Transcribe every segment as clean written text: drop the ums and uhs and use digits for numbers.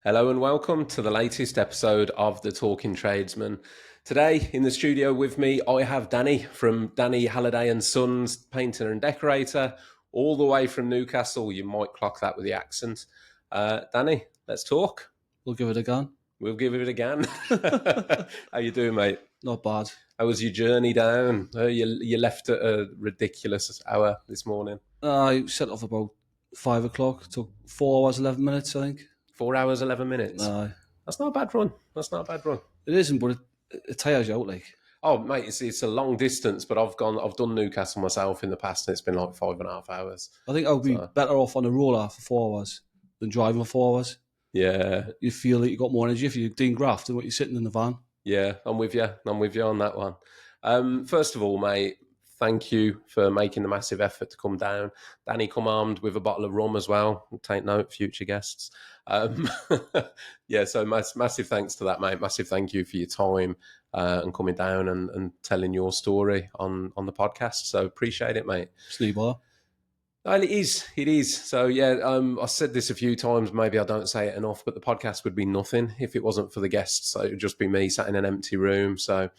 Hello and welcome to the latest episode of The Talking Tradesman. Today in the studio with me, I have Danny from Danny, Halliday and Sons, painter and decorator, all the way from Newcastle. You might clock that with the accent. Danny, let's talk. We'll give it a go. We'll give it a go. How you doing, mate? Not bad. How was your journey down? You left at a ridiculous hour this morning. I set off about 5 o'clock. It took 4 hours, 11 minutes, I think. 4 hours, 11 minutes. That's not a bad run. It isn't, but it tires you out, like. Oh, mate, it's a long distance, but I've done Newcastle myself in the past, and it's been like 5.5 hours. I think I would be better off on a roller for 4 hours than driving for 4 hours. Yeah. You feel like you got more energy if you're doing graft than what you're sitting in the van. Yeah, I'm with you. On that one. First of all, mate, thank you for making the massive effort to come down. Danny come armed with a bottle of rum as well. Take note, future guests. Yeah, so massive thanks to that, mate. Massive thank you for your time and coming down and telling your story on the podcast. So appreciate it, mate. Sleeper. Well, it is. So yeah, I said this a few times, maybe I don't say it enough, but the podcast would be nothing if it wasn't for the guests. So it would just be me sat in an empty room. So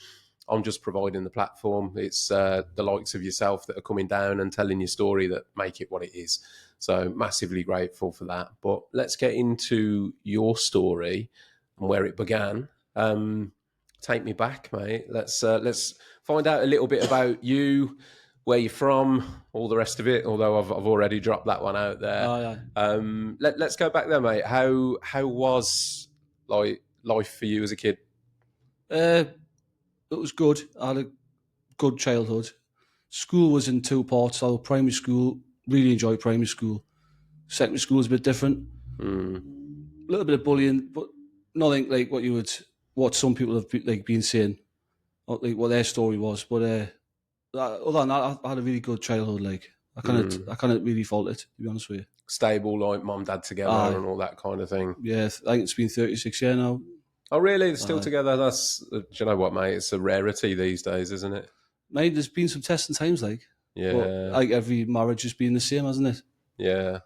I'm just providing the platform. It's the likes of yourself that are coming down and telling your story that make it what it is. So massively grateful for that. But let's get into your story and where it began. Take me back, mate. Let's find out a little bit about you, where you're from, all the rest of it. Although I've already dropped that one out there. Oh, yeah. Let's go back there, mate. How was like life for you as a kid? It was good. I had a good childhood. School was in 2 parts. So primary school, really enjoyed primary school. Secondary school is a bit different. A little bit of bullying, but nothing like what some people have been saying, like what their story was. But other than that, I had a really good childhood. Like I can't really fault it, to be honest with you. Stable, like mum, dad together, and all that kind of thing. Yeah, I think it's been 36 years now. Oh, really? They're still together? That's, do you know what, mate? It's a rarity these days, isn't it? Mate, there's been some testing times, like. Yeah. But, like every marriage has been the same, hasn't it? Yeah.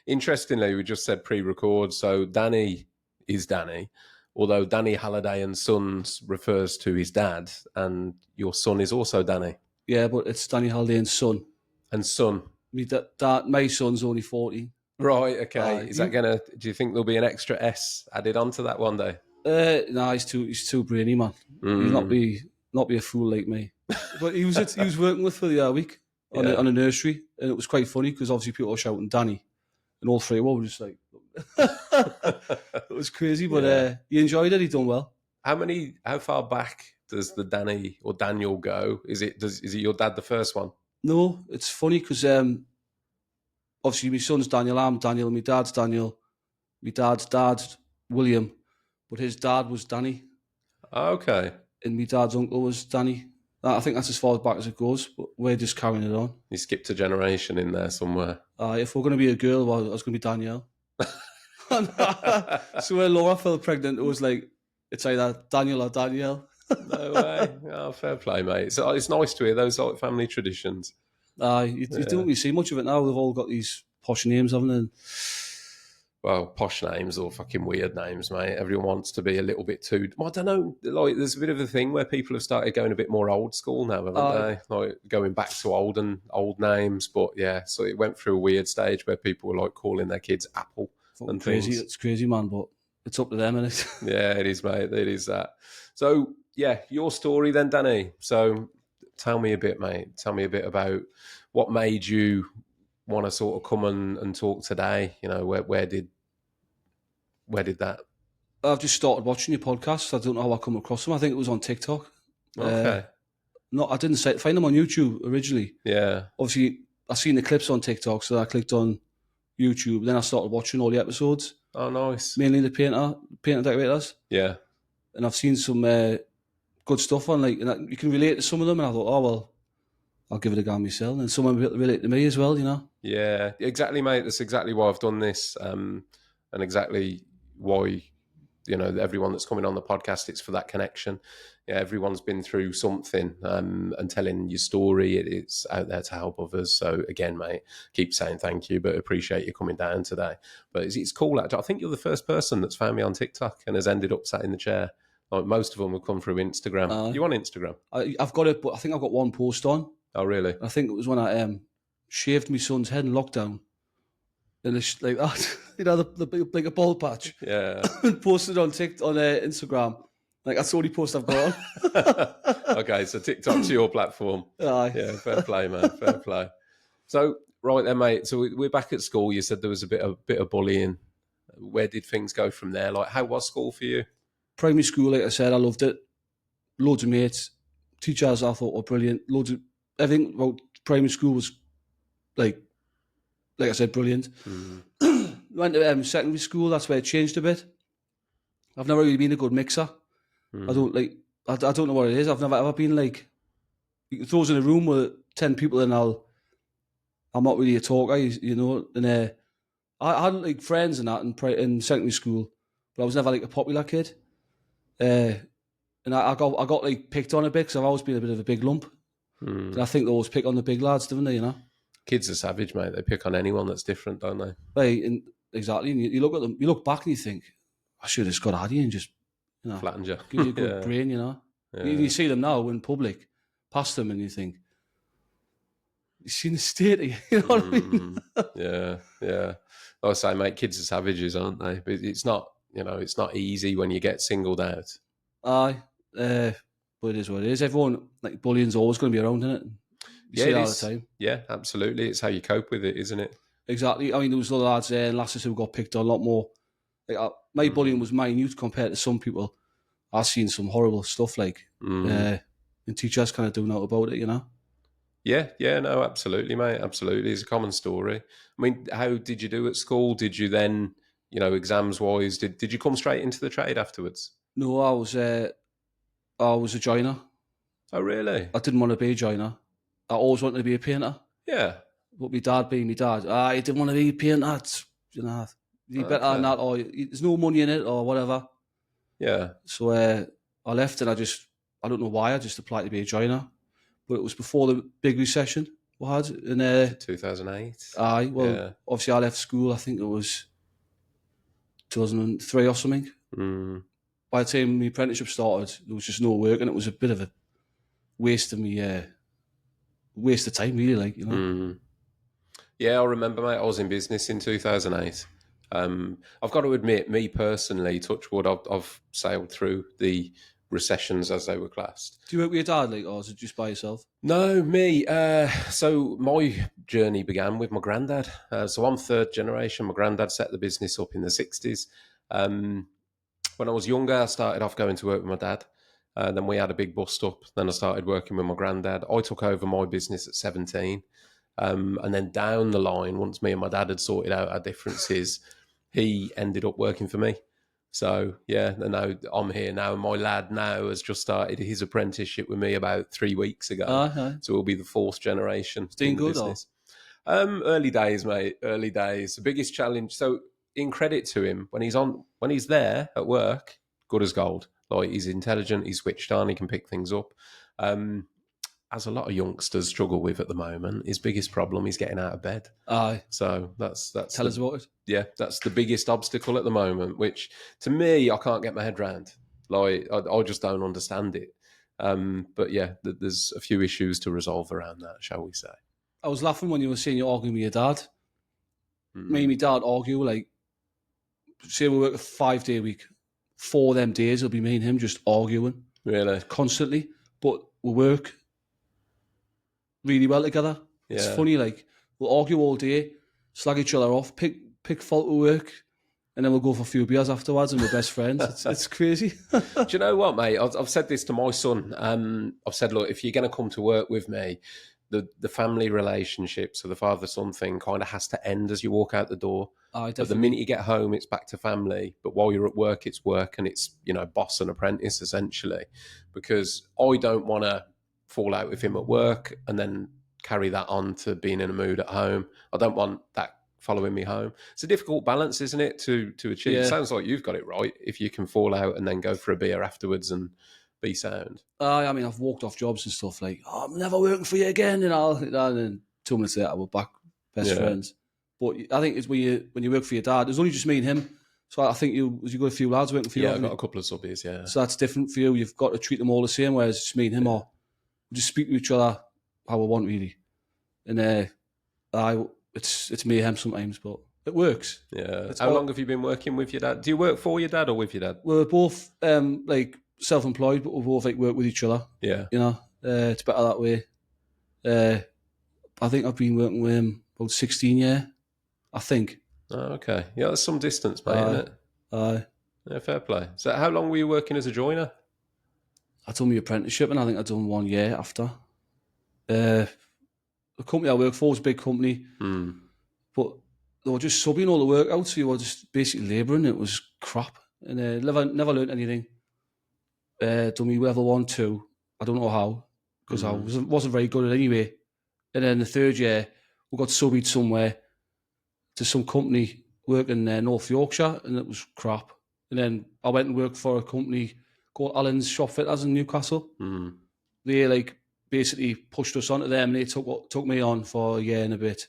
Interestingly, we just said pre-record, so Danny is Danny, although Danny Halliday and Sons refers to his dad, and your son is also Danny. Yeah, but it's Danny Halliday and son. And son. My son's only 40. Right, okay. Is that do you think there'll be an extra S added onto that one day? No, he's too brainy, man. He'll not be a fool like me. But he was working with for the week on a nursery, and it was quite funny because obviously people were shouting Danny, and all three were just like, it was crazy. But he enjoyed it. He done well. How far back does the Danny or Daniel go? Is it your dad the first one? No, it's funny because obviously my son's Daniel, I'm Daniel, and my dad's Daniel. My dad's William, but his dad was Danny. Okay. And my dad's uncle was Danny. I think that's as far back as it goes, but we're just carrying it on. You skipped a generation in there somewhere. If we're going to be a girl, well, I was going to be Danielle. So when Laura fell pregnant, it was like, it's either Daniel or Danielle. No way. Oh, fair play, mate. So it's nice to hear those like family traditions. You don't really see much of it now. They've all got these posh names, haven't they? Well, posh names or fucking weird names, mate. Everyone wants to be a little bit too... Well, I don't know. Like, there's a bit of a thing where people have started going a bit more old school now, haven't they? Like, going back to old names. But, yeah, so it went through a weird stage where people were, like, calling their kids Apple and crazy. things. It's crazy, man, but it's up to them, isn't it? Yeah, it is, mate. It is that. So, yeah, your story then, Danny. So, tell me a bit, mate. Tell me a bit about what made you want to sort of come and talk today. You know, where did that? I've just started watching your podcast. I don't know how I come across them. I think it was on TikTok. Okay. No, I didn't find them on YouTube originally. Yeah. Obviously, I seen the clips on TikTok, so I clicked on YouTube. Then I started watching all the episodes. Oh, nice. Mainly the painter decorators. Yeah. And I've seen some good stuff on, like, and you can relate to some of them. And I thought, oh well, I'll give it a go myself. And someone relate to me as well, you know. Yeah, exactly, mate. That's exactly why I've done this, and exactly why, you know, everyone that's coming on the podcast, it's for that connection. yeah, everyone's been through something, and telling your story, it's out there to help others. So again, mate, keep saying thank you, but appreciate you coming down today. But it's cool. Actually, I think you're the first person that's found me on TikTok and has ended up sat in the chair. Like most of them have come through Instagram. You on Instagram? I've got it, but I think I've got one post on. Oh, really? I think it was when I shaved my son's head in lockdown. And it's like that, the big, like a bald patch. Yeah. And posted on Instagram. Like, that's the only post I've got on. Okay, so TikTok's your platform. Aye. Yeah, fair play, man. Fair play. So, right then, mate. So we're back at school. You said there was a bit of bullying. Where did things go from there? Like, how was school for you? Primary school, like I said, I loved it. Loads of mates. Teachers I thought were brilliant. Loads of everything about primary school was like I said, brilliant. Went to secondary school. That's where it changed a bit. I've never really been a good mixer. I don't know what it is. I've never ever been like, you can throw us in a room with 10 people and I'm not really a talker, you know. And I had like friends and that in secondary school, but I was never like a popular kid. And I got like picked on a bit because I've always been a bit of a big lump. And I think they always pick on the big lads, don't they? You know, Kids are savage, mate. They pick on anyone that's different, don't they? Right, and exactly. And you look at them, you look back and you think, I should have just got at you and just, you know, Flattened you. give you a good brain, you know. Yeah. You see them now in public, past them, and you think, you seen the state of you, you know what I mean? Yeah. Like I say, mate, kids are savages, aren't they? But it's not, it's not easy when you get singled out. Aye, but it is what it is. Everyone, like, bullying's always going to be around, isn't it? You see it all the time. Yeah, absolutely. It's how you cope with it, isn't it? Exactly. I mean, there was other lads and lasses who got picked on a lot more. Like, my bullying was minute compared to some people. I've seen some horrible stuff, like, and teachers kind of do know about it, you know? Yeah, no, absolutely, mate. Absolutely. It's a common story. I mean, how did you do at school? Did you then, exams-wise, did you come straight into the trade afterwards? No, I was a joiner. Oh, really? I didn't want to be a joiner. I always wanted to be a painter. Yeah. But my dad being my dad, I didn't want to be a painter. It's, you know, you better than that, or there's no money in it, or whatever. Yeah. So I left, and I don't know why, I just applied to be a joiner. But it was before the big recession we had in 2008. Obviously I left school, I think it was 2003 or something. By the time my apprenticeship started, there was just no work, and it was a bit of a waste of time, really, like, you know. Yeah, I remember, mate. I was in business in 2008. I've got to admit, me personally, touch wood, I've sailed through the recessions as they were classed. Do you work with your dad, like, or is it just by yourself? No, me. So my journey began with my granddad. So I'm third generation. My granddad set the business up in the 60s. When I was younger, I started off going to work with my dad. Then we had a big bust up. Then I started working with my granddad. I took over my business at 17. And then down the line, once me and my dad had sorted out our differences, he ended up working for me. So, yeah, and now I'm here now. And my lad now has just started his apprenticeship with me about 3 weeks ago. So we'll be the fourth generation in the business. Early days, mate. Early days. The biggest challenge. So, in credit to him, when he's there at work, good as gold. Like, he's intelligent, he's switched on, he can pick things up. As a lot of youngsters struggle with at the moment, his biggest problem is getting out of bed. Aye. So that's Tell us about it. Yeah, that's the biggest obstacle at the moment, which to me, I can't get my head around. Like, I just don't understand it. But yeah, there's a few issues to resolve around that, shall we say. I was laughing when you were saying you're arguing with your dad. Me and my dad argue, like, say we work a 5-day week. 4 of them days will be me and him just arguing. Really? Constantly. But we work really well together. Yeah. It's funny, like, we'll argue all day, slag each other off, pick fault at work, and then we'll go for a few beers afterwards and we're best friends. It's crazy. Do you know what, mate? I've said this to my son. I've said, look, if you're going to come to work with me, the family relationship, so the father-son thing, kind of has to end as you walk out the door. But the minute you get home, it's back to family. But while you're at work, it's work, and it's, boss and apprentice, essentially. Because I don't want to fall out with him at work and then carry that on to being in a mood at home. I don't want that following me home. It's a difficult balance, isn't it, to achieve? Yeah. It sounds like you've got it right. If you can fall out and then go for a beer afterwards and be sound. I mean, I've walked off jobs and stuff like, oh, I'm never working for you again, and then 2 minutes later we're back best Yeah. friends. But I think it's when you work for your dad. There's only just me and him, so I think you got a few lads working for you. Yeah, I've got a couple of subbies. Yeah. So that's different for you. You've got to treat them all the same, whereas it's me and him, or we just speak to each other how we want really. And it's me and him sometimes, but it works. Yeah. How long have you been working with your dad? Do you work for your dad or with your dad? We're both like self-employed, but we both like work with each other. Yeah. You know, it's better that way. I think I've been working with him about 16 years. I think. Oh, okay. Yeah, that's some distance, mate, isn't it? Yeah, fair play. So how long were you working as a joiner? I done my apprenticeship, and I think I done 1 year after. The company I work for was a big company, but they were just subbing all the work out, so you were just basically labouring. It was crap, and never learned anything. Done me level 1, 2. I don't know how, because I wasn't very good at it anyway. And then the third year, we got subbed somewhere to some company working in North Yorkshire, and it was crap. And then I went and worked for a company called Allen's Shop Fitters in Newcastle. They like basically pushed us onto them, and they took me on for a year and a bit.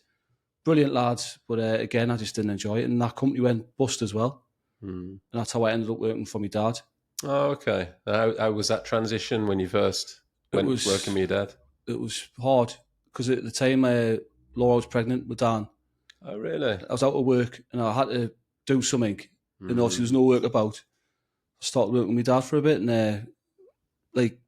Brilliant lads, but again, I just didn't enjoy it, and that company went bust as well. And that's how I ended up working for my dad. Oh, okay. How was that transition when you first went working with your dad? It was hard because at the time Laura was pregnant with Dan. Oh, really? I was out of work and I had to do something, and obviously there was no work about. I started working with my dad for a bit, and like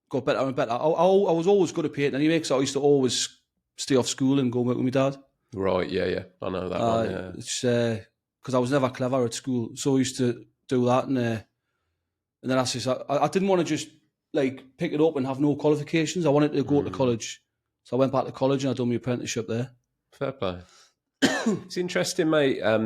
got better and better. I was always good at painting anyway, because I used to always stay off school and go work with my dad. Right, yeah. I know that one, yeah. It's because I was never clever at school, so I used to do that, and then I didn't want to just like pick it up and have no qualifications. I wanted to go to college, so I went back to college and I done my apprenticeship there. Fair play. It's interesting, mate. I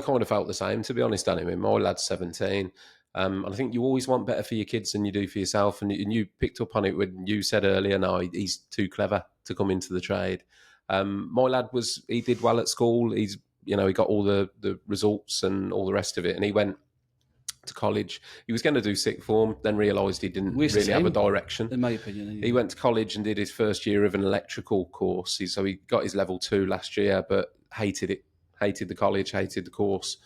kind of felt the same, to be honest, Danny. I mean, my lad's 17. And I think you always want better for your kids than you do for yourself. And you picked up on it when you said earlier, no, he's too clever to come into the trade. My lad he did well at school. He got all the results and all the rest of it. And he went to college. He was going to do sixth form, then realised he didn't really have a direction. In my opinion. Anyway. He went to college and did his first year of an electrical course. So he got his level 2 last year, but hated it. Hated the college, hated the course.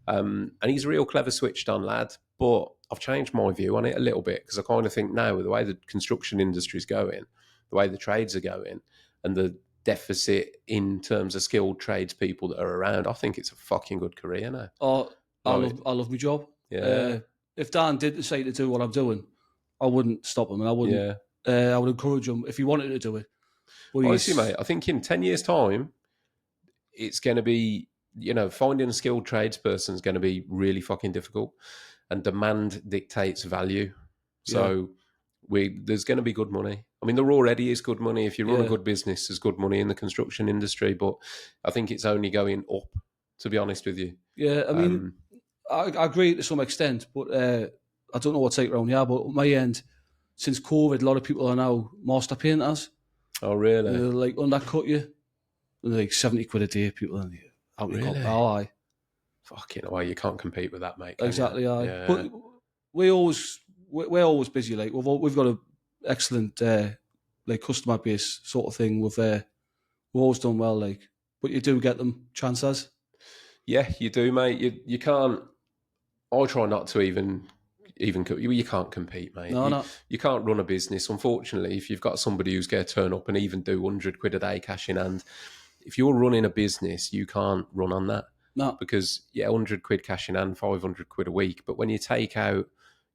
And he's a real clever switched on lad. But I've changed my view on it a little bit, because I kind of think now, with the way the construction industry is going, the way the trades are going, and the deficit in terms of skilled tradespeople that are around, I think it's a fucking good career now. Oh, I love my job. Yeah. If Dan did decide to do what I'm doing, I wouldn't stop him, and I wouldn't. I would encourage him if he wanted to do it. But honestly, mate, I think in 10 years' time, it's going to be, finding a skilled tradesperson is going to be really fucking difficult, and demand dictates value. So there's going to be good money. I mean, there already is good money. If you run a good business, there's good money in the construction industry, but I think it's only going up, to be honest with you. Yeah, I mean, I agree to some extent, but I don't know what's like around here, but at my end, since COVID, a lot of people are now master painters. Oh, really? They're like undercut you. They're like 70 quid a day, people. Out really? Aye. Fucking hell, you can't compete with that, mate. Exactly, aye. Yeah. But we're always busy. Like we've got an excellent like customer base sort of thing. We've always done well, like, but you do get them chances. Yeah, you do, mate. You can't. I try not to even. You can't compete, mate. No. You can't run a business, unfortunately, if you've got somebody who's going to turn up and even do 100 quid a day cash in hand. If you're running a business, you can't run on that. No. Because, 100 quid cash in hand, 500 quid a week. But when you take out,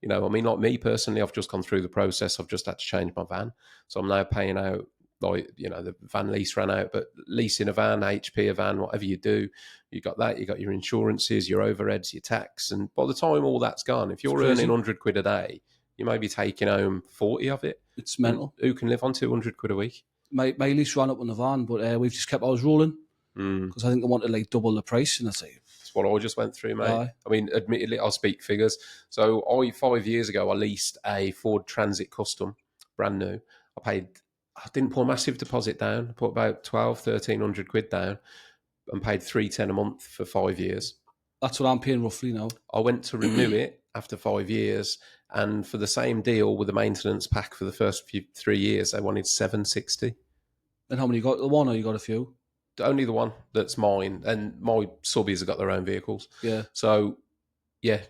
like me personally, I've just gone through the process. I've just had to change my van. So I'm now paying out, the van lease ran out, but leasing a van, HP a van, whatever you do, you got that, you got your insurances, your overheads, your tax. And by the time all that's gone, if you're earning 100 quid a day, you may be taking home 40 of it. It's mental. And who can live on 200 quid a week? My lease ran up on the van, but we've just kept ours rolling because I think they wanted like double the price, and I say that's what I just went through, mate. Aye. I mean, admittedly, I'll speak figures. So 5 years ago, I leased a Ford Transit Custom, brand new. I didn't put a massive deposit down. I put about 1,200, 1,300 quid down and paid $310 a month for 5 years. That's what I'm paying roughly now. I went to renew it after 5 years, and for the same deal with the maintenance pack for the first 3 years, they wanted 760. And how many you got? The one or you got a few? Only the one that's mine, and my subbies have got their own vehicles. Yeah. So yeah,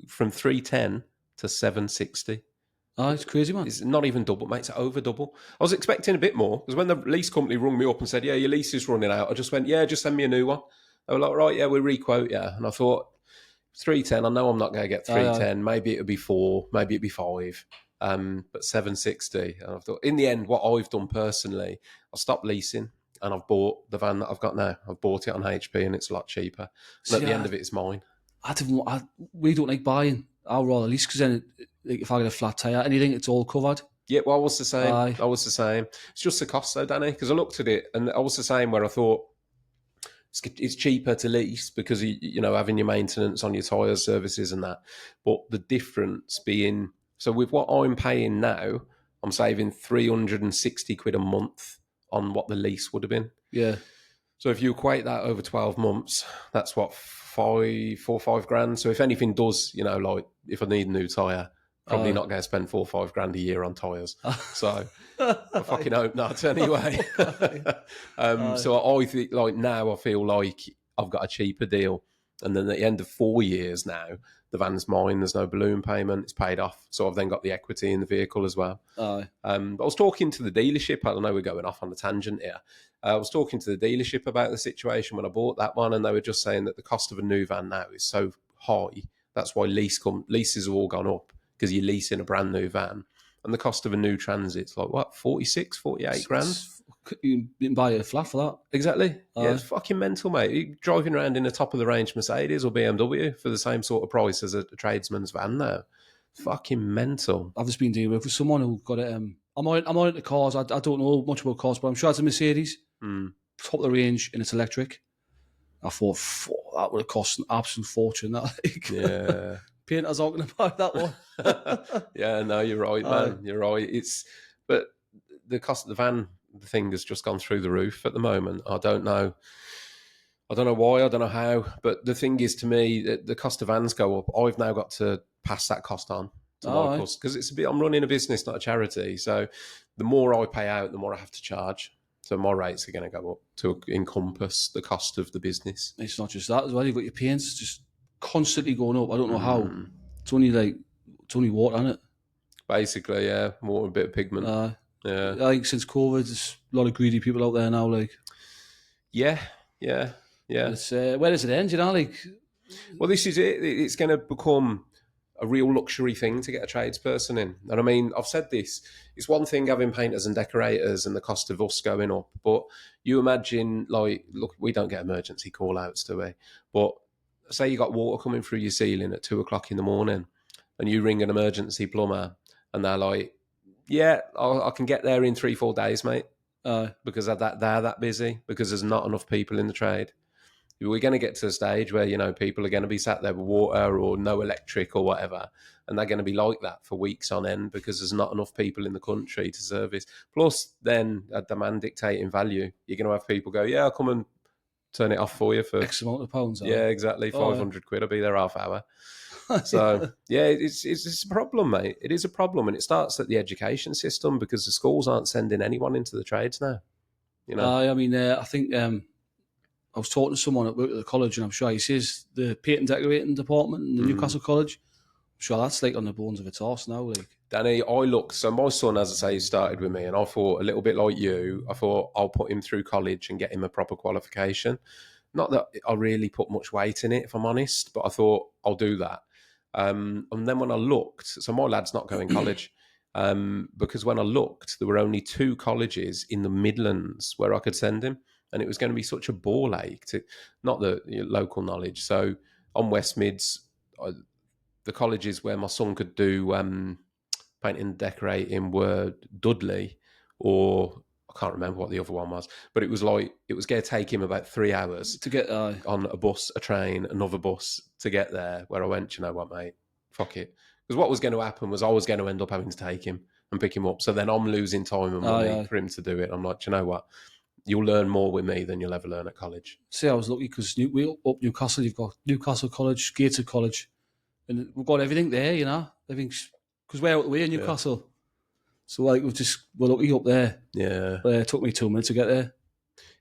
from 310 to 760. Oh, it's crazy, man. It's not even double, mate. It's over double. I was expecting a bit more because when the lease company rung me up and said, "Yeah, your lease is running out," I just went, "Yeah, just send me a new one." They were like, "Right, yeah, we requote, yeah." And I thought, 310. I know I'm not going to get 310. Maybe it'll be 4. Maybe it'll be 5. But 760. And I thought, in the end, what I've done personally, I stopped leasing and I've bought the van that I've got now. I've bought it on HP and it's a lot cheaper. And at the end of it, it's mine. We don't like buying. I'll rather lease because then, like, if I get a flat tire, anything, it's all covered. Yeah, well, I was the same. Aye. I was the same. It's just the cost, though, Danny, because I looked at it and I was the same where I thought it's cheaper to lease because, you know, having your maintenance on your tyres, services and that. But the difference being, so with what I'm paying now, I'm saving 360 quid a month on what the lease would have been. Yeah. So if you equate that over 12 months, that's what, 5 grand. So if anything does, you know, like if I need a new tyre, probably not going to spend 4 or 5 grand a year on tyres. So I fucking hope not anyway. So I think, like, now I feel like I've got a cheaper deal. And then at the end of 4 years now, the van's mine. There's no balloon payment. It's paid off. So I've then got the equity in the vehicle as well. But I was talking to the dealership. I don't know, we're going off on a tangent here. I was talking to the dealership about the situation when I bought that one, and they were just saying that the cost of a new van now is so high. That's why leases have all gone up, because you're leasing a brand new van. And the cost of a new Transit's like, what, 46, 48 grand? You didn't buy a flat for that. Exactly. Yeah, it's fucking mental, mate. You're driving around in a top-of-the-range Mercedes or BMW for the same sort of price as a tradesman's van now. Fucking mental. I've just been dealing with someone who got it. I'm on into cars. I don't know much about cars, but I'm sure it's a Mercedes. Top of the range, and it's electric. I thought, that would have cost an absolute fortune. Yeah. Painters aren't going to buy that one. Yeah, no, you're right, man. You're right. But the cost of the van, the thing has just gone through the roof at the moment. I don't know why, I don't know how, but the thing is, to me, the cost of vans go up. I've now got to pass that cost on to my cost, because I'm running a business, not a charity. So the more I pay out, the more I have to charge. So my rates are going to go up to encompass the cost of the business. It's not just that as well. You've got your paints just constantly going up. I don't know how. It's only water on it. Basically, yeah, water, a bit of pigment. Yeah, I think since COVID, there's a lot of greedy people out there now. Like, yeah. It's, where does it end? You know, like, well, this is it. It's going to become a real luxury thing to get a tradesperson in. And I mean, I've said this, it's one thing having painters and decorators and the cost of us going up, but you imagine, like, look, we don't get emergency call outs, do we? But say you got water coming through your ceiling at 2 o'clock in the morning and you ring an emergency plumber and they're like, yeah, I can get there in 3-4 days, mate. Because they're that busy, because there's not enough people in the trade. We're going to get to a stage where, you know, people are going to be sat there with water or no electric or whatever, and they're going to be like that for weeks on end because there's not enough people in the country to service. Plus, then a demand dictating value. You're going to have people go, yeah, I'll come and turn it off for you for X amount of pounds. Yeah, exactly, 500 quid. I'll be there half hour. So, yeah, it's a problem, mate. It is a problem, and it starts at the education system, because the schools aren't sending anyone into the trades now. You know, I mean, I think I was talking to someone at work at the college, and I'm sure he says the paint and decorating department in the Newcastle College. I'm sure that's like on the bones of its arse now. Like, Danny, so my son, as I say, started with me, and I thought, a little bit like you, I thought I'll put him through college and get him a proper qualification. Not that I really put much weight in it, if I'm honest, but I thought I'll do that. And then when I looked, so my lad's not going college, because when I looked, there were only 2 colleges in the Midlands where I could send him, and it was going to be such a ball ache to not the local knowledge. So on West Mids, the colleges where my son could do painting and decorating were Dudley, or I can't remember what the other one was, but it was going to take him about 3 hours to get on a bus, a train, another bus to get there, where I went, you know what, mate, fuck it. Because what was going to happen was I was going to end up having to take him and pick him up. So then I'm losing time and money for him to do it. I'm like, you know what, you'll learn more with me than you'll ever learn at college. See, I was lucky because we up Newcastle. You've got Newcastle College, Gateshead College, and we've got everything there. You know, everything's because we're out the way in Newcastle. So like we're lucky up there. Yeah. But it took me 2 minutes to get there.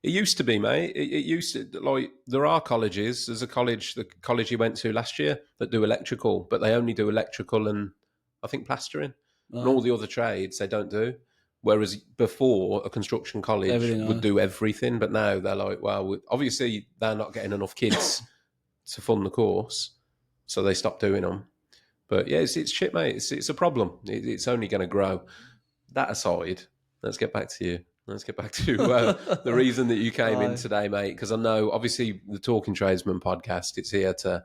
It used to be, mate. It used to, like, there are colleges. There's a college, the college you went to last year, that do electrical, but they only do electrical and I think plastering. And all the other trades they don't do. Whereas before, a construction college would do everything, but now they're like, well, obviously they're not getting enough kids to fund the course, so they stopped doing them. But yeah, it's shit, mate. It's a problem. It's only going to grow. That aside, let's get back to you. Let's get back to the reason that you came in today, mate, because I know, obviously, the Talking Tradesman podcast, it's here to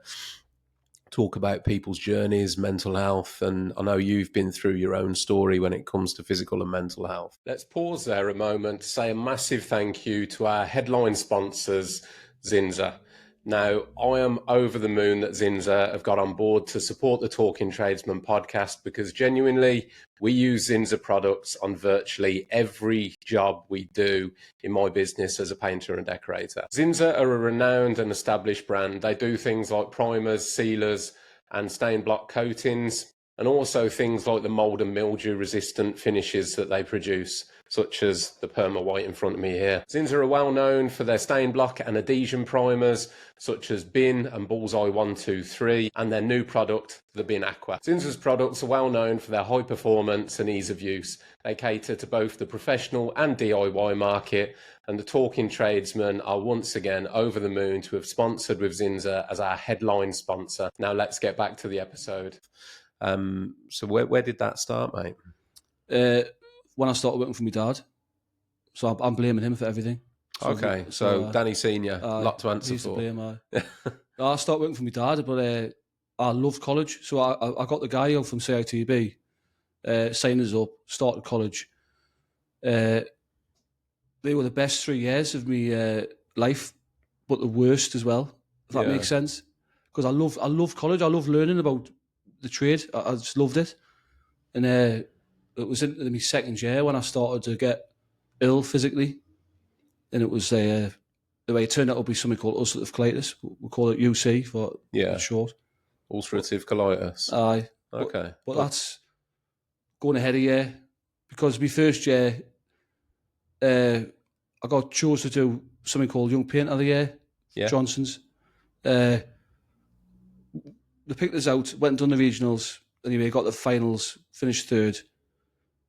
talk about people's journeys, mental health, and I know you've been through your own story when it comes to physical and mental health. Let's pause there a moment to say a massive thank you to our headline sponsors, Zinza. Now, I am over the moon that Zinza have got on board to support the Talking Tradesman podcast, because genuinely, we use Zinza products on virtually every job we do in my business as a painter and decorator. Zinza are a renowned and established brand. They do things like primers, sealers, and stain block coatings, and also things like the mold and mildew resistant finishes that they produce, such as the Perma White in front of me here. Zinza are well known for their stain block and adhesion primers, such as Bin and Bullseye 123, and their new product, the Bin Aqua. Zinza's products are well known for their high performance and ease of use. They cater to both the professional and DIY market, and the Talking Tradesmen are once again over the moon to have sponsored with Zinza as our headline sponsor. Now let's get back to the episode. So where did that start, mate? When I started working for my dad, so I'm blaming him for everything. So Danny Senior, lot to answer for. I started working for my dad, but I loved college, so I got the guy out from CITB, signed us up, started college. They were the best 3 years of my life, but the worst as well, if that makes sense. Because I love college. I love learning about the trade. I just loved it. And it was in my second year when I started to get ill physically. And it was the way it turned out to be something called ulcerative colitis. We call it UC for short. Ulcerative colitis. Aye. Okay. But that's going ahead a year. Because my first year, I got chose to do something called Young Painter of the Year, Johnson's. They picked us out, went and done the regionals. Anyway, got the finals, finished third.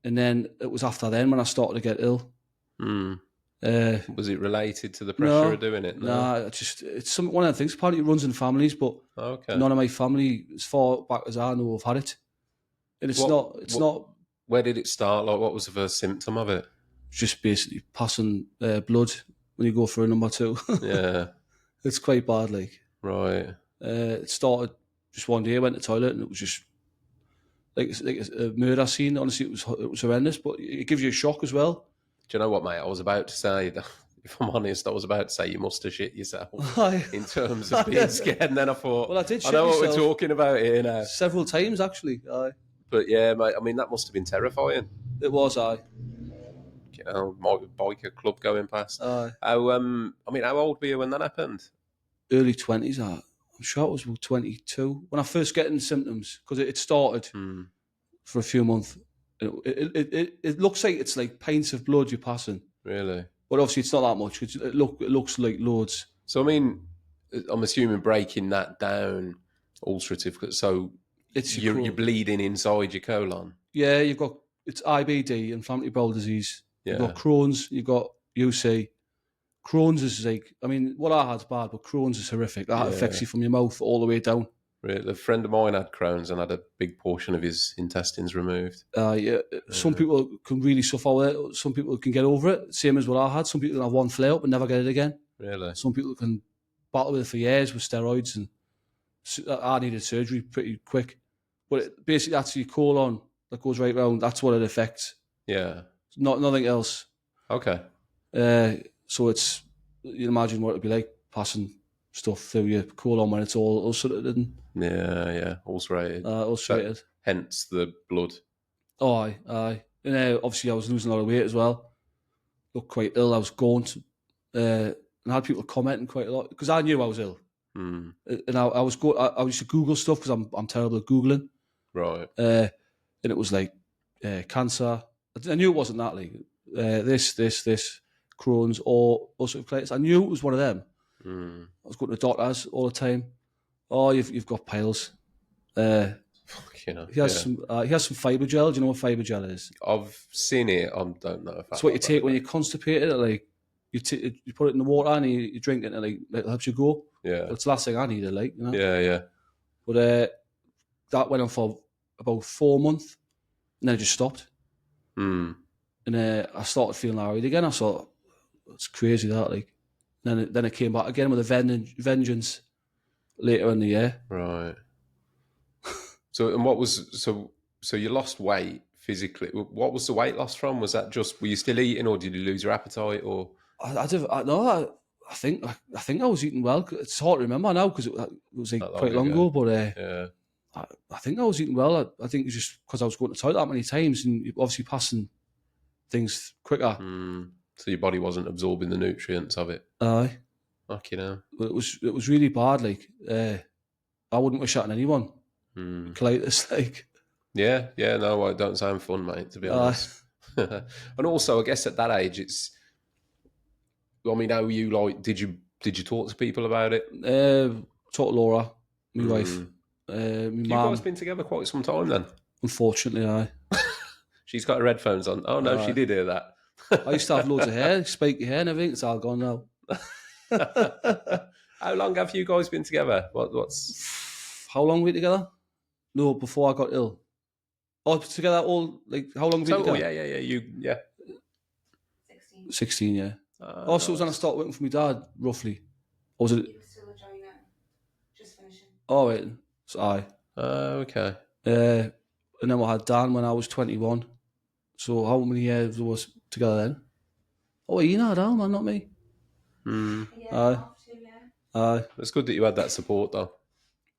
And then it was after then when I started to get ill. Was it related to the pressure of doing it? No, it's one of the things. Apparently it runs in families, but none of my family, as far back as I know, have had it. And it's not. Where did it start? Like, what was the first symptom of it? Just basically passing blood when you go for a number 2. Yeah. It's quite bad, like. Right. It started just one day. I went to the toilet and it was just like a murder scene. Honestly, it was horrendous, but it gives you a shock as well. Do you know what, mate? I was about to say, if I'm honest, I was about to say you must have shit yourself in terms of being scared. And then I thought, well, I did. I know what we're talking about here now. Several times, actually. But yeah, mate. I mean, that must have been terrifying. It was. You know, my biker club going past. How old were you when that happened? Early 20s. I'm sure it was about 22 when I first getting the symptoms, because it started for a few months. It looks like it's like pints of blood you're passing. Really? But obviously it's not that much. It looks like loads. So I mean, I'm assuming breaking that down, ulcerative. So you're bleeding inside your colon. Yeah, it's IBD, inflammatory bowel disease. Yeah. You've got Crohn's. You've got UC. Crohn's is like, I mean, what I had's bad, but Crohn's is horrific. That affects you from your mouth all the way down. Really? A friend of mine had Crohn's and had a big portion of his intestines removed. Some people can really suffer with it. Some people can get over it, same as what I had. Some people can have one flare up and never get it again. Really? Some people can battle with it for years with steroids, and I needed surgery pretty quick. But basically, that's your colon that goes right round. That's what it affects. Yeah. Nothing else. Okay. So you imagine what it'd be like passing stuff through your colon when it's all ulcerated and ulcerated. Ulcerated. So, hence the blood. Oh, aye. And obviously I was losing a lot of weight as well. looked quite ill. I was gaunt, and I had people commenting quite a lot because I knew I was ill. Mm. And I used to Google stuff because I'm terrible at Googling. Right. And it was like cancer. I knew it wasn't that, like this, Crohn's or ulcerative colitis. I knew it was one of them. Mm. I was going to doctors all the time. Oh, you've got piles. He has some fibre gel. Do you know what fibre gel is? I've seen it. I don't know if It's what you take when you're constipated. Like you put it in the water and you drink it, and it helps you go. Yeah. That's the last thing I needed, like, you know. Yeah. But that went on for about 4 months, and then it just stopped. Mm. And I started feeling alright again. I thought, it's crazy that, like. Then it came back again with a vengeance later in the year. Right. So, and what was so you lost weight physically? What was the weight loss from? Was that just, were you still eating, or did you lose your appetite, or? I think I was eating well. It's hard to remember now because it was like quite long ago. But yeah. I think I was eating well. I think it's just because I was going to the toilet that many times and you're obviously passing things quicker. Mm. So your body wasn't absorbing the nutrients of it. Aye. Fuck, you know. But it was really bad. Like I wouldn't wish that on anyone. Colitis, like. Yeah. No, it don't sound fun, mate. To be honest. And also, I guess at that age, it's. I mean, how you like? Did you talk to people about it? Talk to Laura, my wife, my You mum. guys been together quite some time then. Unfortunately, aye. She's got her headphones on. Oh no, she did hear that. I used to have loads of hair, spiky hair and everything. It's all gone now. How long have you guys been together? What's? How long were we together? No, before I got ill. Oh, together all, like, how long were we together? Yeah. 16, yeah. Also, it was when I started working for my dad, roughly. Or was it? You were still a joiner, just finishing. Oh, wait. So, aye. Okay. And then we had Dan when I was 21. So how many years was together then? Oh, you know Dan, man, not me. Mm. Yeah, Aye. It's good that you had that support, though.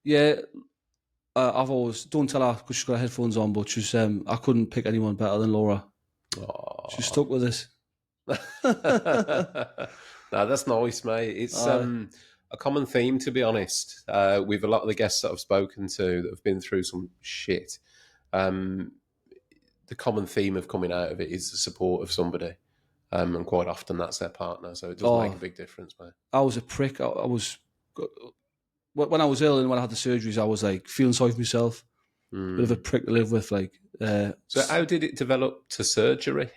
Yeah, I've always, don't tell her because she's got her headphones on, but she's I couldn't pick anyone better than Laura. Aww. She's stuck with us. No, that's nice, mate. It's a common theme, to be honest, with a lot of the guests that I've spoken to that have been through some shit. The common theme of coming out of it is the support of somebody, and quite often that's their partner. So it does make a big difference, mate. I was a prick. I was, when I was ill and when I had the surgeries, I was like feeling sorry for myself. Bit of a prick to live with, like. So how did it develop to surgery?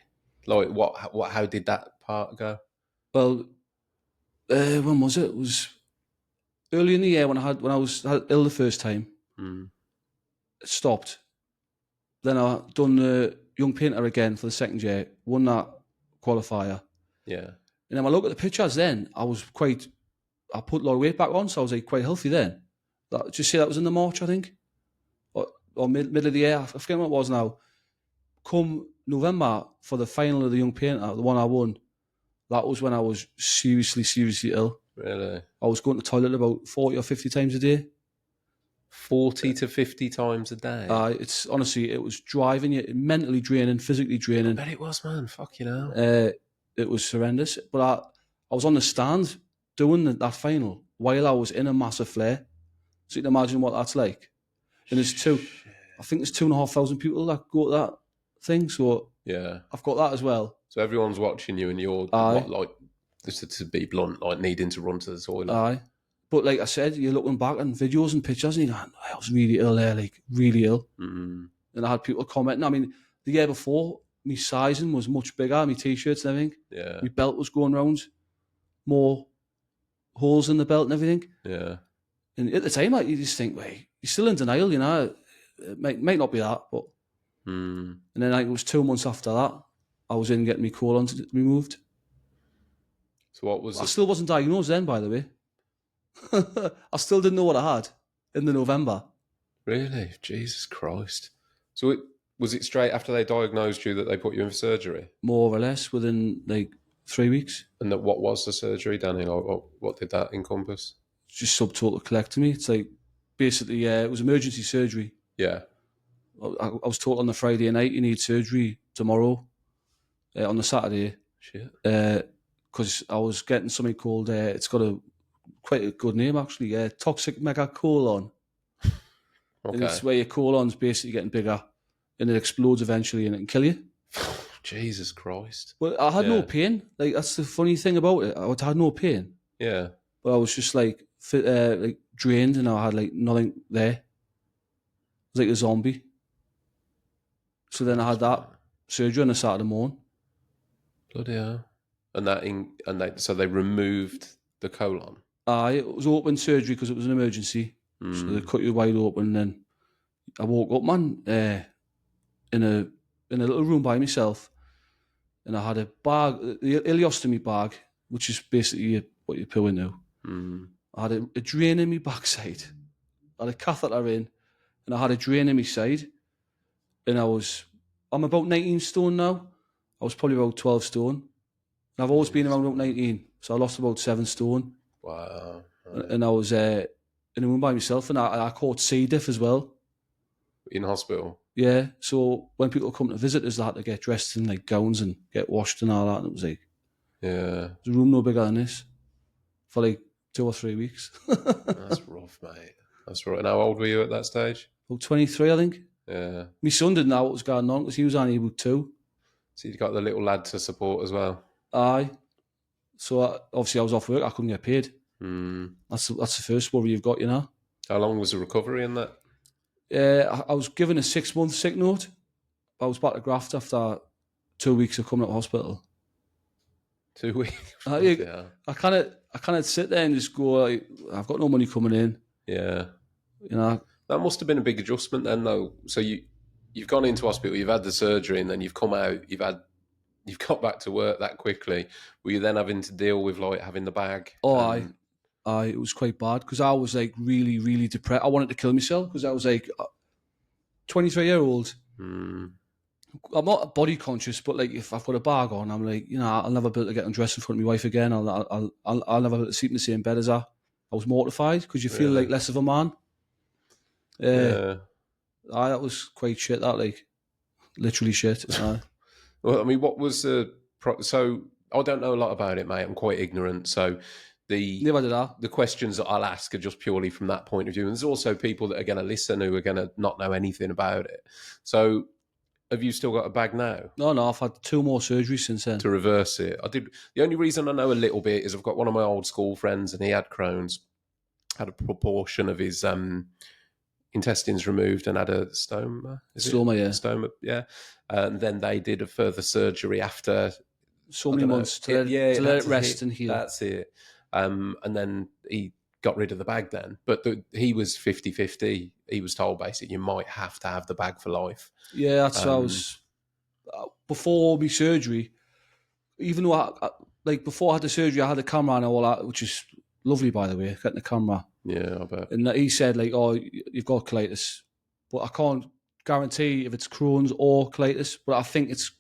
Like what? How did that part go? Well, when was it? It was early in the year when I was ill the first time. It stopped. Then I done the young painter again for the second year. Won that qualifier. Yeah. And then I look at the pictures. Then I put a lot of weight back on, so I was like quite healthy then. Just say that was in the March, I think, or middle of the year. I forget what it was now. Come November for the final of the young painter, the one I won. That was when I was seriously ill. Really? I was going to the toilet about 40 or 50 times a day. 40 to 50 times a day? It's honestly, it was driving you, mentally draining, physically draining. I bet it was, man. Fuck, you know. It was horrendous. But I was on the stand doing that final while I was in a massive flare. So you can imagine what that's like. And I think there's 2,500 people that go to that thing. So yeah, I've got that as well. So everyone's watching you and you're, to be blunt, like needing to run to the toilet. Aye. But like I said, you're looking back on videos and pictures and you're going, I was really ill there, like really ill. Mm-hmm. And I had people commenting. I mean, the year before, my sizing was much bigger, my t-shirts and everything. Yeah. My belt was going round, more holes in the belt and everything. Yeah. And at the time, like, you just think, wait, you're still in denial, you know. It might not be that, but... And then like, it was 2 months after that, I was in getting my colon removed. So what was... I still wasn't diagnosed then, by the way. I still didn't know what I had in the November. Really? Jesus Christ. So was it straight after they diagnosed you that they put you in for surgery? More or less, within like 3 weeks. And what was the surgery, Danny? What did that encompass? Just subtotal colectomy. It's like, basically, it was emergency surgery. Yeah. I was told on the Friday night, you need surgery tomorrow, on the Saturday. Shit. Because I was getting something called, it's got quite a good name actually, toxic megacolon. And Okay. it's where your colon's basically getting bigger and it explodes eventually and it can kill you. Jesus Christ. But I had no pain. Like, that's the funny thing about it. I had no pain. Yeah. But I was just like drained and I had like nothing there. It was like a zombie. So then I had that surgery on a Saturday morning. Bloody hell. So they removed the colon. It was open surgery because it was an emergency. So they cut you wide open. And then I woke up, man, in a little room by myself. And I had a bag, the ileostomy bag, which is basically what you poo into. I had a drain in my backside. I had a catheter in, and I had a drain in my side. And I'm about 19 stone now. I was probably about 12 stone. And I've always been around about 19, so I lost about 7 stone. Wow. And I was in a room by myself, and I caught C. diff as well. In hospital? Yeah, so when people come to visit us, they had to get dressed in like gowns and get washed and all that. And it was like, Yeah. there's a room no bigger than this for like 2 or 3 weeks. That's rough, mate. That's right. And how old were you at that stage? About 23, I think. Yeah. My son didn't know what was going on because he was only about 2. So you got the little lad to support as well? Aye. So obviously I was off work. I couldn't get paid. That's the first worry you've got, you know. How long was the recovery in that? I was given a 6-month sick note. I was back to graft after 2 weeks of coming out of hospital. 2 weeks? I kind of sit there and just go, like, I've got no money coming in. Yeah. You know. That must have been a big adjustment then, though. So you've gone into hospital, you've had the surgery, and then you've come out, you've got back to work that quickly. Were you then having to deal with like having the bag? It was quite bad because I was like really, really depressed. I wanted to kill myself because I was like 23-year-old. I'm not body conscious, but like if I've got a bag on, I'm like, you know, I'll never be able to get undressed in front of my wife again. I'll never be able to sleep in the same bed as her. I was mortified because you feel like less of a man. That was quite shit. That like literally shit. Well, I mean, what was so I don't know a lot about it, mate. I'm quite ignorant. So never did I. The questions that I'll ask are just purely from that point of view. And there's also people that are going to listen who are going to not know anything about it. So have you still got a bag now? No, I've had 2 more surgeries since then. To reverse it. I did. The only reason I know a little bit is I've got one of my old school friends and he had Crohn's, had a proportion of his intestines removed and had a stoma. Stoma, yeah. And then they did a further surgery after so many months to let it rest and heal. That's it. And then he got rid of the bag then. But he was 50-50. He was told basically you might have to have the bag for life. Yeah, that's what I was. Before my surgery, even though before I had the surgery, I had a camera and all that, which is lovely, by the way, getting the camera. Yeah, I bet. And he said, like, oh, you've got colitis. But I can't guarantee if it's Crohn's or colitis, but I think it's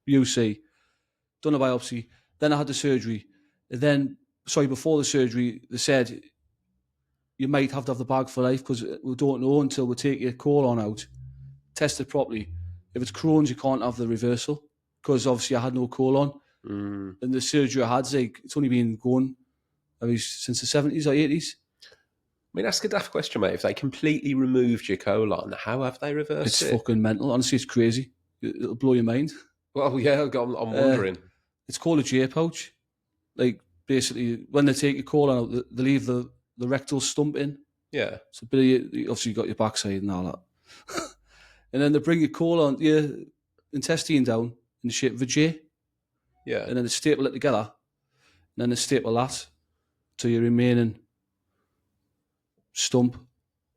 UC. Done a biopsy. Then I had the surgery. Before the surgery, they said you might have to have the bag for life because we don't know until we take your colon out, test it properly. If it's Crohn's, you can't have the reversal because obviously I had no colon. And the surgery I had, it's only been going since the 70s or 80s. I mean, ask a daft question, mate. If they completely removed your colon, how have they reversed it? It's fucking mental. Honestly, it's crazy. It'll blow your mind. Well, yeah, I'm wondering. It's called a J pouch. Like, basically, when they take your colon out, they leave the rectal stump in. Yeah. So, obviously, you got your backside and all that. And then they bring your colon, your intestine down in the shape of a J. Yeah. And then they staple it together. And then they staple that to your remaining stump.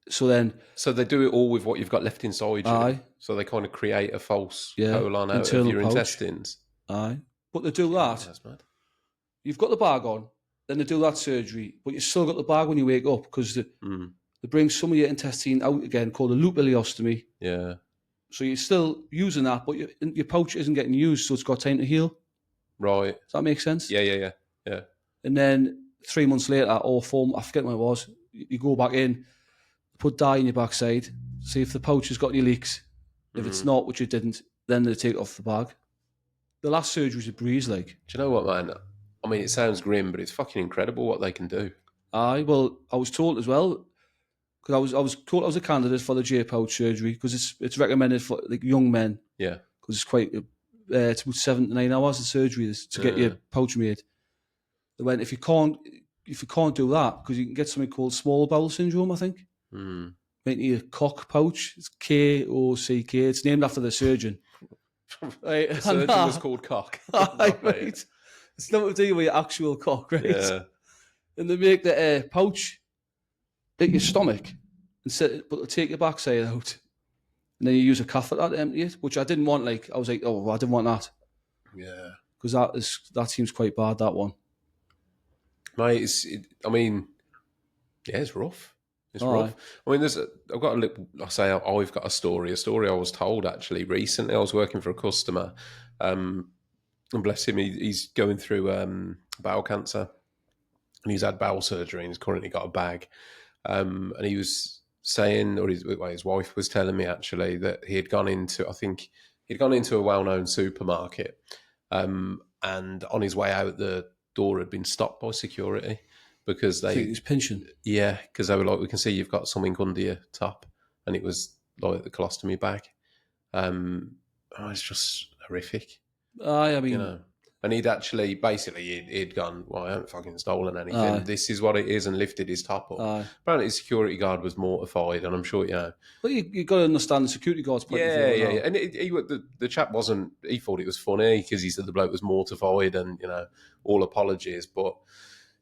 So they do it all with what you've got left inside you. Aye. So they kind of create a false colon out of your intestines. Aye. But they do that. That's mad. You've got the bag on, then they do that surgery, but you still got the bag when you wake up because they bring some of your intestine out again, called a loop ileostomy. Yeah. So you're still using that, but your pouch isn't getting used, so it's got time to heal. Right. Does that make sense? Yeah. And then 3 months later, or 4, I forget when it was, you go back in, put dye in your backside, see if the pouch has got any leaks. If it's not, which it didn't, then they take it off the bag. the last surgery was a breeze, like. Do you know what, man? I mean, it sounds grim, but it's fucking incredible what they can do. Aye, well, I was told as well, because I was told I was a candidate for the J pouch surgery, because it's recommended for like young men, Yeah. because it's quite it's about 7 to 9 hours of surgery to get your pouch made. They went, if you can't do that, because you can get something called small bowel syndrome, I think. Mm. Making you a cock pouch. It's KOCK. It's named after the surgeon. Right, The surgeon was called Cock. right. It's not to do with your actual cock, right? Yeah. And they make the pouch at your stomach, but they take your backside out, and then you use a catheter to empty it, which I didn't want. Like, I was like, oh, I didn't want that, Yeah. because that seems quite bad, that one. Mate, I mean, yeah, it's rough. It's rough. I mean, I've got a little, I've got a story I was told actually recently. I was working for a customer, and bless him, he's going through bowel cancer, and he's had bowel surgery, and he's currently got a bag. And he was saying, or his wife was telling me actually, that he'd gone into a well-known supermarket, and on his way out, the door had been stopped by security because I think it was pinching. they were like, we can see you've got something under your top, and it was like the colostomy bag. It's just horrific. I mean, You know. And he'd actually, basically, he'd gone, well, I haven't fucking stolen anything. This is what it is, and lifted his top up. Apparently, the security guard was mortified, and I'm sure, But you got to understand the security guard's point of view. Yeah. And the chap wasn't, he thought it was funny because he said the bloke was mortified and, all apologies. But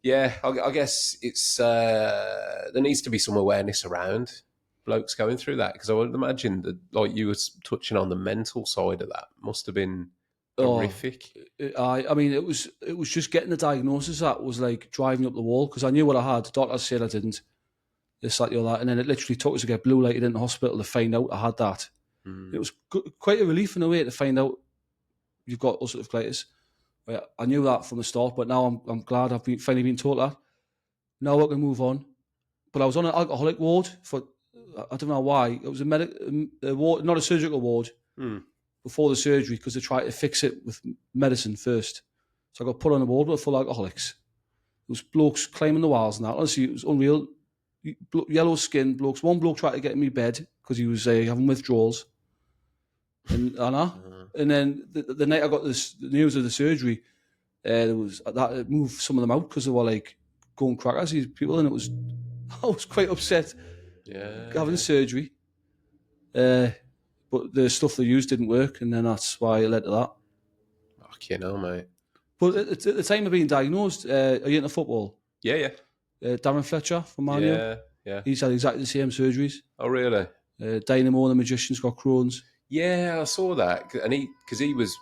yeah, I guess it's, there needs to be some awareness around blokes going through that, because I would imagine that, like you were touching on, the mental side of that must have been horrific. I mean, it was just getting the diagnosis that was like driving up the wall, because I knew what I had. The doctor said I didn't. This, that, that, and then it literally took us to get blue lighted into hospital to find out I had that. It was quite a relief in a way to find out you've got ulcerative colitis. I knew that from the start, but now I'm glad I've finally been told that. Now I can move on. But I was on an alcoholic ward for, I don't know why. It was a ward, not a surgical ward, before the surgery, because they tried to fix it with medicine first. So I got put on a ward with full alcoholics. There was blokes climbing the walls and that. Honestly, it was unreal. Yellow skin blokes. One bloke tried to get in my bed because he was having withdrawals. And then the night I got the news of the surgery, there was that it moved some of them out because they were like going crackers, these people, and I was quite upset having surgery. But the stuff they used didn't work, and then that's why it led to that. Fucking hell, mate. But at the time of being diagnosed, are you into football? Yeah. Darren Fletcher from Man U. Yeah. He's had exactly the same surgeries. Oh, really? Dynamo, the magician's got Crohn's. Yeah, I saw that, and he was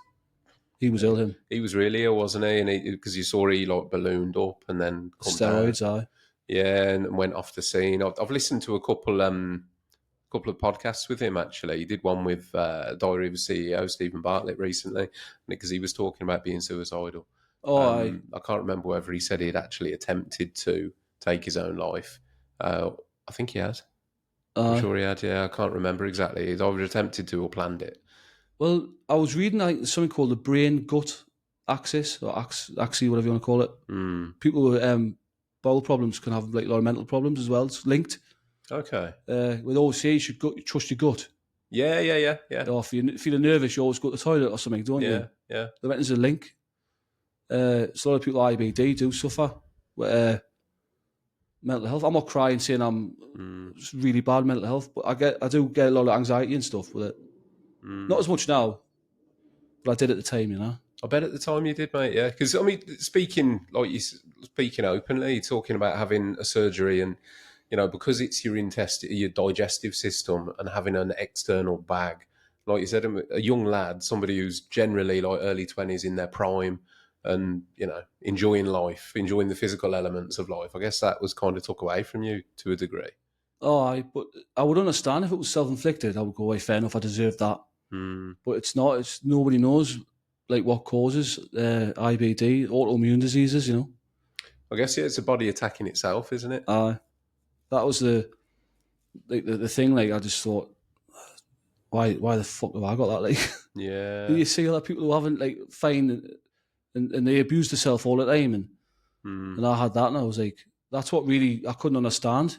ill. Him. He was really ill, wasn't he? And because you saw he like ballooned up and then steroids. Aye. Yeah, and went off the scene. I've listened to a couple of podcasts with him actually. He did one with Diary of a CEO, Stephen Bartlett, recently, because he was talking about being suicidal. I can't remember whether he said he had actually attempted to take his own life. I think he had. I'm sure he had, yeah. I can't remember exactly. He'd either attempted to or planned it. Well, I was reading something called the brain-gut axis, or axis, whatever you want to call it. People with bowel problems can have like a lot of mental problems as well. It's linked. Okay. With OCA, you should trust your gut. Yeah. Or if you're feeling nervous, you always go to the toilet or something, don't you? Yeah. There's a link. So a lot of people with IBD do suffer with mental health. I'm not crying saying I'm really bad mental health, but I do get a lot of anxiety and stuff with it. Not as much now, but I did at the time, I bet at the time you did, mate. Yeah, because I mean, speaking openly, talking about having a surgery, and because it's your digestive system, and having an external bag, like you said, a young lad, somebody who's generally like early 20s in their prime, and enjoying life, enjoying the physical elements of life. I guess that was kind of took away from you to a degree. But I would understand if it was self-inflicted. I would go, fair enough, I deserve that. But it's not. It's nobody knows like what causes IBD, autoimmune diseases. I guess it's a body attacking itself, isn't it? That was the thing. Like I just thought, why the fuck have I got that? Like, Yeah. you see other people who haven't, like, fine, and they abuse themselves all the time, and I had that, and I was like, that's what really I couldn't understand.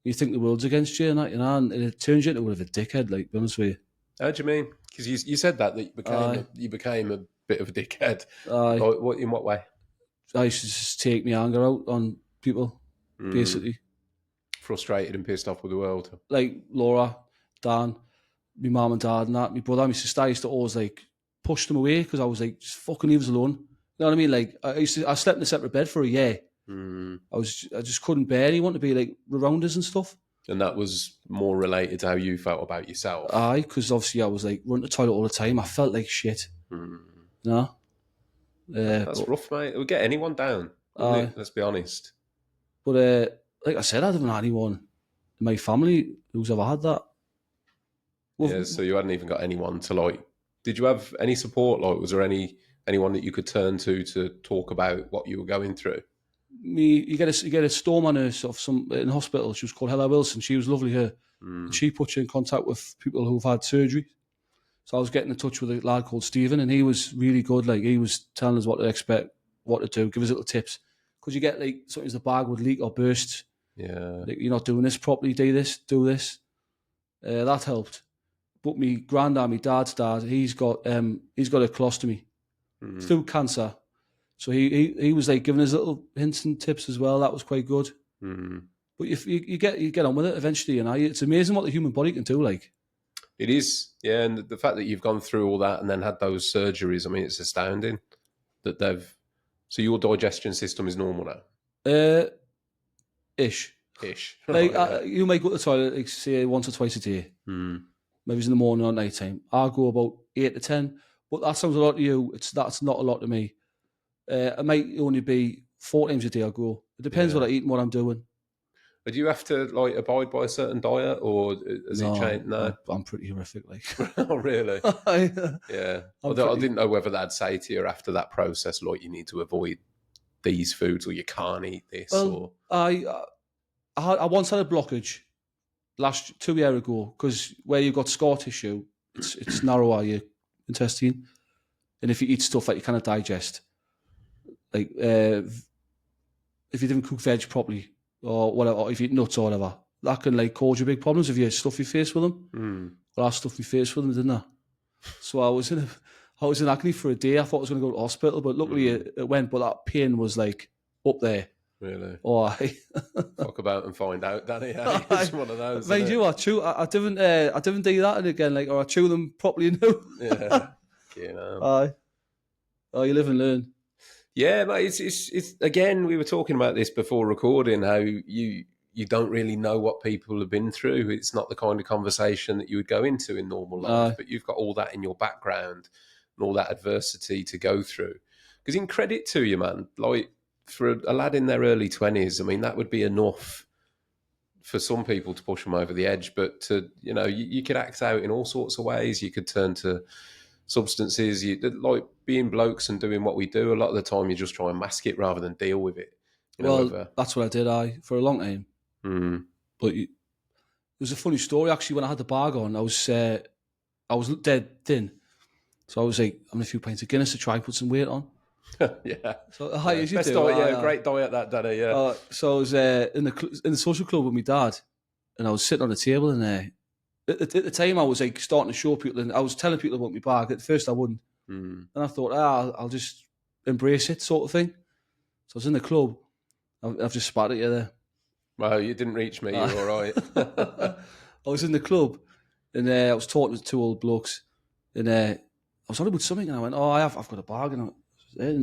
You think the world's against you, and that, and it turns you into a bit of a dickhead. Like, to be honest with you. How do you mean? Because you said that Aye. you became a bit of a dickhead. Aye. Like, in what way? I used to just take my anger out on people, basically. Frustrated and pissed off with the world. Like Laura, Dan, my mum and dad, and that. My brother, my sister, I used to always like push them away because I was like, just fucking leave us alone. You know what I mean? Like, I slept in a separate bed for a year. I just couldn't bear anyone to be like around us and stuff. And that was more related to how you felt about yourself. Aye, because obviously I was like running to the toilet all the time. I felt like shit. No. That's rough, mate. It would get anyone down. Wouldn't it? Let's be honest. But like I said, I haven't had anyone in my family who's ever had that. Well, Yeah, so you hadn't even got anyone to like. Did you have any support? Like, was there anyone that you could turn to talk about what you were going through? You get a stoma nurse of some in hospital. She was called Hella Wilson. She was lovely here. And she put you in contact with people who've had surgery. So I was getting in touch with a lad called Stephen, and he was really good. Like, he was telling us what to expect, what to do, give us little tips. Because you get like sometimes the bag would leak or burst. Yeah, Like, you're not doing this properly. Do this. That helped. But my granddad, my dad's dad, he's got a colostomy through cancer. So he was like giving us little hints and tips as well. That was quite good. But you get on with it eventually, and it's amazing what the human body can do. Like, it is. Yeah, and the fact that you've gone through all that and then had those surgeries, I mean, it's astounding that they've. So your digestion system is normal now. Ish. Like, you might go to the toilet, like, say, once or twice a day. Maybe it's in the morning or night time. I go about 8 to 10, but that sounds a lot to you. That's not a lot to me. It might only be 4 times a day I go. It depends what I eat and what I'm doing. But do you have to like abide by a certain diet, or has it changed? No, I'm pretty horrific. Like, oh really? Yeah. I didn't know whether they'd say to you after that process, like, you need to avoid these foods or you can't eat this. Well, I once had a blockage 2 years ago, because where you've got scar tissue, it's narrower your intestine, and if you eat stuff that you cannot digest, like if you didn't cook veg properly or whatever, or if you eat nuts or whatever, that can like cause you big problems if you stuff your face with them. Well, I stuffed my face with them, didn't I? So I was in acne for a day. I thought I was going to go to hospital, but luckily it went. But that pain was like up there. Really? Oh, Talk about and find out, Danny. It's one of those. Mind you, I didn't do that again, like, or I chew them properly now. Yeah. You know. Aye. Oh, you live and learn. Yeah, but it's again, we were talking about this before recording, how you don't really know what people have been through. It's not the kind of conversation that you would go into in normal life, but you've got all that in your background and all that adversity to go through. Because in credit to you, man, like, for a lad in their early 20s, I mean, that would be enough for some people to push them over the edge. But you could act out in all sorts of ways. You could turn to substances. Like being blokes and doing what we do, a lot of the time you just try and mask it rather than deal with it. That's what I did, for a long time. But it was a funny story, actually. When I had the bag on, I was dead thin. So I was like, having a few pints of Guinness to try and put some weight on. Yeah. So as you best do, diet, great diet that Danny. Yeah. So I was in the social club with my dad, and I was sitting on the table, and at the time I was like starting to show people, and I was telling people about my bag. At first I wouldn't, and I thought, I'll just embrace it, sort of thing. So I was in the club. I've just spat at you there. Well, you didn't reach me. You're all right. I was in the club, and I was talking to 2 old blokes, and I was on about something, and I went, I've got a bag, and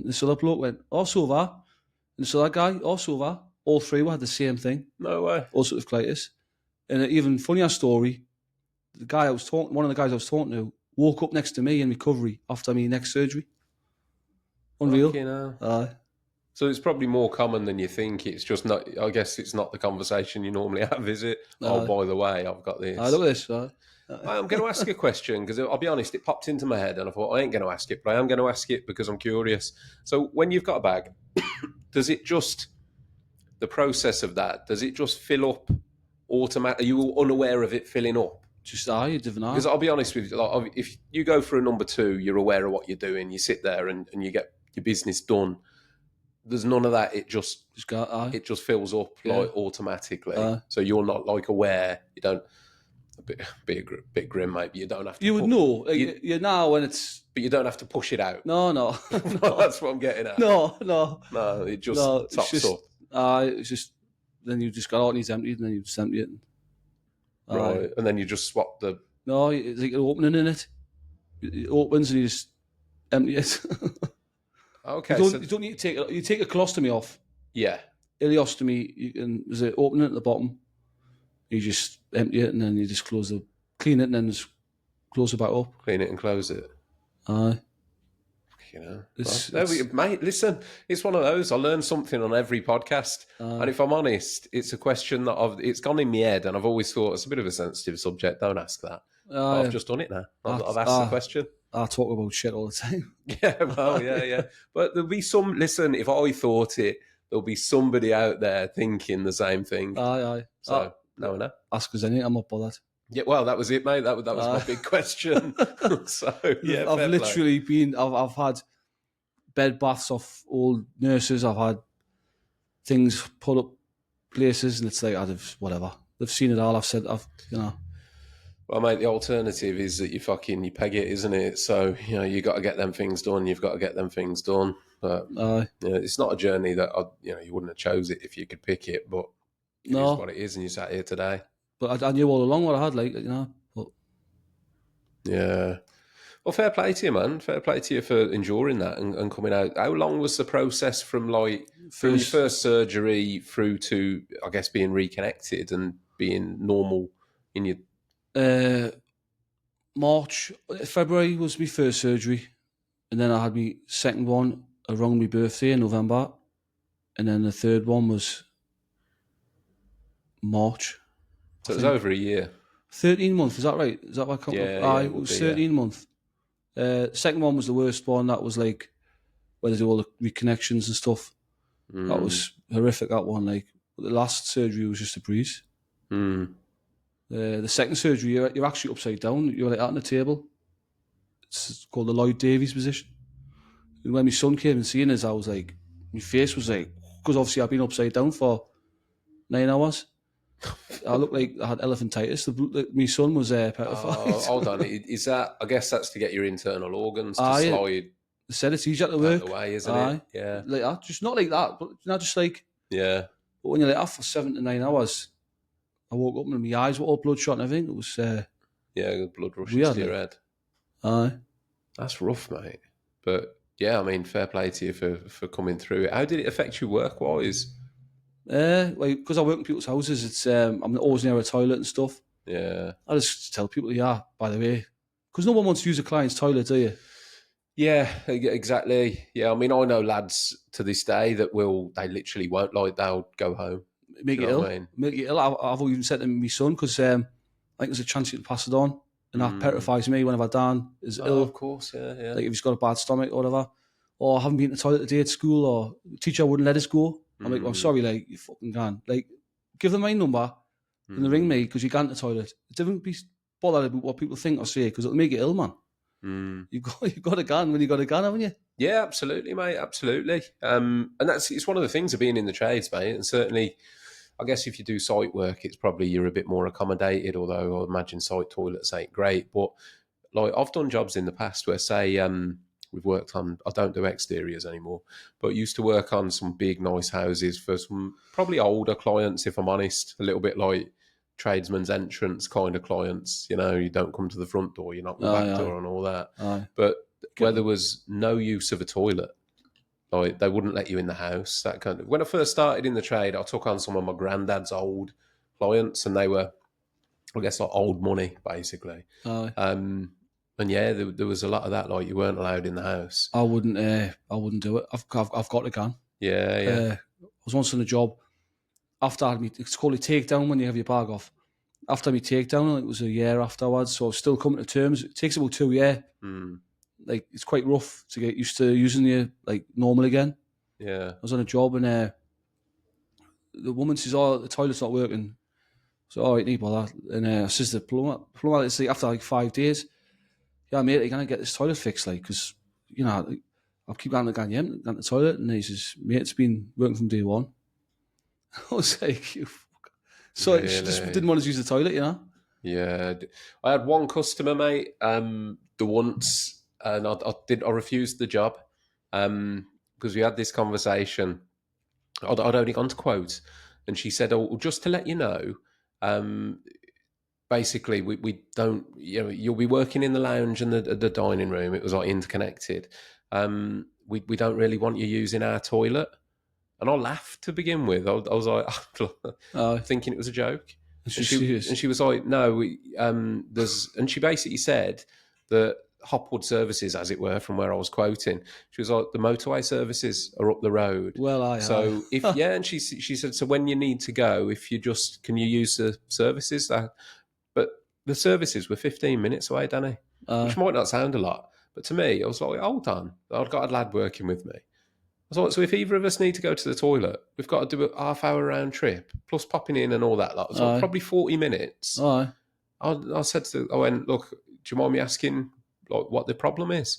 this other bloke went, so have I. And this other guy, so have I. All 3 had the same thing. No way. Ulcerative colitis. And an even funnier story, one of the guys I was talking to woke up next to me in recovery after my next surgery. Unreal. So it's probably more common than you think. It's just not, I guess it's not the conversation you normally have, is it? By the way, I've got this. Look at this. I'm going to ask a question, because I'll be honest, it popped into my head and I thought, I ain't going to ask it, but I am going to ask it because I'm curious. So when you've got a bag, does it just, the process of that, does it just fill up automatically? Are you unaware of it filling up? Just a different Because eye. I'll be honest with you, like, if you go for a number 2, you're aware of what you're doing. You sit there and you get your business done. There's none of that. It just Aye. fills up Yeah. like automatically. So you're not like aware. You don't a bit grim, mate. But you don't have to. You would know. Like, you know when it's. But you don't have to push it out. No. That's what I'm getting at. No. No, it just tops up. It's just then you just got out and it's empty, and then you just empty it. Right, and then you just swap the. No, it's like you're opening in it. It opens and you just empty it. Okay, you don't need to take it. You take a colostomy off. Yeah. Ileostomy, there's an opening at the bottom. You just empty it and then you just clean it and then just close it back up. Clean it and close it. Aye. You know, mate, listen, it's one of those. I learn something on every podcast. And if I'm honest, it's a question that it's gone in my head and I've always thought it's a bit of a sensitive subject. Don't ask that. But I've just done it now. I've asked the question. I talk about shit all the time. Yeah, well, yeah. But there'll be listen, if I thought it, there'll be somebody out there thinking the same thing. Aye. So, no. Ask us anything, I'm not bothered. Yeah, well, that was it, mate. That was my big question. So, yeah, I've literally I've had bed baths off old nurses. I've had things put up places, and it's like whatever. They've seen it all. Well, mate, the alternative is that you peg it, isn't it? So, you got to get them things done. You've got to get them things done. But it's not a journey that you wouldn't have chose it if you could pick it. But it is what it is, and you sat here today. But I knew all along what I had, But yeah. Well, fair play to you, man. Fair play to you for enduring that and coming out. How long was the process from from your first surgery through to, I guess, being reconnected and being normal in your... February was my first surgery, and then I had my second one around my birthday in November, and then the third one was March. So it was over a year. 13 months, is that right? Is that what I come Yeah, it was 13 months. Second one was the worst one. That was like where they do all the reconnections and stuff. That was horrific, that one. Like, the last surgery was just a breeze. The second surgery, you're actually upside down. You're like out on the table. It's called the Lloyd Davies position. And when my son came and seen us, I was like, my face was like, because obviously I've been upside down for 9 hours. I looked like I had elephantitis. My son was petrified. Oh, hold on. Is that? I guess that's to get your internal organs to slide. They said it's easier to work. Out the way, isn't it? Yeah. Like that. Just not like that, but not just like. Yeah. But when you're like that for 7 to 9 hours, I woke up and my eyes were all bloodshot and everything. It was. Blood rushes to your head. Aye. That's rough, mate. But yeah, I mean, fair play to you for coming through it. How did it affect you work-wise? Because I work in people's houses, it's I'm always near a toilet and stuff. Yeah. I just tell people, by the way, because no one wants to use a client's toilet, do you? Yeah, exactly. Yeah, I mean, I know lads to this day that they literally won't, they'll go home. Make you ill. I mean? Make you ill. I've even said to my son, because I think there's a chance you can pass it on, and that petrifies me whenever Dan is ill. Of course, yeah. Like if he's got a bad stomach or whatever, or I haven't been to the toilet today at school, or the teacher wouldn't let us go. I'm like, well, sorry, you fucking can. Give them my number and they ring me because you can't to the toilet. Don't be bothered about what people think or say, because it'll make you ill, man. You've got a gun when you got a gun, haven't you? Yeah, absolutely, mate, absolutely. And it's one of the things of being in the trades, mate. And certainly, I guess if you do site work, it's probably you're a bit more accommodated. Although I imagine site toilets ain't great, but I've done jobs in the past where, say, we've worked on, I don't do exteriors anymore, but used to work on some big, nice houses for some probably older clients, if I'm honest, a little bit like tradesman's entrance kind of clients. You don't come to the front door, you knock the back door and all that. But where there was no use of a toilet, they wouldn't let you in the house. That kind of. When I first started in the trade, I took on some of my granddad's old clients, and they were, I guess, old money, basically. And yeah, there was a lot of that. You weren't allowed in the house. I wouldn't do it. I've got a gun. Yeah. I was once on a job after I had it's called a takedown when you have your bag off. After my takedown, it was a year afterwards, so I was still coming to terms. It takes about 2 years. It's quite rough to get used to using you normal again. Yeah. I was on a job and the woman says, "Oh, the toilet's not working." So, all right, need bother. And I says to the plumber, it's like after like 5 days, yeah, mate, you're going to get this toilet fixed, like, because, you know, like, I'll keep going to the toilet. And he says, mate, it's been working from day one. I was like, you fuck. So she just Really? didn't want to use the toilet, you know? Yeah, I had one customer, mate. The once, and I refused the job, because we had this conversation. I'd only gone to quote, and she said, "Oh, well, just to let you know, um, basically, we don't, you'll be working in the lounge and the dining room. It was like interconnected. We don't really want you using our toilet." And I laughed to begin with. I was like, thinking it was a joke. She's serious. And she was like, no, and she basically said that Hopwood services, as it were, from where I was quoting, she was like, the motorway services are up the road. Well, So and she said, so when you need to go, if you just, can you use the services? But the services were 15 minutes away, Danny, which might not sound a lot. But to me, I was like, hold on, I've got a lad working with me. I was like, so if either of us need to go to the toilet, we've got to do a half-hour round trip, plus popping in and all that. Like, so probably 40 minutes. Aye. I said I went, look, do you mind me asking like what the problem is?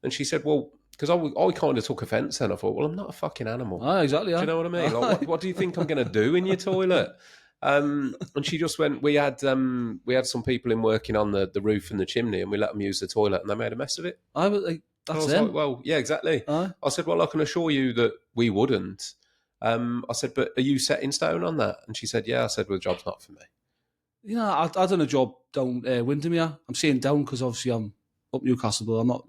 And she said, well, because I kind of took offence then. I thought, well, I'm not a fucking animal. Exactly. Do you know what I mean? Like, what do you think I'm going to do in your toilet? And she just went, we had some people in working on the roof and the chimney, and we let them use the toilet, and they made a mess of it. I was like, And I that's was it. like, well, yeah, exactly. I said, well, I can assure you that we wouldn't. I said, but are you set in stone on that? And she said, yeah. I said, well, the job's not for me. You know, I done a job down Windermere. I'm saying down because obviously I'm up Newcastle, but I'm not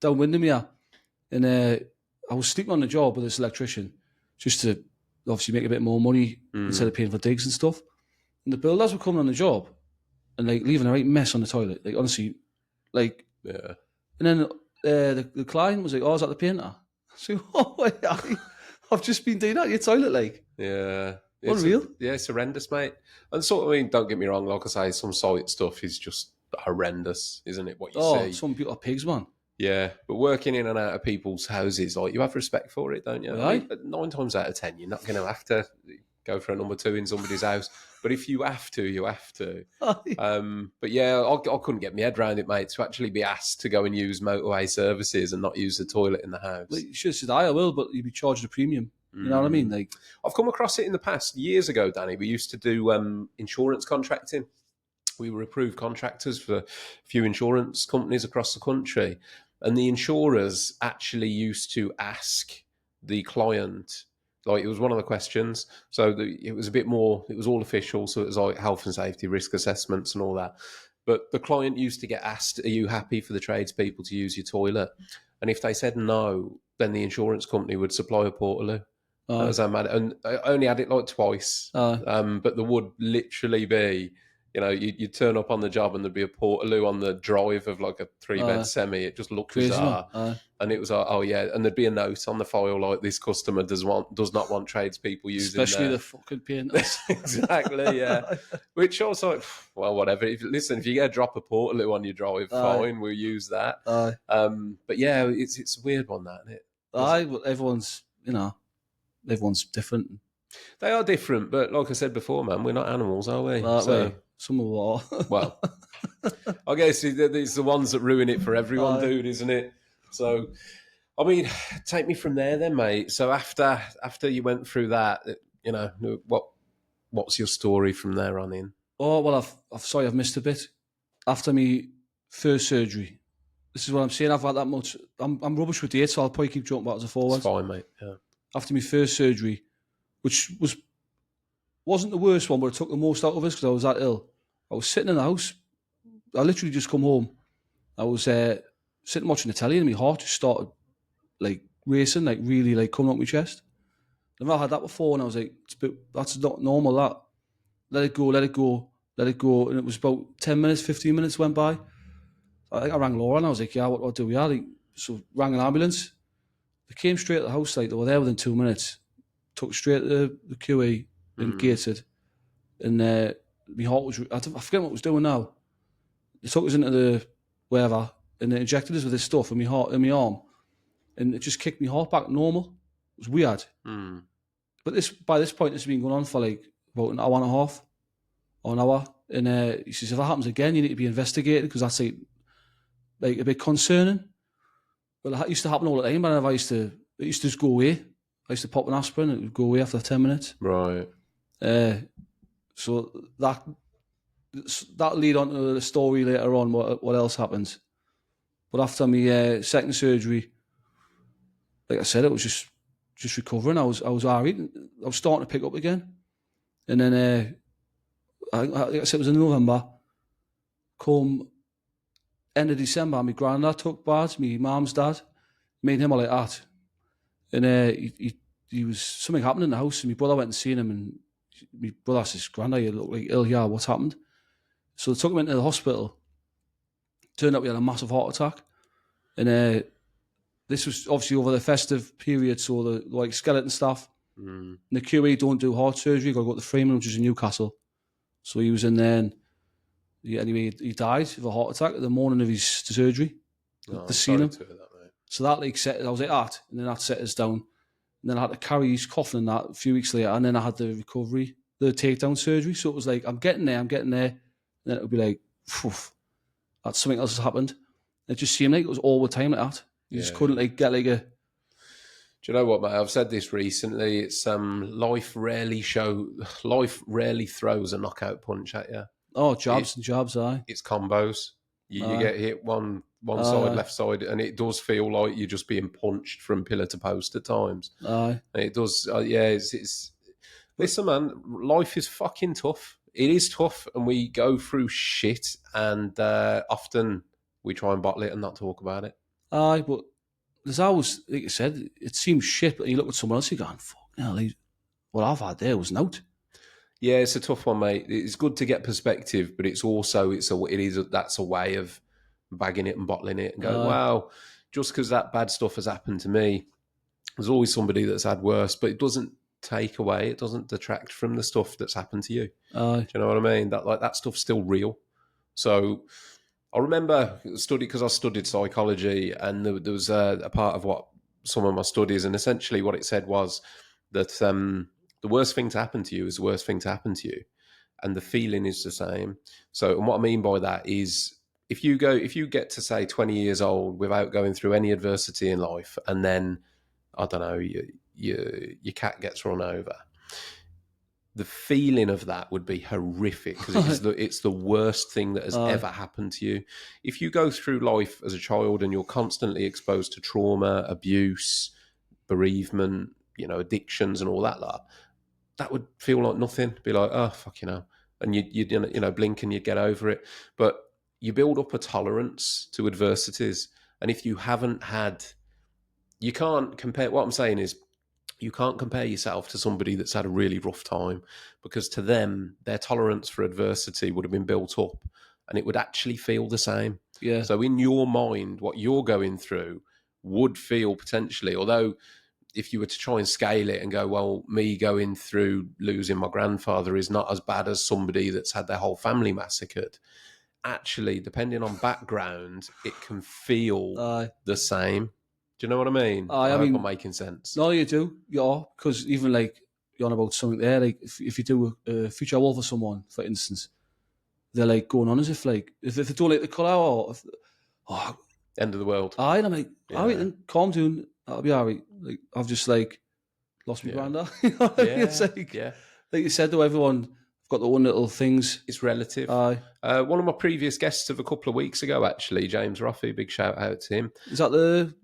down Windermere. And I was sleeping on the job with this electrician just to obviously make a bit more money instead of paying for digs and stuff. And the builders were coming on the job and like leaving a right mess on the toilet. Like honestly, like Yeah. And then the client was like, "Oh, is that the painter?" I said, "Oh, wait, I've just been doing that in your toilet, like." Yeah. Unreal. It's horrendous, mate. And so, I mean, don't get me wrong. Like I say, some site stuff is just horrendous, isn't it? What you see. Some people are pigs, man. Yeah, but working in and out of people's houses, like you have respect for it, don't you? Yeah. I mean, 9 times out of 10, you're not going to have to go for a number 2 in somebody's house. But if you have to, you have to. But yeah, I couldn't get my head around it, mate. To actually be asked to go and use motorway services and not use the toilet in the house. Like, you should have said, I will, but you'd be charged a premium. You know what I mean? Like, I've come across it in the past. Years ago, Danny, we used to do insurance contracting. We were approved contractors for a few insurance companies across the country. And the insurers actually used to ask the client, like it was one of the questions. So it was a bit more, it was all official. So it was like health and safety risk assessments and all that. But the client used to get asked, are you happy for the tradespeople to use your toilet? And if they said no, then the insurance company would supply a portaloo. And I only had it like twice. But there would literally be, you'd turn up on the job and there'd be a portaloo on the drive of like a 3-bed semi. It just looked bizarre. And it was like, oh yeah, and there'd be a note on the file like this customer does not want tradespeople using especially the fucking painters. Exactly, yeah. Which I was like, well, whatever. If you get a drop of portaloo on your drive, fine, we'll use that. But yeah, it's a weird one, that, isn't it? Well, everyone's different. They are different, but like I said before, man, we're not animals, are we? Some of are. Well, I guess it's the ones that ruin it for everyone, dude, isn't it? So, I mean, take me from there then, mate. So after you went through that, what's your story from there on in? Oh, well, I've missed a bit. After me first surgery, this is what I'm saying, I've had that much. I'm rubbish with dates, so I'll probably keep jumping backwards and forwards. It's fine, mate, yeah. After my first surgery, which wasn't the worst one, but it took the most out of us because I was that ill. I was sitting in the house. I literally just come home. I was sitting watching the telly and my heart just started like racing, like really like coming up my chest. I've never had that before, and I was like, that's not normal, that. Let it go. And it was about 10 minutes, 15 minutes went by. I think I rang Laura and I was like, yeah, what do we have? So rang an ambulance. They came straight to the house, like they were there within 2 minutes. Took straight to the QE and gated. And my heart was, I forget what it was doing now. They took us into the wherever and they injected us with this stuff in my heart, in my arm. And it just kicked my heart back normal. It was weird. But by this point, it's been going on for like about an hour and a half. an hour. And he says, if that happens again, you need to be investigated because that's like a bit concerning. Well, that used to happen all the time. Whenever it used to just go away. I used to pop an aspirin and it would go away after 10 minutes. Right. So that lead on to the story later on, what else happens. But after my second surgery, like I said, it was just recovering. I was all right. I was starting to pick up again. And then, like I said, it was in November. Come end of December, my granddad took bad, my mum's dad. Me and him were like that. And he was something happened in the house, and my brother went and seen him, and my brother says, "Grandad, you look like ill. Yeah, what's happened?" So they took him into the hospital. Turned out he had a massive heart attack, and this was obviously over the festive period, so the like skeleton staff. And the QE don't do heart surgery. Got to go to the Freeman, which is in Newcastle. So he was in there, and anyway, he died of a heart attack at the morning of his surgery. Oh, They seen him. to hear that, mate. So that like set. I was like that, and then that set us down. And then I had to carry his coffin and that a few weeks later, and then I had the recovery, the takedown surgery. So it was like, I'm getting there. And then it would be like, phew, that's something else has happened. It just seemed like it was all the time like that. You just couldn't like get like a... Do you know what, mate? I've said this recently. It's life rarely throws a knockout punch at you. Oh, jabs, aye. It's combos. You get hit one side, left side, and it does feel like you're just being punched from pillar to post at times. Aye. And it does, it's... Listen, man, life is fucking tough. It is tough, and we go through shit, and often we try and bottle it and not talk about it. Aye, but there's always, like you said, it seems shit, but you look at someone else, you're going, fuck, no, what I've had there was nout. Yeah, it's a tough one, mate. It's good to get perspective, but it's also that's a way of bagging it and bottling it and going, wow, just because that bad stuff has happened to me, there's always somebody that's had worse, but it doesn't take away, it doesn't detract from the stuff that's happened to you. Do you know what I mean? That stuff's still real. So I remember because I studied psychology, and there was a part of what some of my studies, and essentially what it said was that the worst thing to happen to you is the worst thing to happen to you, and the feeling is the same. So, and what I mean by that is if you get to say 20 years old without going through any adversity in life, and then I don't know, your cat gets run over, the feeling of that would be horrific because it's the worst thing that has ever happened to you. If you go through life as a child and you're constantly exposed to trauma, abuse, bereavement, addictions and all that lot, that would feel like nothing. Be like, oh, fuck, and you'd blink and you'd get over it. But you build up a tolerance to adversities. And if you haven't had, you can't compare, what I'm saying is, you can't compare yourself to somebody that's had a really rough time, because to them, their tolerance for adversity would have been built up and it would actually feel the same. Yeah. So in your mind, what you're going through would feel potentially, although if you were to try and scale it and go, well, me going through losing my grandfather is not as bad as somebody that's had their whole family massacred. Actually, depending on background, it can feel the same. Do you know what I mean? I hope I'm making sense. No, you do. Yeah, because even like you're on about something there, like if you do a future wall for someone, for instance, they're like going on as if like if they don't like the colour or end of the world. And I'm like, all right, then calm down, that'll be all right. Like I've just like lost my granddad. It's like, like you said, though, everyone got their own little things. It's relative. One of my previous guests of a couple of weeks ago, actually, James Roffey, big shout out to him. Is that the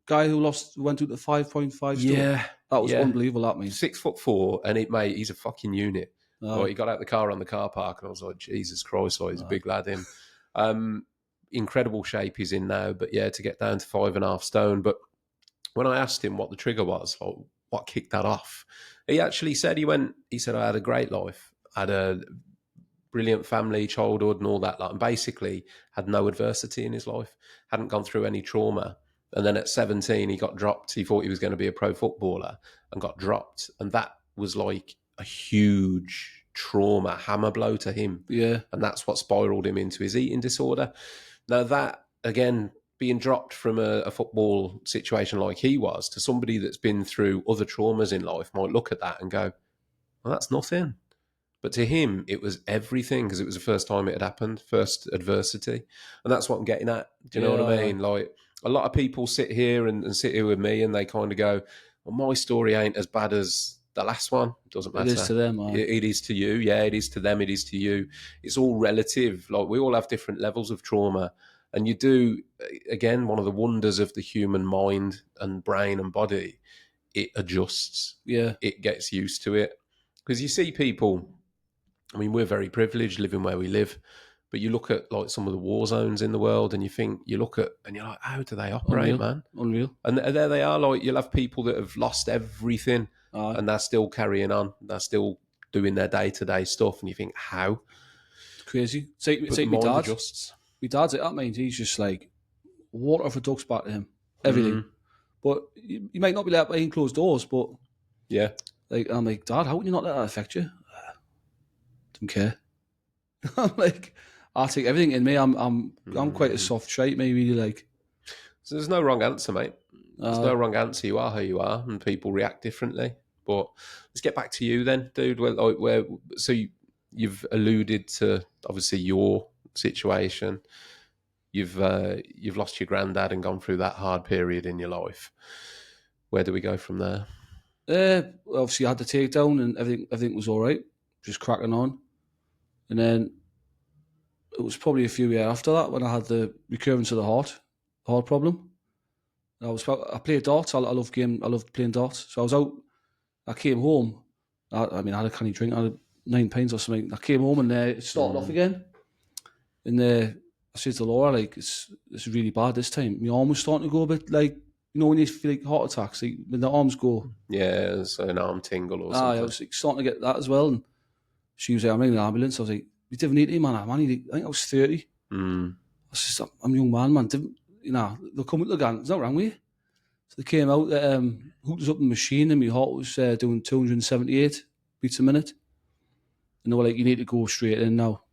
guy who went to the 5.5 Yeah. That was unbelievable, that means. 6'4", and he's a fucking unit. He got out the car on the car park, and I was like, Jesus Christ, he's a big lad, him. Incredible shape he's in now, but to get down to 5.5 stone. But when I asked him what the trigger was, like, what kicked that off, he actually said, he said, I had a great life. I had a brilliant family, childhood and all that, and basically had no adversity in his life, hadn't gone through any trauma. And then at 17, he got dropped. He thought he was going to be a pro footballer and got dropped. And that was like a huge trauma, hammer blow to him. Yeah. And that's what spiraled him into his eating disorder. Now that, again, being dropped from a football situation like he was to somebody that's been through other traumas in life might look at that and go, well, that's nothing. But to him, it was everything because it was the first time it had happened, first adversity. And that's what I'm getting at. Do you know what I mean? Like, a lot of people sit here and sit here with me and they kind of go, well, my story ain't as bad as the last one. It doesn't matter. It is to them. It is to you. Yeah, it is to them. It is to you. It's all relative. Like, we all have different levels of trauma. And you do, again, one of the wonders of the human mind and brain and body, it adjusts. Yeah. It gets used to it. Because you see people, I mean, we're very privileged living where we live, but you look at like some of the war zones in the world and you look at, and you're like, how do they operate, Unreal. man? Unreal. And there they are, like, you'll have people that have lost everything and they're still carrying on. They're still doing their day-to-day stuff. And you think, how? It's crazy. It's like my mind dad. adjusts. My dad's like that, means he's just like, water for ducks back to him. Everything. But you might not be let behind closed doors, but Yeah. like, I'm like, Dad, how would you not let that affect you? Don't care. I'm like, I take everything in me. I'm quite a soft shite, maybe. Like, So there's no wrong answer, mate. There's no wrong answer. You are who you are, and people react differently. But let's get back to you then, dude. So you've alluded to obviously your situation. You've lost your granddad and gone through that hard period in your life. Where do we go from there? Obviously, I had the takedown and everything was all right, just cracking on. And then it was probably a few years after that when I had the recurrence of the heart problem. I played darts. I loved playing darts. So I was out. I came home. I had a canny drink. I had 9 pints or something. I came home and it started off again. And I said to Laura, like, it's really bad this time. My arm was starting to go a bit like, you know, when you feel like heart attacks, like when the arms go. Yeah, it's an arm tingle or something. I was like, starting to get that as well. And she was like, I'm ringing the ambulance. I was like, you didn't need to, man. I think I was 30. I was just, I'm a young man. You know, they'll come with the gun. It's not wrong with you. So they came out, hooked us up in the machine, and my heart was doing 278 beats a minute. And they were like, you need to go straight in now.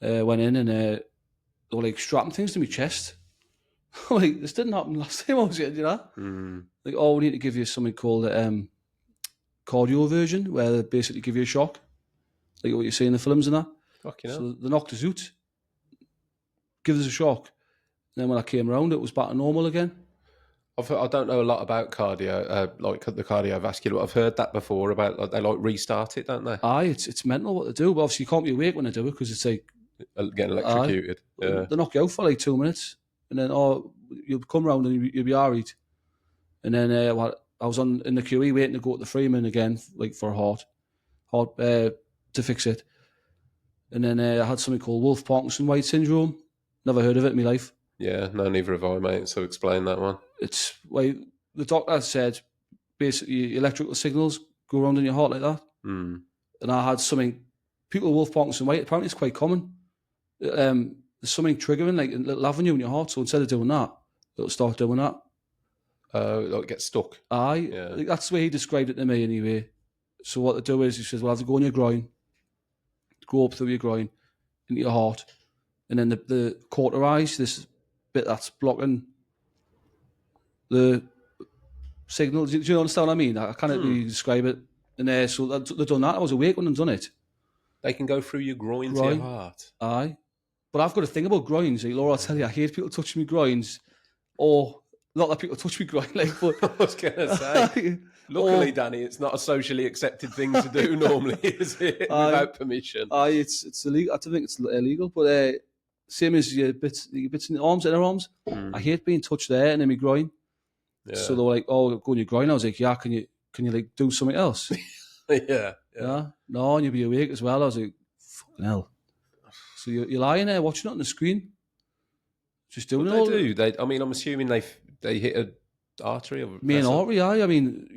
Went in and they were like strapping things to my chest. I'm like, this didn't happen last time I was here, you know? Like, oh, we need to give you something called cardioversion, where they basically give you a shock, like what you see in the films and that. Fucking so hell. they knocked us out, give us a shock. And then when I came around, it was back to normal again. I don't know a lot about cardio, like the cardiovascular, but I've heard that before about like, they like restart it, don't they? Aye, it's mental what they do, but obviously you can't be awake when they do it because it's like Getting electrocuted. Yeah. They knock you out for like 2 minutes, and then you'll come round and you'll be alright. And then I was in the QE waiting to go to the Freeman again, like for a heart to fix it. And then I had something called Wolff-Parkinson-White syndrome. Never heard of it in my life. Yeah, no, neither have I, mate. So explain that one. It's like the doctor said, basically electrical signals go around in your heart like that. And I had something. People with Wolff-Parkinson-White, apparently it's quite common. There's something triggering, like a little avenue in your heart. So instead of doing that, it'll start doing that. Like get stuck. Aye, Yeah. like that's the way he described it to me anyway. So what they do is he says, well, I have to go in your groin, go up through your groin into your heart, and then the cauterize, this bit that's blocking the signal. Do you understand what I mean? I can't really describe it. And so they've done that. I was awake when they've done it. They can go through your groin to your heart. Aye. But I've got a thing about groins. Like, Laura, I'll tell you, I hate people touching me groins. Or not that people touch me groin. Like, but I was going to say, luckily, Danny, it's not a socially accepted thing to do normally, is it? Without permission. Aye, it's illegal. I don't think it's illegal. But same as your bits in the arms, inner arms. I hate being touched there and in my groin. Yeah. So they were like, "Oh, go on your groin." I was like, "Yeah, can you like do something else?" Yeah. No, and you'll be awake as well. I was like, "Fucking hell!" So you're lying there watching it on the screen, just doing it. They do. I mean, I'm assuming they hit an artery or main artery. Aye. I mean,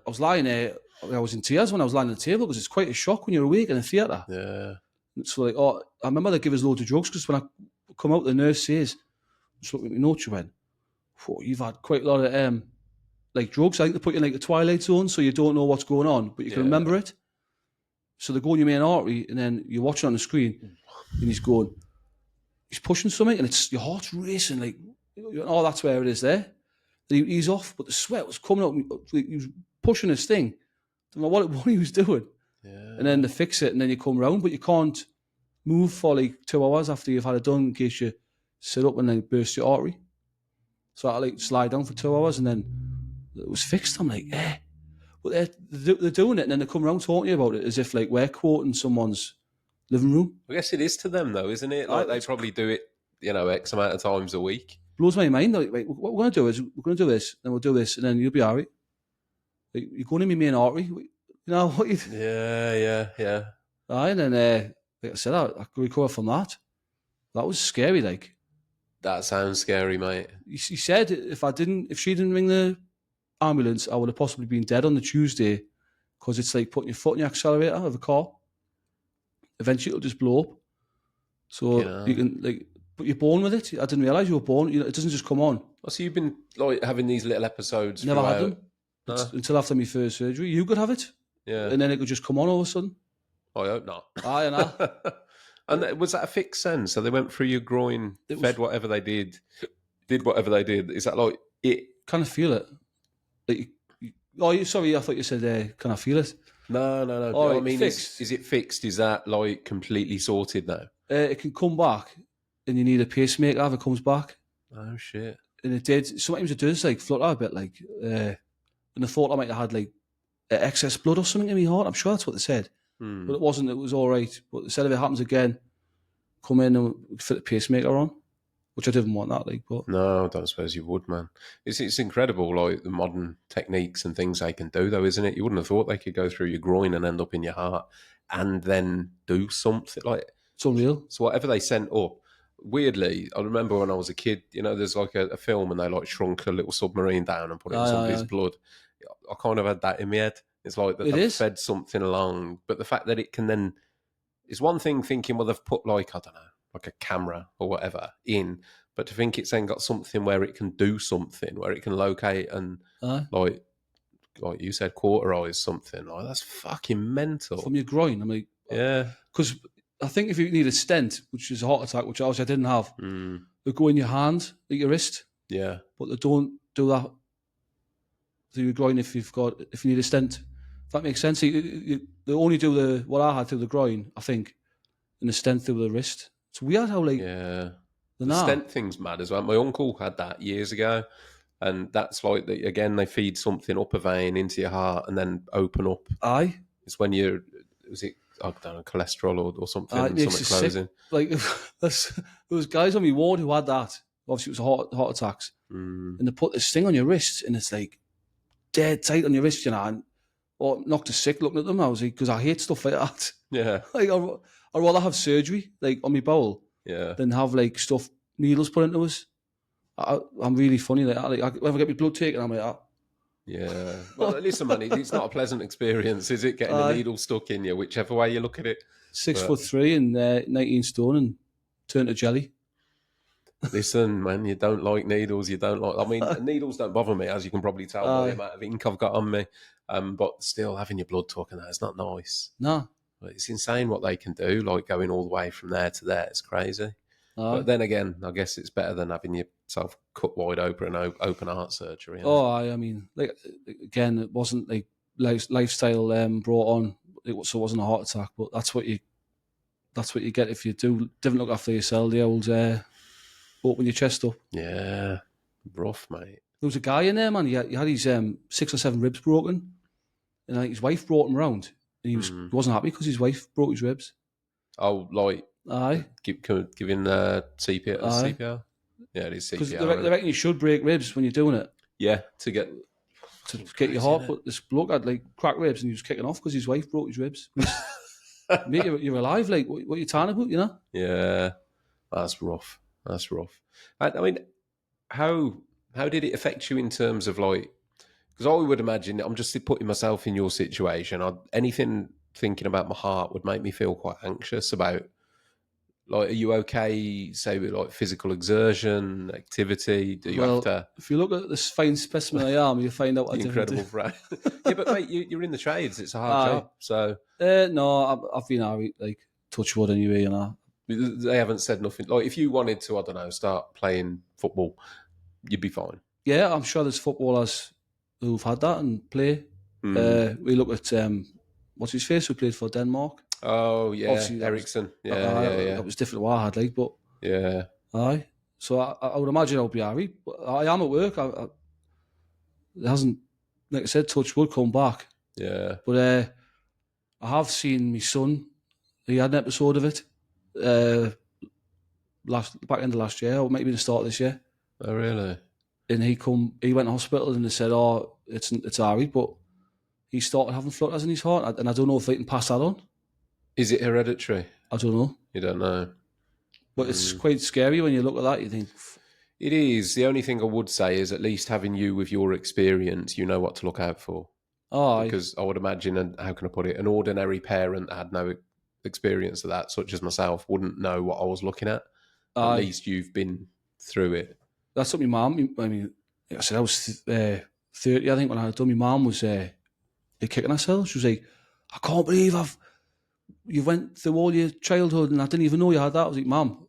I was lying there. I was in tears when I was lying on the table because it's quite a shock when you're awake in a theatre. Yeah. So like, I remember they give us loads of drugs because when I come out, the nurse says, "Just look at my notes." You went, "You've had quite a lot of like drugs." I think they put you in like a twilight zone, so you don't know what's going on, but you can remember it. So they go in your main artery, and then you're watching on the screen, and he's pushing something, and it's your heart's racing. Like, oh, that's where it is there. Then he's off, but the sweat was coming out. He was pushing his thing. I don't know what he was doing. Yeah. And then they fix it, and then you come round, but you can't move for like 2 hours after you've had it done in case you sit up and then burst your artery. So I like slide down for 2 hours, and then it was fixed. I'm like, eh. But they're doing it, and then they come around talking about it as if like we're quoting someone's living room. I guess it is to them though, isn't it? Like they probably do it, X amount of times a week. Blows my mind. Like, what we're going to do is we're going to do this, then we'll do this, and then you'll be all right. Like, you're going in my main artery. You know what you... Yeah. Aye, and then, like I said, I could recover from that. That was scary, like. That sounds scary, mate. He said if she didn't ring the ambulance, I would have possibly been dead on the Tuesday, because it's like putting your foot in the accelerator of a car. Eventually, it'll just blow up. So you can like, but you're born with it. I didn't realise you were born. It doesn't just come on. Oh, so you've been like having these little episodes. Never had them until after my first surgery. You could have it, yeah, and then it could just come on all of a sudden. I hope not. Aye, and I. And was that a fixed then? So they went through your groin, fed whatever they did whatever they did. Is that like it? Kind of feel it. Like, sorry, I thought you said, can I feel it? No. Right, I mean, fixed. Is it fixed? Is that like completely sorted now? It can come back, and you need a pacemaker if it comes back. Oh shit! And it did. Sometimes it does like flutter a bit, like. And I thought I might have had like excess blood or something in my heart. I'm sure that's what they said, but it wasn't. It was all right. But they said if it happens again, come in and fit the pacemaker on, which I didn't want that. Like, but no, I don't suppose you would, man. It's incredible, like the modern techniques and things they can do, though, isn't it? You wouldn't have thought they could go through your groin and end up in your heart, and then do something like. It's unreal. So whatever they sent up, weirdly, I remember when I was a kid, there's like a film and they like shrunk a little submarine down and put it in somebody's blood. I kind of had that in my head. It's like that they've fed something along, but the fact that it can then, it's one thing thinking, well, they've put like, I don't know, like a camera or whatever in, but to think it's then got something where it can do something, where it can locate and like you said, cauterize something. Like, that's fucking mental. From your groin, I mean, yeah. Because I think if you need a stent, which is a heart attack, which obviously I didn't have, they go in your hand, at your wrist. Yeah. But they don't do that through your groin if you need a stent. If that makes sense. They only do what I had through the groin, I think, and the stent through the wrist. It's weird how like the stent thing's mad as well. My uncle had that years ago, and that's like again they feed something up a vein into your heart and then open up. Aye, it's when I don't know, cholesterol or something, something closing. Like there was guys on my ward who had that. Obviously, it was heart attacks, and they put this thing on your wrist, and it's like dead tight on your wrist, and knocked us sick looking at them. I was like, because I hate stuff like that. Yeah, like I'd rather have surgery like on my bowel, than have like needles put into us. I'm really funny like that. Like, when I get my blood taken, I'm like that. Yeah. Well, listen, man, it's not a pleasant experience, is it? Getting a needle stuck in you, whichever way you look at it. 6'3" and 19 stone and turn to jelly. Listen, man, you don't like needles. You don't like. I mean, needles don't bother me, as you can probably tell by the amount of ink I've got on me. But still, having your blood talking that, it's not nice. No. It's insane what they can do, like going all the way from there to there. It's crazy. But then again, I guess it's better than having yourself cut wide open and open heart surgery. I mean, like again, it wasn't like lifestyle brought on. It wasn't a heart attack, but that's what you get if you didn't look after yourself. The old open your chest up. Yeah, rough, mate. There was a guy in there, man. He had his 6 or 7 ribs broken, and like his wife brought him round, and he wasn't happy because his wife broke his ribs. Oh, like. Aye. Giving CPR. Aye. CPR? Yeah, it is CPR. Because they reckon you should break ribs when you're doing it. Yeah, to get your heart. But this bloke had like cracked ribs and he was kicking off because his wife broke his ribs. Mate, you're alive. Like, what are you talking about, you know? Yeah, that's rough. I mean, how did it affect you in terms of like, because I would imagine, I'm just putting myself in your situation, anything thinking about my heart would make me feel quite anxious about. Like, are you okay, say, with like physical exertion, activity? Do you have to? If you look at this fine specimen I am, you'll find out what the incredible brain. Yeah, but mate, you're in the trades. It's a hard job. So no, I've been all right, like touch wood anyway, you know. They haven't said nothing. Like, if you wanted to, I don't know, start playing football, you'd be fine. Yeah, I'm sure there's footballers who've had that and play. We look at what's his face who played for Denmark. Oh yeah, Obviously, that was- Ericsson. Yeah. That was different to what I had, like, but Yeah. aye. So I would imagine I'll be alright. But I am at work. It hasn't, like I said, touch wood, come back. Yeah. But I have seen my son. He had an episode of it back end of last year, or maybe the start of this year. Oh really? And he went to hospital and they said, "Oh, it's alright," but he started having flutters in his heart, and I don't know if they can pass that on. Is it hereditary? I don't know, You don't know. but it's quite scary when you look at that. You think, It is. The only thing I would say is at least having you with your experience, you know what to look out for. oh, Because I would imagine, and how can I put it, an ordinary parent that had no experience of that, such as myself, wouldn't know what I was looking at. At least you've been through it. that's what my mum. I mean, like I said, I was 30, I think, when I had done. My mum was kicking herself. She was like, "I can't believe you went through all your childhood and I didn't even know you had that." I was like, "Mum,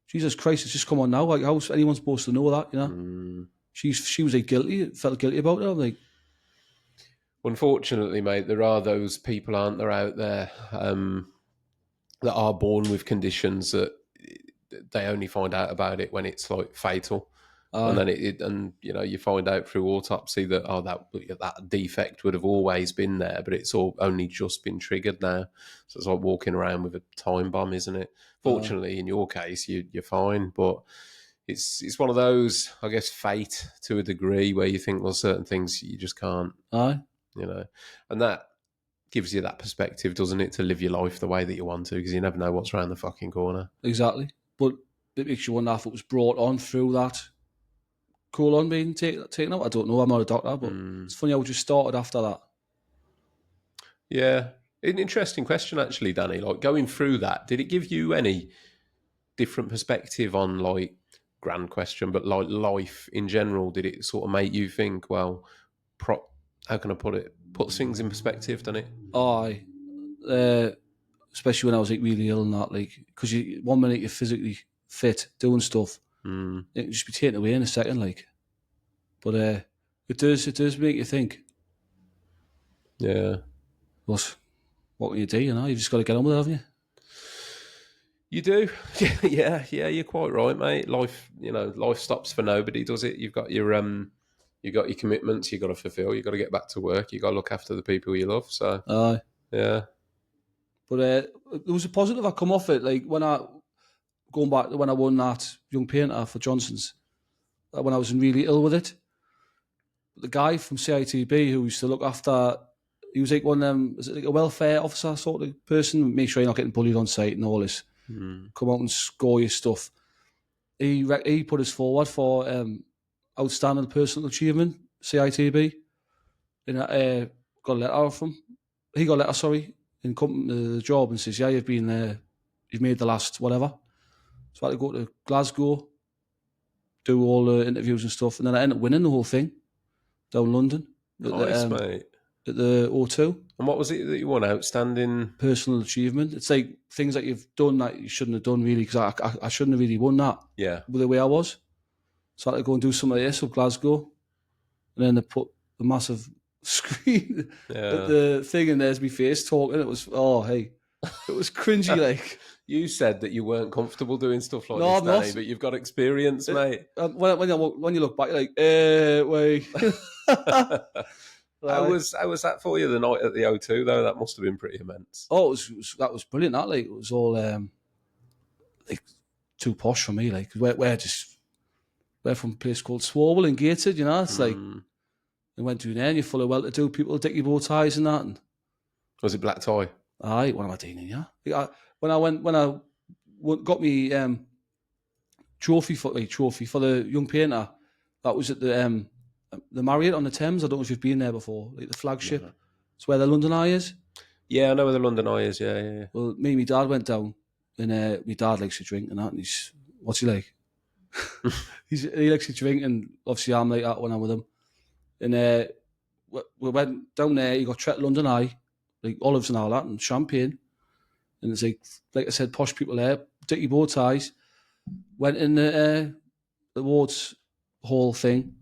Jesus Christ, it's just come on now. Like, how's anyone supposed to know that? You know?" She was like felt guilty about it. I'm like, Unfortunately, mate, there are those people, aren't there, out there that are born with conditions that they only find out about it when it's like fatal. And then and you know, you find out through autopsy that that defect would have always been there, but it's all only just been triggered now. So it's like walking around with a time bomb, isn't it? Fortunately, in your case, you're fine, but it's one of those, I guess, fate to a degree where you think, well, certain things you just can't, you know, and that gives you that perspective, doesn't it, to live your life the way that you want to, because you never know what's around the fucking corner. exactly. But it makes you wonder if it was brought on through that colon being taken out. I don't know. I'm not a doctor, but it's funny how it just started after that. Yeah. An interesting question, actually, Danny. Like, going through that, did it give you any different perspective on, like, grand question, but like life in general? Did it sort of make you think, well, how can I put it? Put things in perspective, doesn't it? Aye. Especially when I was like really ill and that, like, because 1 minute you're physically fit doing stuff, it can just be taken away in a second, like. But it does make you think. Yeah. But what can you do? You know, you just got to get on with it, haven't you? You do. Yeah, you're quite right, mate. Life stops for nobody, does it? You've got your commitments you've got to fulfill, you've got to get back to work, you've got to look after the people you love. So Aye. yeah. But there was a positive I come off it, like going back to when I won that young painter for Johnson's, when I was really ill with it. The guy from CITB who used to look after, he was like one of them, is it like a welfare officer sort of person, make sure you're not getting bullied on site and all this, come out and score your stuff. He put us forward for outstanding personal achievement, CITB, and I got a letter from, he got a letter, sorry, and come to the job and says, yeah, you've made the last whatever. So I had to go to Glasgow, do all the interviews and stuff, and then I ended up winning the whole thing down London. Nice, mate. At the O2. And what was it that you won? Outstanding personal achievement. It's like things that you've done that you shouldn't have done, really, because I shouldn't have really won that. Yeah. With the way I was. So I had to go and do some of this with Glasgow. And then they put the massive screen at the thing, and there's my face talking. It was, it was cringy, like. You said that you weren't comfortable doing stuff like No, this, I'm Danny, not. but you've got experience, mate. When you look back, you're like, wait. How was that for you the night at the O2 though? That must have been pretty immense. Oh, that was brilliant. That, like, it was all like too posh for me. Like we're from a place called Swarwell in Gateshead. You know, it's like you went to there and you're full of well-to-do people, dicky bow ties and that. And was it black tie? aye, what am I doing? Yeah, when I got me trophy for the young painter, that was at the Marriott on the Thames. I don't know if you've been there before, like the flagship. No. It's where the London Eye is. Yeah, I know where the London Eye is, yeah. Well, me and my dad went down, and my dad likes to drink and that, and what's he like? He likes to drink, and obviously I'm like that when I'm with him. And we went down there, you got Tret London Eye, like olives and all that, and champagne. And it's like I said, posh people there, dicky bow ties. Went in the awards hall thing,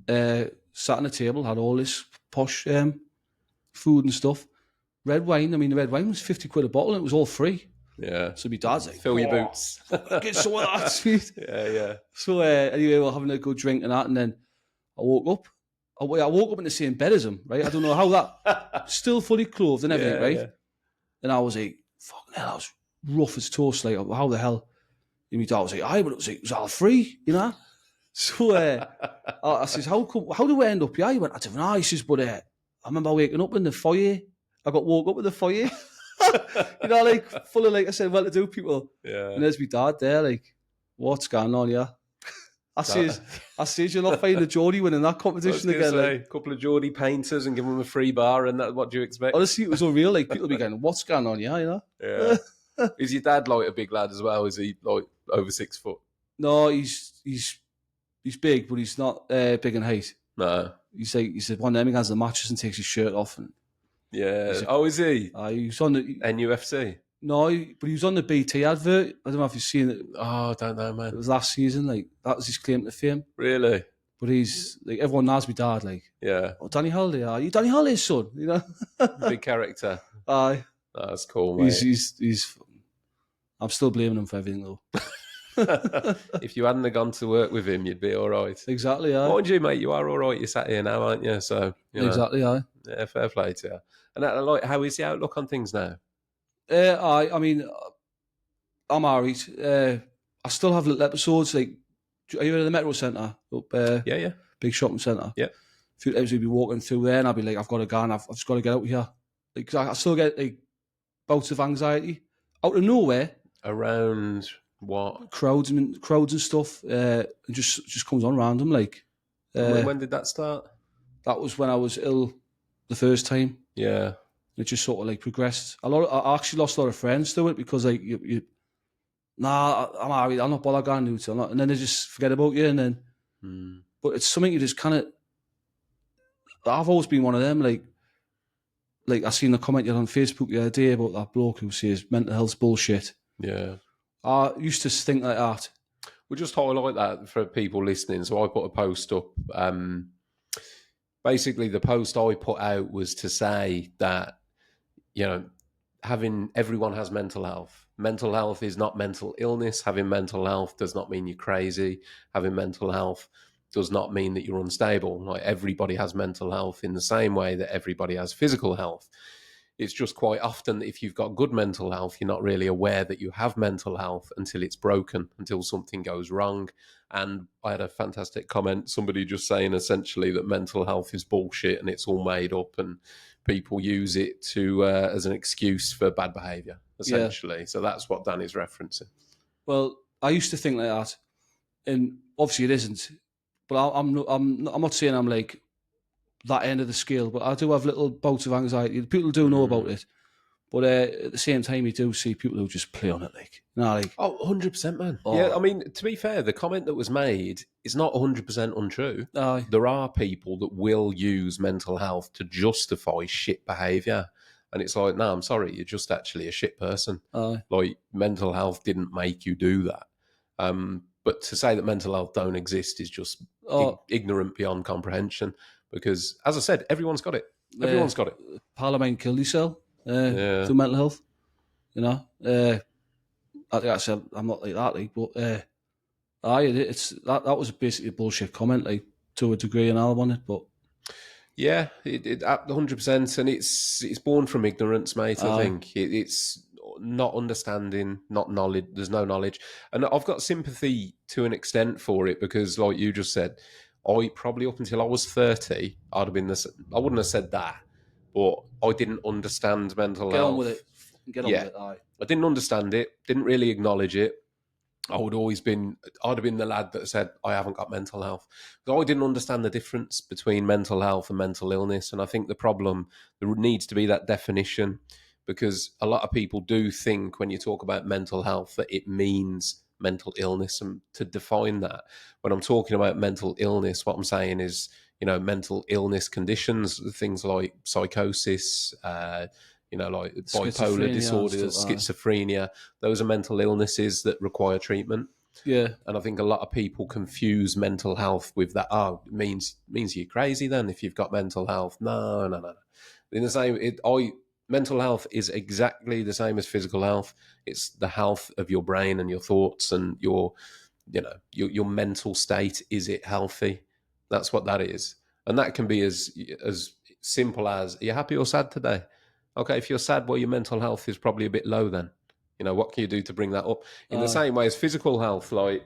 sat on a table, had all this posh food and stuff. red wine. I mean, the red wine was 50 quid a bottle and it was all free. Yeah. So my dad's like, Fill your boots. get some of that, sweet. Yeah. So anyway, we're having a good drink and that, and then I woke up. I woke up in the same bed as him, right? I don't know how that, still fully clothed and everything, right? Yeah. And I was like, fucking hell, I was rough as toast, like, how the hell? And my dad was like, aye, but it was all free, you know? So I says, how do we end up here? He went, I don't know. He says, but I remember waking up in the foyer. I got woke up in the foyer. You know, like, full of, like I said, well-to-do people. Yeah. And there's my dad there, like, what's going on here? I says, you're not finding a Geordie winning that competition again. Say, like, a couple of Geordie painters and give them a free bar, and that. What do you expect? honestly, it was unreal. Like, people be going, what's going on here, you know? Yeah. Is your dad like a big lad as well? Is he like over 6 foot? No, he's big, but he's not big in height. No. He's one of them. He has the mattress and takes his shirt off. And Yeah. Is he? he's on the NUFC? no, but he was on the BT advert. I don't know if you've seen it. Oh, I don't know, It man. was last season. Like, that was his claim to fame. Really? But he's like, everyone knows my dad. Like, Yeah. oh, Danny Halliday, are you Danny Halliday's son? You know. Big character. Aye. That's cool, mate. He's. I'm still blaming him for everything though. If you hadn't have gone to work with him, you'd be all right. Exactly. Aye. Mind you, mate, you are all right. You're sat here now, aren't you? So, you know, Exactly. Aye. yeah, fair play to you. And like, how is the outlook on things now? I mean, I'm alright. I still have little episodes. Like, are you at the Metro Centre up? Yeah. Big shopping centre. Yeah. A few times we'd be walking through there, and I'd be like, I've got to go, and I've just got to get out here. Like, 'cause I still get like bouts of anxiety out of nowhere. Around what? Crowds and stuff. It just comes on random. Like, When did that start? that was when I was ill the first time. Yeah. It just sort of like progressed. I actually lost a lot of friends to it because like I'm alright, I'm not bothered going to it, and then they just forget about you, and then. But it's something you just kind of. I've always been one of them. Like I seen a comment on Facebook the other day about that bloke who says mental health's bullshit. Yeah. I used to think like that. We'll just highlight that for people listening. So I put a post up. Basically, the post I put out was to say that, you know, everyone has mental health. Mental health is not mental illness. Having mental health does not mean you're crazy. Having mental health does not mean that you're unstable. Like, everybody has mental health in the same way that everybody has physical health. It's just quite often that if you've got good mental health, you're not really aware that you have mental health until it's broken, until something goes wrong. And I had a fantastic comment, somebody just saying essentially that mental health is bullshit and it's all made up, and people use it to as an excuse for bad behaviour, essentially. Yeah. So that's what Danny's referencing. Well, I used to think like that, and obviously it isn't. But I'm not saying I'm like that end of the scale, but I do have little bouts of anxiety. People do know about it, but at the same time, you do see people who just play on it, like, you know, like, 100%, man. Oh. Yeah, I mean, to be fair, the comment that was made is not 100% untrue. Aye. There are people that will use mental health to justify shit behaviour, and it's like, no, I'm sorry, you're just actually a shit person. Aye. Like, mental health didn't make you do that. But to say that mental health don't exist is just ignorant beyond comprehension. Because, as I said, everyone's got it. Everyone's got it. Parliament killed himself through mental health. You know, like I said, I'm not like that, like, but it's that was basically a bullshit comment, like, to a degree, and all on it. But yeah, it 100%, and it's born from ignorance, mate. I think it's not understanding, not knowledge. There's no knowledge, and I've got sympathy to an extent for it because, like you just said, I probably up until I was 30, I'd have been this. I wouldn't have said that, but I didn't understand mental health. Get on with it. Get on with it. Aye. I didn't understand it. Didn't really acknowledge it. I'd have been the lad that said I haven't got mental health. But I didn't understand the difference between mental health and mental illness, and I think there needs to be that definition, because a lot of people do think when you talk about mental health that it means mental illness, and to define that, when I'm talking about mental illness, what I'm saying is, you know, mental illness conditions, things like psychosis, you know, like bipolar disorders, schizophrenia, those are mental illnesses that require treatment. Yeah. And I think a lot of people confuse mental health with that. Oh, it means you're crazy then if you've got mental health. No. In the same, mental health is exactly the same as physical health. It's the health of your brain and your thoughts and your mental state. Is it healthy? That's what that is. And that can be as simple as, are you happy or sad today? Okay, if you're sad, well, your mental health is probably a bit low then. What can you do to bring that up? In the same way as physical health, like,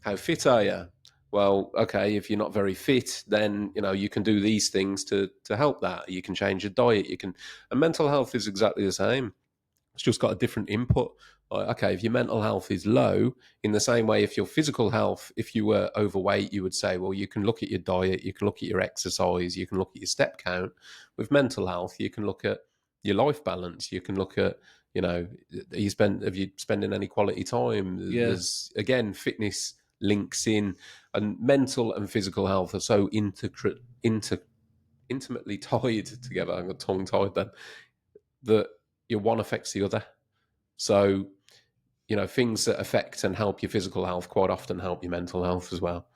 how fit are you? Well, okay, if you're not very fit, then, you can do these things to help that. You can change your diet. And mental health is exactly the same. It's just got a different input. Like, okay, if your mental health is low, in the same way, if your physical health, if you were overweight, you would say, well, you can look at your diet, you can look at your exercise, you can look at your step count. With mental health, you can look at your life balance. You can look at, are you spending any quality time? Yeah. There's, again, fitness links in, and mental and physical health are so intimately tied together. I got tongue tied then, that one affects the other. So, things that affect and help your physical health quite often help your mental health as well.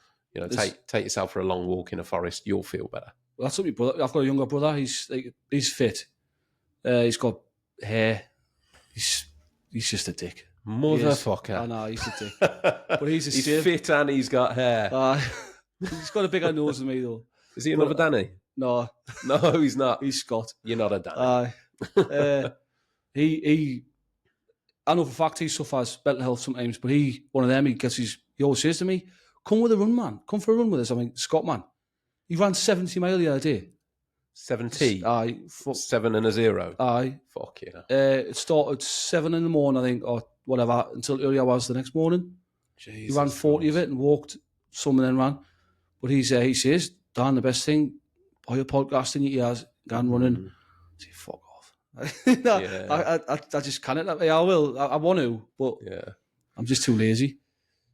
Take yourself for a long walk in a forest, you'll feel better. Well, that's what my brother. I've got a younger brother. He's fit. He's got hair. He's just a dick. Motherfucker. I know, he's a dick. But he's fit and he's got hair. He's got a bigger nose than me though. Is he another Danny? No. No, he's not. He's Scott. You're not a Danny. He I know for a fact he suffers mental health sometimes, but one of them, he always says to me, come with a run, man. Come for a run with us. I mean, Scott, man. He ran 70 miles the other day. 70? Aye. 7 and a 0? Aye. Fuck yeah. It started 7 in the morning, I think, or whatever, until early hours the next morning. Jesus, he ran 40 of it and walked some and then ran. But he says, Dan, the best thing, buy a podcast in your ears, go and running. I say, fuck off. I just can't. I will. I want to, but I'm just too lazy.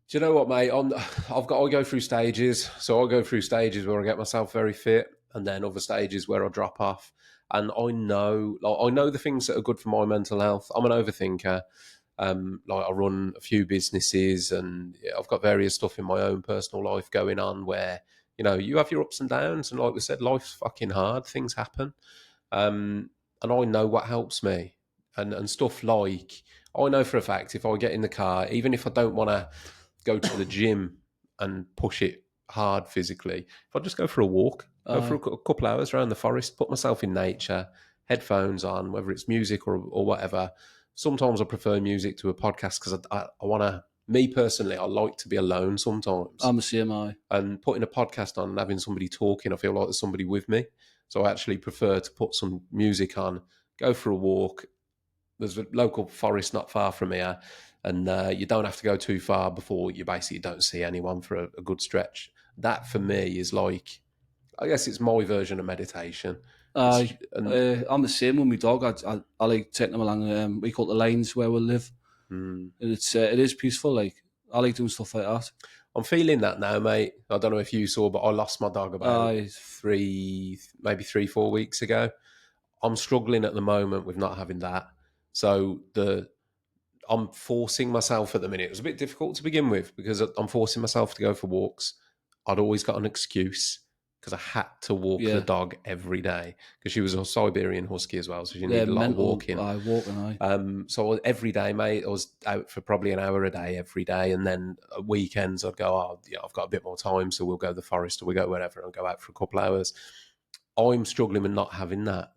Do you know what, mate? I go through stages. So I go through stages where I get myself very fit, and then other stages where I drop off. And I know the things that are good for my mental health. I'm an overthinker. I run a few businesses, and I've got various stuff in my own personal life going on where, you have your ups and downs. And like we said, life's fucking hard. Things happen. And I know what helps me. And stuff like, I know for a fact, if I get in the car, even if I don't want to go to the gym and push it hard physically, if I just go for a walk, go for a couple hours around the forest, put myself in nature, headphones on, whether it's music or whatever. Sometimes I prefer music to a podcast because I want to, me personally, I like to be alone sometimes. I'm the same, aye. And putting a podcast on and having somebody talking, I feel like there's somebody with me. So I actually prefer to put some music on, go for a walk. There's a local forest not far from here, and you don't have to go too far before you basically don't see anyone for a good stretch. That for me is like, I guess it's my version of meditation. I'm the same with my dog. I like taking them along. We call it the lanes where we live, and it is peaceful. Like, I like doing stuff like that. I'm feeling that now, mate. I don't know if you saw, but I lost my dog about 3-4 weeks ago. I'm struggling at the moment with not having that. So I'm forcing myself at the minute. It was a bit difficult to begin with because I'm forcing myself to go for walks. I'd always got an excuse because I had to walk the dog every day because she was a Siberian Husky as well, so she needed a lot of walking. So every day, mate, I was out for probably an hour a day every day, and then weekends I'd go, I've got a bit more time, so we'll go to the forest or we'll go wherever and go out for a couple of hours. I'm struggling with not having that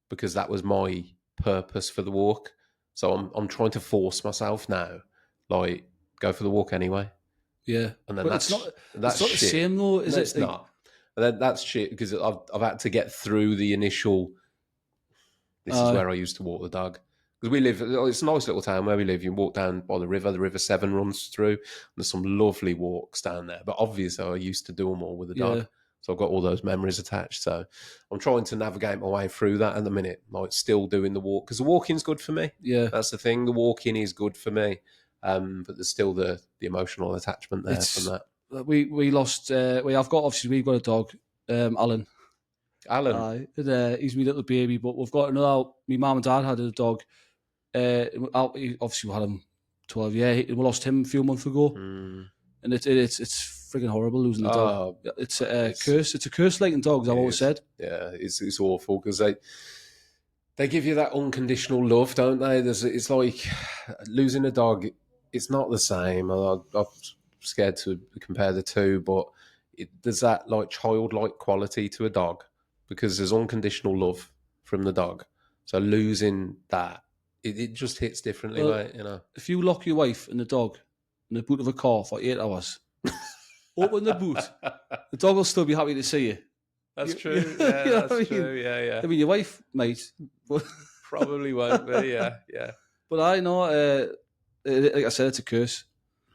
because that was my purpose for the walk. So I'm trying to force myself now, like, go for the walk anyway. Yeah, and then but it's not the same though, is it? It's not. And then that's shit because I've had to get through the initial. This is where I used to walk the dog because we live. It's a nice little town where we live. You walk down by the river. The River Severn runs through. And there's some lovely walks down there. But obviously, I used to do them all with the dog. So I've got all those memories attached. So I'm trying to navigate my way through that at the minute. Like, still doing the walk because the walking's good for me. Yeah, that's the thing. The walking is good for me. But there's still the emotional attachment there from that. We lost. We've got a dog, Alan. He's my little baby, but we've got another. My mum and dad had a dog. Obviously, we had him 12 years. We lost him a few months ago, and it's frigging horrible losing the dog. It's a curse. It's a curse, like in dogs. I've always said. Yeah, it's awful because They give you that unconditional love, don't they? It's like losing a dog. It's not the same. I'm scared to compare the two, but there's that like childlike quality to a dog because there's unconditional love from the dog. So losing that, it just hits differently, Well, mate. You know. If you lock your wife and the dog in the boot of a car for 8 hours, open the boot, the dog will still be happy to see you. That's You- true. you- Yeah, you know what that's I mean? true. Yeah, yeah. I mean, your wife, mate. But, Probably won't be. Yeah, yeah. but I know, like I said, it's a curse.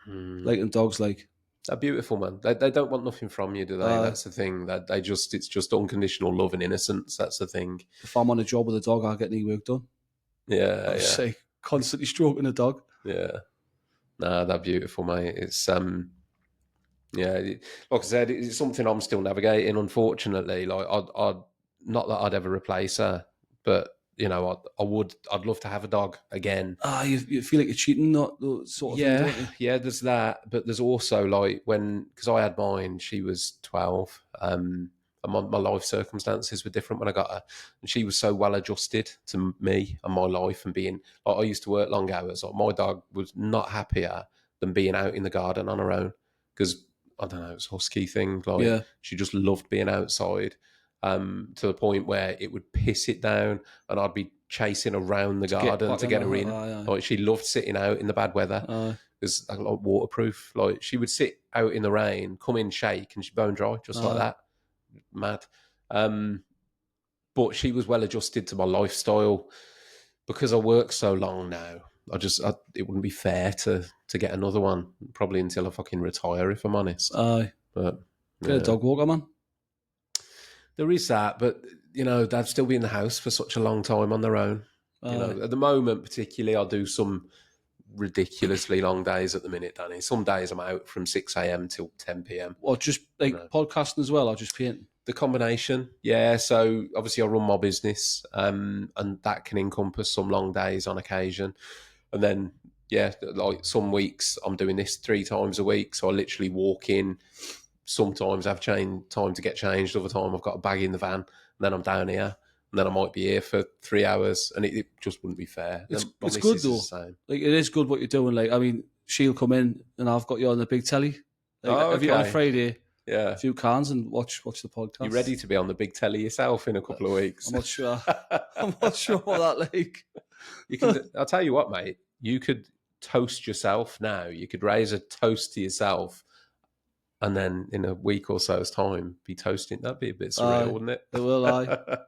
Like them dogs, like. They're beautiful, man. They don't want nothing from you, do they? Uh, That's the thing. That it's just unconditional love and innocence. That's the thing. If I'm on a job with a dog, I'll get any work done. Yeah, I'll say constantly stroking a dog. yeah. Nah, they're beautiful, mate. It's yeah. Like I said, it's something I'm still navigating. Unfortunately, like I'd not that I'd ever replace her, but you know, I'd love to have a dog again. You feel like you're cheating, not the sort of thing, don't you? Yeah, there's that, but there's also like because I had mine, she was 12, and my life circumstances were different when I got her, and she was so well adjusted to me and my life and being like I used to work long hours. Like my dog was not happier than being out in the garden on her own because I don't know, it's a husky thing. Like Yeah. she just loved being outside. To the point where it would piss it down and I'd be chasing around the garden to get her in. Like she loved sitting out in the bad weather. It's like waterproof. Like she would sit out in the rain, come in, shake, and she'd bone dry just like that. Mad. But she was well adjusted to my lifestyle because I work so long now. It wouldn't be fair to get another one probably until I fucking retire, if I'm honest. But get a dog walker, man. There is that, but you know they'd still be in the house for such a long time on their own. You know, at the moment, particularly, I do some ridiculously long days at the minute, Danny. Some days I'm out from 6 a.m. till 10 p.m. Or just like podcasting as well, or just painting? The combination, yeah. So obviously I run my business, and that can encompass some long days on occasion. And then, yeah, like some weeks I'm doing this 3 times a week. So I literally walk in. Sometimes I've time to get changed. Other time I've got a bag in the van, and then I'm down here, and then I might be here for 3 hours, and it just wouldn't be fair. It's good though. Like it is good what you're doing. Like I mean, she'll come in, and I've got you on the big telly. Like, on a Friday, a few cans and watch the podcast. You ready to be on the big telly yourself in a couple of weeks? I'm not sure. I'm not sure what that like. You can. I'll tell you what, mate. You could toast yourself now. You could raise a toast to yourself. And then in a week or so's time, be toasting. That'd be a bit surreal, wouldn't it? It will,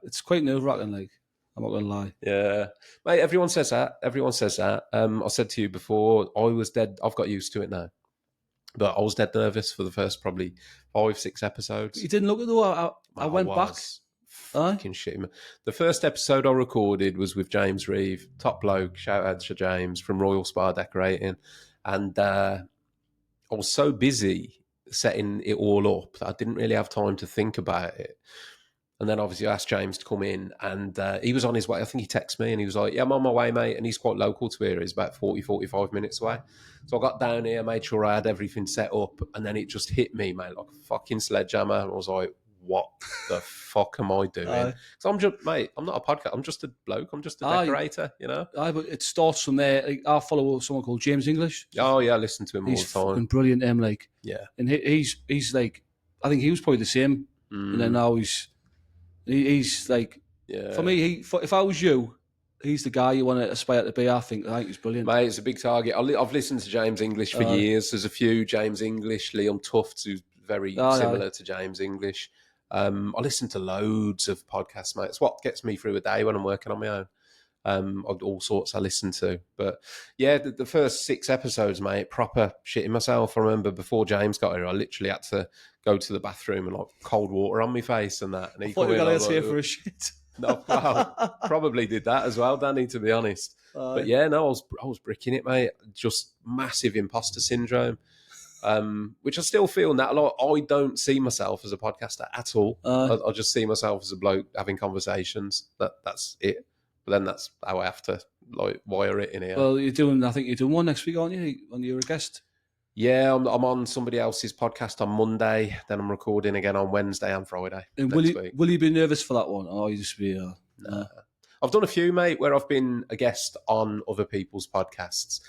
It's quite nerve-wracking, like. I'm not going to lie. Yeah. Mate, everyone says that. I said to you before, I was dead. I've got used to it now. But I was dead nervous for the first probably 5-6 episodes. You didn't look at the I went back. Fucking shit. The first episode I recorded was with James Reeve, top bloke. Shout out to James from Royal Spa Decorating. And I was so busy setting it all up that I didn't really have time to think about it. And then obviously I asked James to come in, and he was on his way. I think he texted me and he was like, yeah, I'm on my way, mate. And he's quite local to here. He's about 40-45 minutes away. So I got down here, made sure I had everything set up, and then it just hit me, mate, like a fucking sledgehammer. And I was like, what the fuck am I doing? Because I'm just, mate, I'm not a podcast. I'm just a bloke. I'm just a decorator, you know? But it starts from there. Like, I follow someone called James English. Oh, yeah, I listen to him all the time. He's fucking brilliant, like. Yeah. And he's like, I think he was probably the same. And then now he's like, for me, if I was you, he's the guy you want to aspire to be. I think he's brilliant. Mate, it's a big target. I've listened to James English for years. There's a few James English, Liam Tufts, who's very similar to James English. I listen to loads of podcasts, mate. It's what gets me through a day when I'm working on my own. All sorts I listen to. But yeah, the first 6 episodes, mate, proper shitting myself. I remember before James got here, I literally had to go to the bathroom and like cold water on my face and that. And I thought you were going to here for a shit. No, well, probably did that as well, Danny, to be honest. But yeah, no, I was bricking it, mate. Just massive imposter syndrome. Which I still feel now. Like, I don't see myself as a podcaster at all. I just see myself as a bloke having conversations. That's it. But then that's how I have to like wire it in here. Well, I think you're doing one next week, aren't you? When you're a guest. Yeah, I'm on somebody else's podcast on Monday. Then I'm recording again on Wednesday and Friday. And will you be nervous for that one, or you just be? Nah. I've done a few, mate, where I've been a guest on other people's podcasts.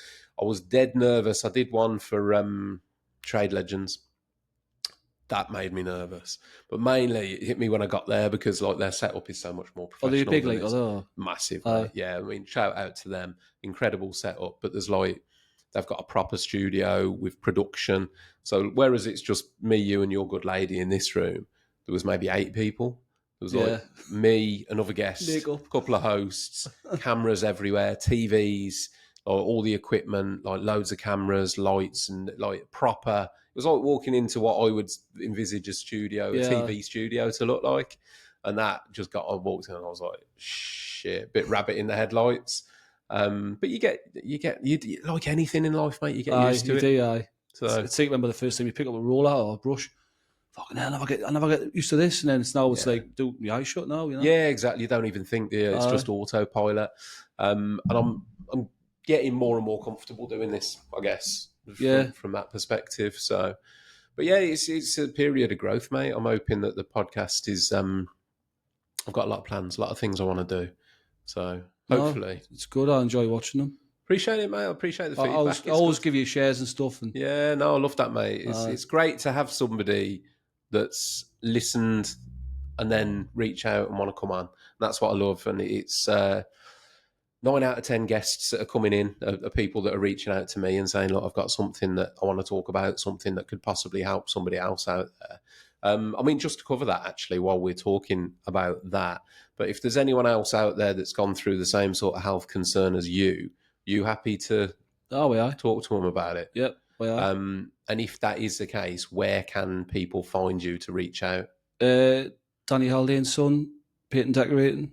I was dead nervous. I did one for Trade Legends. That made me nervous, but mainly it hit me when I got there because like their setup is so much more Are they professional. big than like? this. Or Massive, mate. Yeah, I mean, shout out to them. Incredible setup, but there's like they've got a proper studio with production. So whereas it's just me, you, and your good lady in this room, there was maybe 8 people. There was like me, another guest, a couple of hosts, cameras everywhere, TVs, like all the equipment, like loads of cameras, lights, and like proper. It was like walking into what I would envisage a studio, a TV studio to look like. And that just got, I walked in and I was like, shit, bit rabbit in the headlights. But you like anything in life, mate, you get used to it. So it's like remember the first time you pick up a roller or a brush. Fucking hell, I never get used to this. And then it's like, do my eyes shut now, you know? Yeah, exactly. You don't even think, it's just autopilot. And I'm getting more and more comfortable doing this, I guess, from that perspective. So, but yeah, it's a period of growth, mate. I'm hoping that the podcast is, I've got a lot of plans, a lot of things I want to do. So hopefully. It's good. I enjoy watching them. Appreciate it, mate. I appreciate the feedback. I always give you shares and stuff. And yeah, no, I love that, mate. It's great to have somebody that's listened and then reach out and want to come on. That's what I love. And it's 9 out of 10 guests that are coming in are people that are reaching out to me and saying, look, I've got something that I want to talk about, something that could possibly help somebody else out there. I mean, just to cover that, actually, while we're talking about that, but if there's anyone else out there that's gone through the same sort of health concern as you happy to talk to them about it? Yep, we are. And if that is the case, where can people find you to reach out? Danny Halliday and Son, paint and decorating,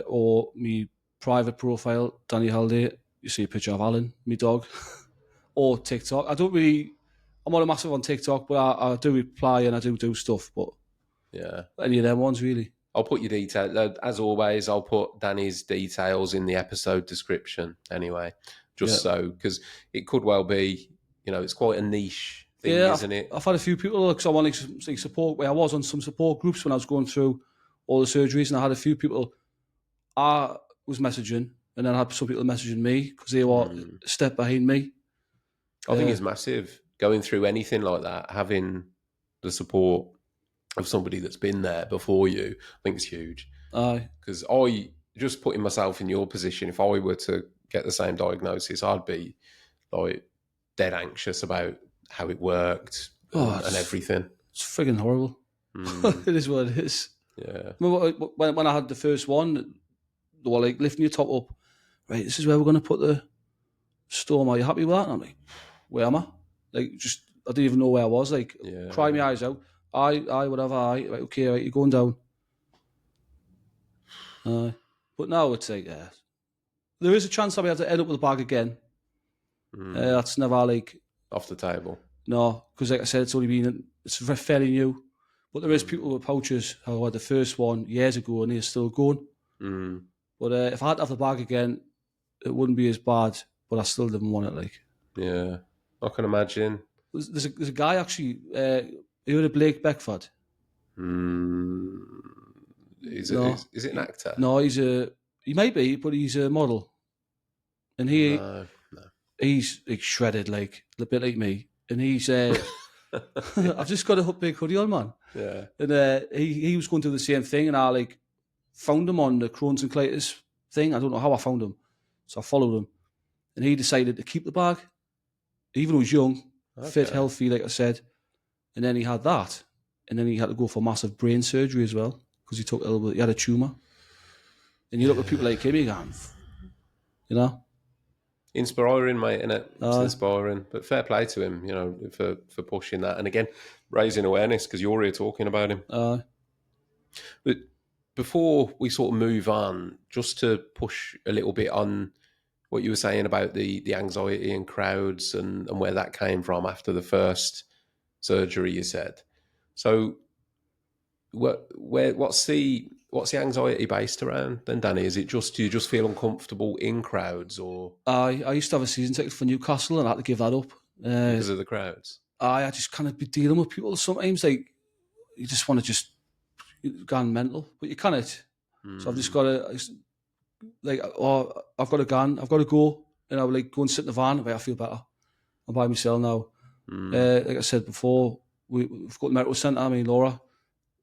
or me private profile, Danny Halliday. You see a picture of Alan, me dog, or TikTok. I'm not a massive on TikTok, but I do reply and I do stuff. But yeah, any of them ones really. I'll put your details, as always. I'll put Danny's details in the episode description anyway, so because it could well be, it's quite a niche thing, isn't it? I've had a few people because I want to support. I was on some support groups when I was going through all the surgeries, and I had a few people I was messaging, and then I had some people messaging me because they were a step behind me. I think it's massive going through anything like that. Having the support of somebody that's been there before you, I think it's huge. Because I just putting myself in your position, if I were to get the same diagnosis, I'd be like dead anxious about how it worked and everything. It's frigging horrible. It is what it is. Yeah. When I had the first one, they were like lifting your top up. Right, this is where we're going to put the stoma. Are you happy with that? And I'm like, where am I? Like, just I didn't even know where I was. Like, cry my eyes out. Whatever. Right, okay, right, you're going down. But now it's like, there is a chance I'll be able to end up with a bag again. That's never like off the table. No, because like I said, it's fairly new. But there is people with pouches who had the first one years ago and they're still going. But if I had to have the bag again, it wouldn't be as bad. But I still didn't want it. Like, yeah, I can imagine. There's a guy actually. You heard of Blake Beckford? Is it an actor? No, he might be, but he's a model, and he's like shredded, like a bit like me. And he's I've just got a big hoodie on, man. Yeah. And he was going through the same thing, and I like found him on the Crohn's and colitis thing. I don't know how I found him, so I followed him, and he decided to keep the bag, even though he was young, fit, healthy, like I said. And then he had that, and then he had to go for massive brain surgery as well because he had a tumor. And you look at people like him, you go, inspiring, mate, innit? It's inspiring. But fair play to him, for pushing that. And again, raising awareness because you're here talking about him. But before we sort of move on, just to push a little bit on what you were saying about the anxiety in crowds and where that came from after the first surgery, you said. So what's the anxiety based around then, Danny? Is it do you just feel uncomfortable in crowds, or? I used to have a season ticket for Newcastle and I had to give that up. Because of the crowds? I just kind of be dealing with people sometimes, like, you just want to just go mental, but you can't. So I've just got to like, oh, I've got to go, and I would like go and sit in the van. Like, I feel better. I'm by myself now. Like I said before, we've got the medical centre. I mean, Laura.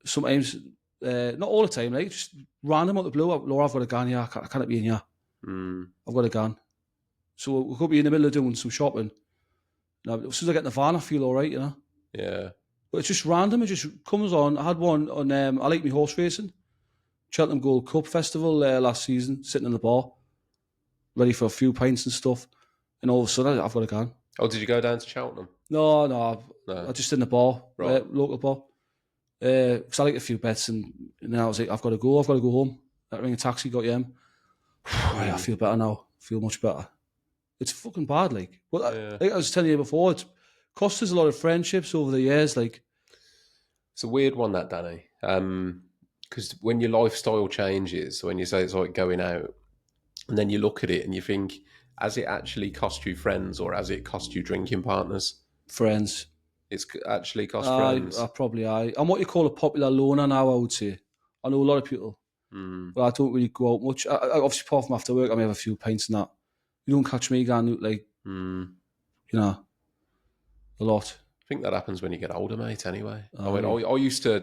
Sometimes, not all the time, like just random out the blue. Laura, I've got a gun here. I can't be in here. I've got a gun. So we could be in the middle of doing some shopping. Now, as soon as I get in the van, I feel all right, you know. Yeah. But it's just random. It just comes on. I had one on. I like my horse racing. Cheltenham Gold Cup Festival last season, sitting in the bar, ready for a few pints and stuff. And all of a sudden, I've got a gun. Oh, did you go down to Cheltenham? No. I just in the bar, Right. local bar. Because I like a few bets, and then I was like, I've got to go home. I ring a taxi, got you in. I feel better now. Feel much better. It's fucking bad, like. But like I was telling you before, it's cost us a lot of friendships over the years. Like, it's a weird one, that, Danny. Because when your lifestyle changes, when you say it's like going out, and then you look at it and you think, has it actually cost you friends, or has it cost you drinking partners? friends. It's actually cost friends. I'm what you call a popular loner now, I would say. I know a lot of people, but I don't really go out much. I obviously, apart from after work, I may have a few pints and that. You don't catch me going out, like, you know, a lot. I think that happens when you get older, mate, anyway. Oh, I used to,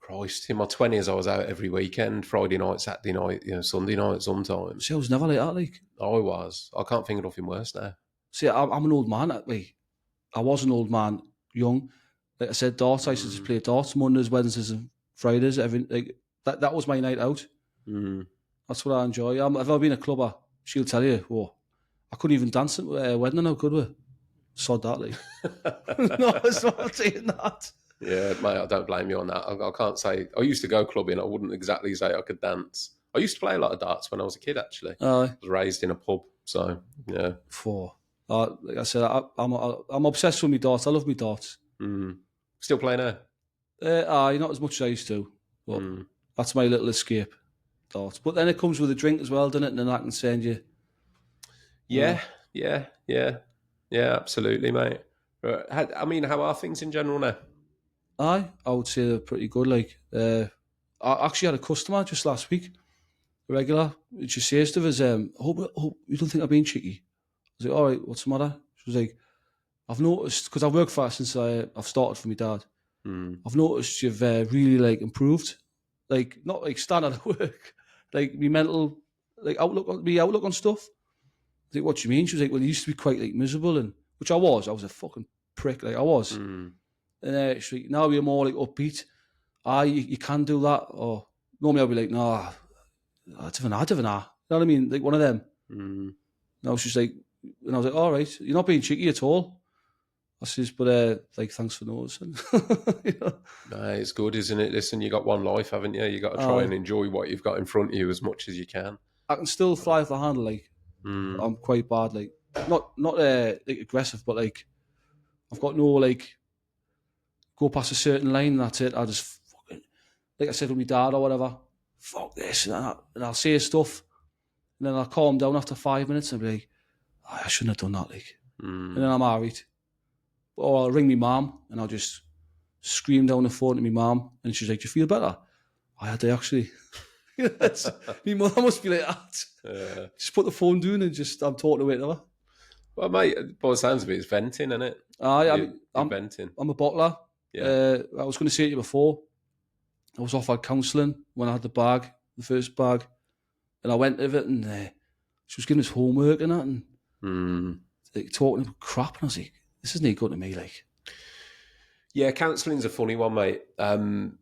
Christ, in my 20s, I was out every weekend, Friday night, Saturday night, Sunday night sometimes. See, I was never like that, like. I can't think of nothing worse now. See, I'm an old man. Like, I was an old man, young. Like I said, darts. I used to just play darts Mondays, Wednesdays, and Fridays. That was my night out. That's what I enjoy. If I've ever been a clubber, she'll tell you, "Whoa, I couldn't even dance at a wedding now, could we?" Sod that, like. No, it's not saying that. Yeah, mate, I don't blame you on that. I can't say... I used to go clubbing. I wouldn't exactly say I could dance. I used to play a lot of darts when I was a kid, actually. I was raised in a pub, so, yeah. Like I said, I'm obsessed with my darts. I love my darts. Still play now? Not as much as I used to, but that's my little escape, darts. But then it comes with a drink as well, doesn't it? And then I can send you... Yeah, absolutely, mate. I mean, how are things in general now? I would say they're pretty good. Like, I actually had a customer just last week, a regular. She says to us, I hope you don't think I've been cheeky. I was like, all right, what's the matter? She was like, I've noticed, because I've worked for her since I've started for my dad. I've noticed you've really like improved, like not like standard at work, like me mental, like outlook on stuff. I was like, what do you mean? She was like, well, you used to be quite like miserable, and which I was a fucking prick, like I was. And she's like, now you're more like upbeat. You can do that. Or normally I'll be like, no, I don't know. You know what I mean? Like one of them. Now she's like, and I was like, all right, you're not being cheeky at all. I says, but like, thanks for noticing. You know? No, it's good, isn't it? Listen, you got one life, haven't you? You got to try and enjoy what you've got in front of you as much as you can. I can still fly off the handle, like I'm quite bad, like not like aggressive, but like I've got no like go past a certain line. And that's it. I just fucking, like I said with my dad or whatever. Fuck this, and I'll say stuff, and then I'll calm down after 5 minutes and be like, I shouldn't have done that, like, and then I'm alright. Or I'll ring my mum and I'll just scream down the phone to my mum, and she's like, "Do you feel better?" I do actually. My mother must be like that. Just put the phone down and just I'm talking away to her. Well, mate, by the sounds of it, it's venting, isn't it? I'm venting. I'm a bottler. Yeah. I was going to say to you before, I was offered counselling when I had the first bag, and I went with it, and she was giving us homework and that, and like, talking about crap, and I was like, this isn't good to me, like. Yeah, counselling's a funny one, mate. I'm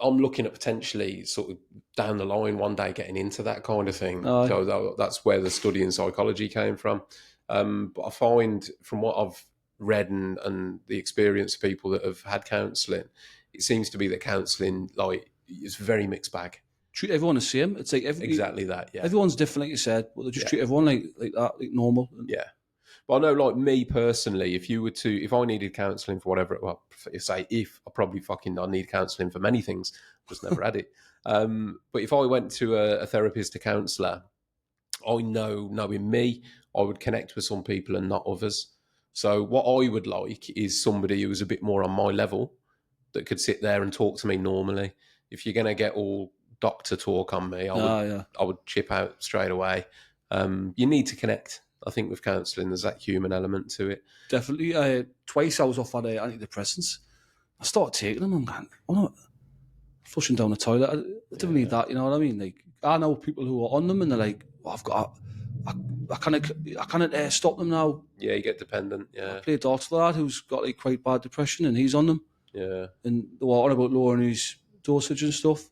looking at potentially sort of down the line one day getting into that kind of thing. So that's where the study in psychology came from. But I find from what I've read and the experience of people that have had counselling, it seems to be that counselling like is very mixed bag. Treat everyone the same. It's like exactly that. Yeah, everyone's different, like you said, but they just treat everyone like that, like normal. Yeah. But I know, like me personally, if I needed counselling for whatever, I probably I need counselling for many things, just never had it. But if I went to a therapist, a counsellor, I know, knowing me, I would connect with some people and not others. So what I would like is somebody who's a bit more on my level that could sit there and talk to me normally. If you're going to get all doctor talk on me, Yeah. I would chip out straight away. You need to connect. I think with counselling, there's that human element to it. Definitely. Twice I was off on antidepressants. I started taking them. I'm going, oh no, flushing down the toilet. I don't need that. You know what I mean? Like, I know people who are on them and they're like, oh, I can't stop them now. Yeah, you get dependent. I Yeah, play darts with a lad who's got like quite bad depression and he's on them. yeah, And they were on about lowering his dosage and stuff.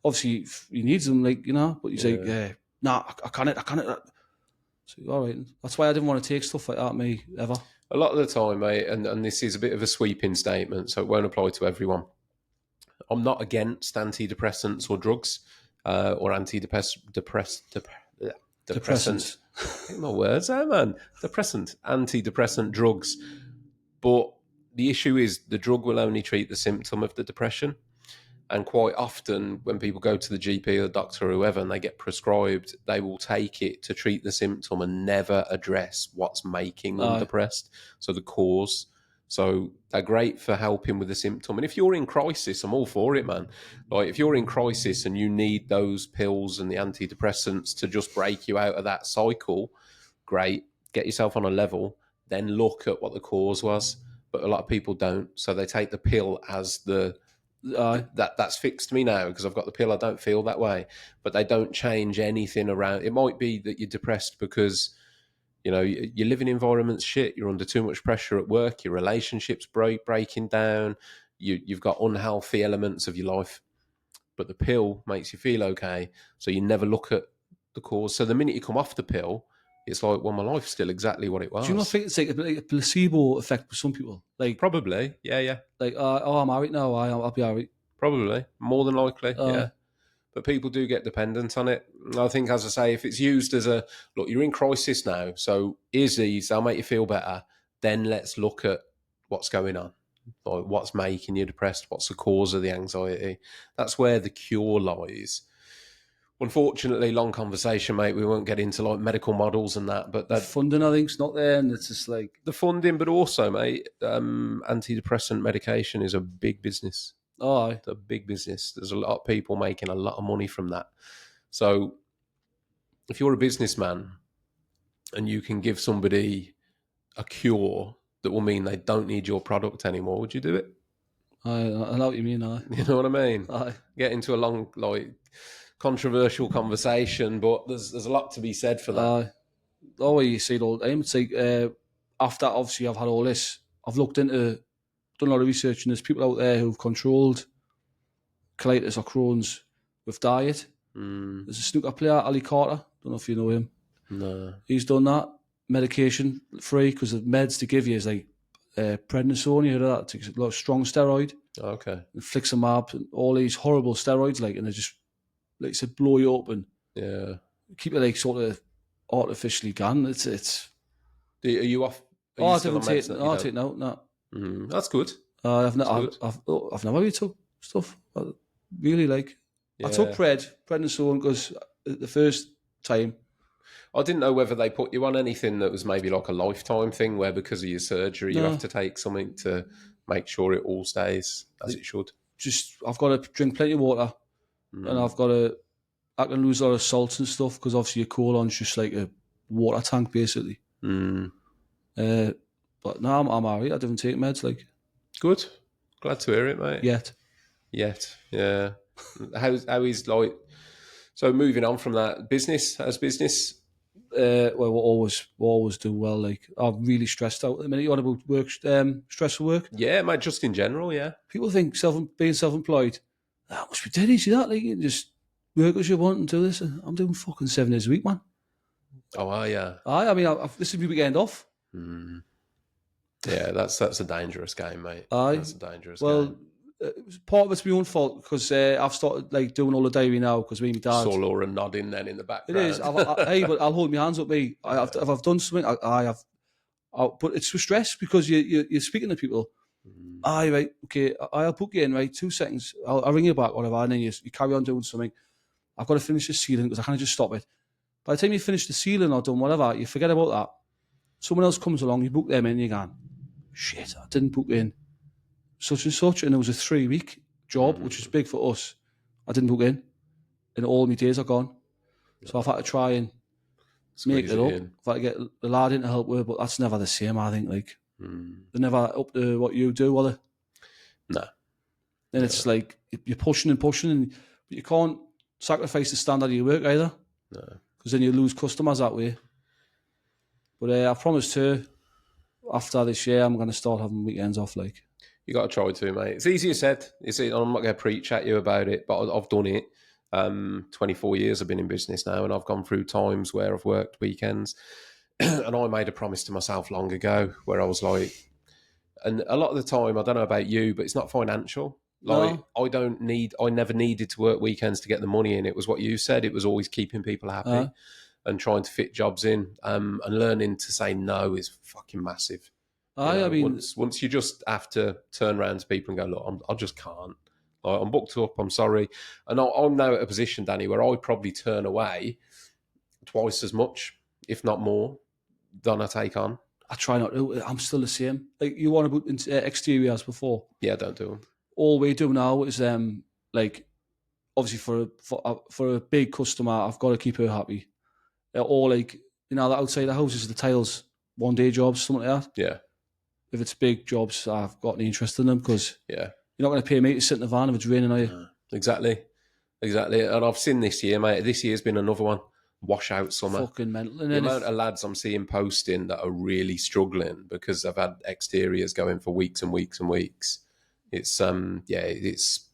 Obviously, he needs them, like, you know, but he's like, nah, I can't. So, all right. That's why I didn't want to take stuff like that, me, ever. A lot of the time, mate, and this is a bit of a sweeping statement, so it won't apply to everyone. I'm not against antidepressants or drugs or depressant. Get my words out, man. Antidepressant drugs. But the issue is the drug will only treat the symptom of the depression. And quite often, when people go to the GP or the doctor or whoever and they get prescribed, they will take it to treat the symptom and never address what's making them depressed. So the cause. So they're great for helping with the symptom. And if you're in crisis, I'm all for it, man. Like, if you're in crisis and you need those pills and the antidepressants to just break you out of that cycle, great. Get yourself on a level, then look at what the cause was. But a lot of people don't. So they take the pill as that's fixed me now because I've got the pill. I don't feel that way. But they don't change anything around. It might be that you're depressed because your living environment's shit. You're under too much pressure at work. Your relationships breaking down. You've got unhealthy elements of your life. But the pill makes you feel okay. So you never look at the cause. So the minute you come off the pill, it's like, well, my life's still exactly what it was. Do you not think it's like a placebo effect with some people? Like, probably, yeah. Like, I'm all right now. I'll be all right. Probably, more than likely, yeah. But people do get dependent on it. I think, as I say, if it's used as a, look, you're in crisis now, so here's these, they'll make you feel better. Then let's look at what's going on. Like, what's making you depressed? What's the cause of the anxiety? That's where the cure lies. Unfortunately, long conversation, mate. We won't get into like medical models and that, but The funding, I think, is not there, and it's just like the funding, but also, mate, antidepressant medication is a big business. It's a big business. There's a lot of people making a lot of money from that. So if you're a businessman and you can give somebody a cure that will mean they don't need your product anymore, would you do it? I know what you mean. You know what I mean? Aye. Get into a long, like, controversial conversation, but there's a lot to be said for that. You see it all the time. It's like after obviously I've had all this, I've done a lot of research, and there's people out there who've controlled colitis or Crohn's with diet. There's a snooker player, Ali Carter. Don't know if you know him. No. He's done that, medication free, because the meds to give you is like prednisone. You heard of that? It takes a lot of strong steroid. Okay. Infliximab, and all these horrible steroids, like, and they just, like I said, blow you up and keep it like sort of artificially gone. It's. Are you off? I didn't take. No, I take no. That's good. I've never really took stuff. I really like. I took prednisone because the first time. I didn't know whether they put you on anything that was maybe like a lifetime thing, where because of your surgery you have to take something to make sure it all stays as it should. Just I've got to drink plenty of water, and I can lose a lot of salts and stuff because obviously your colon's just like a water tank basically. But no, I'm alright. I didn't take meds. Like, good. Glad to hear it, mate. Yet, yeah. How is like? So moving on from that, business. well, we'll always do well. Like, I'm really stressed out at the minute. You want about work, stressful work? Yeah, mate. Just in general, yeah. People think being self-employed, that must be dead easy. That, like, you can just work as you want and do this. I'm doing fucking 7 days a week, man. Oh, yeah. I mean, this is my weekend off. Yeah, that's a dangerous game, mate. That's a dangerous game. Part of it's my own fault because I've started like doing all the diary now because me and my dad. Saw Laura nodding then in the background. It is. Hey, but I'll hold my hands up. Me, if I've done something, I have. But it's for stress because you're speaking to people. Aye, right, okay. I'll book you in, right. 2 seconds. I'll ring you back, whatever, and then you carry on doing something. I've got to finish the ceiling because I can't just stop it. By the time you finish the ceiling or done whatever, you forget about that. Someone else comes along, you book them in, you're going, shit, I didn't book in such and such, and it was a 3-week job, which is big for us. I didn't book in. and all my days are gone. So I've had to try and make Squeeze it it up. in. I've had to get the lad in to help with, but that's never the same, I think. Like, they're never up to what you do, are they? No. Then it's like you're pushing, but you can't sacrifice the standard of your work either. No. Because then you lose customers that way. But I promised her after this year I'm going to start having weekends off. Like, You got to try to, mate. It's easier said. I'm not going to preach at you about it, but I've done it. 24 years I've been in business now, and I've gone through times where I've worked weekends. And I made a promise to myself long ago where I was like, and a lot of the time, I don't know about you, but it's not financial. Like, no, I never needed to work weekends to get the money in. It was what you said. It was always keeping people happy and trying to fit jobs in. And learning to say no is fucking massive. I mean, once you just have to turn around to people and go, look, I just can't. Like, I'm booked up. I'm sorry. And I'm now at a position, Danny, where I probably turn away twice as much, if not more, than I take on. I try not to. I'm still the same. Like, you want to put exteriors before. Yeah, don't do them. All we do now is like, obviously for a big customer, I've got to keep her happy. Or like, you know, the outside the houses, the tiles, 1 day jobs, something like that. Yeah. If it's big jobs, I've got any interest in them because Yeah. you're not going to pay me to sit in the van if it's raining, are you? Exactly. And I've seen this year, mate. This year's been another one. Washout summer. Fucking mental. And The then amount of lads I'm seeing posting that are really struggling because they've had exteriors going for weeks and weeks and weeks. It's it's,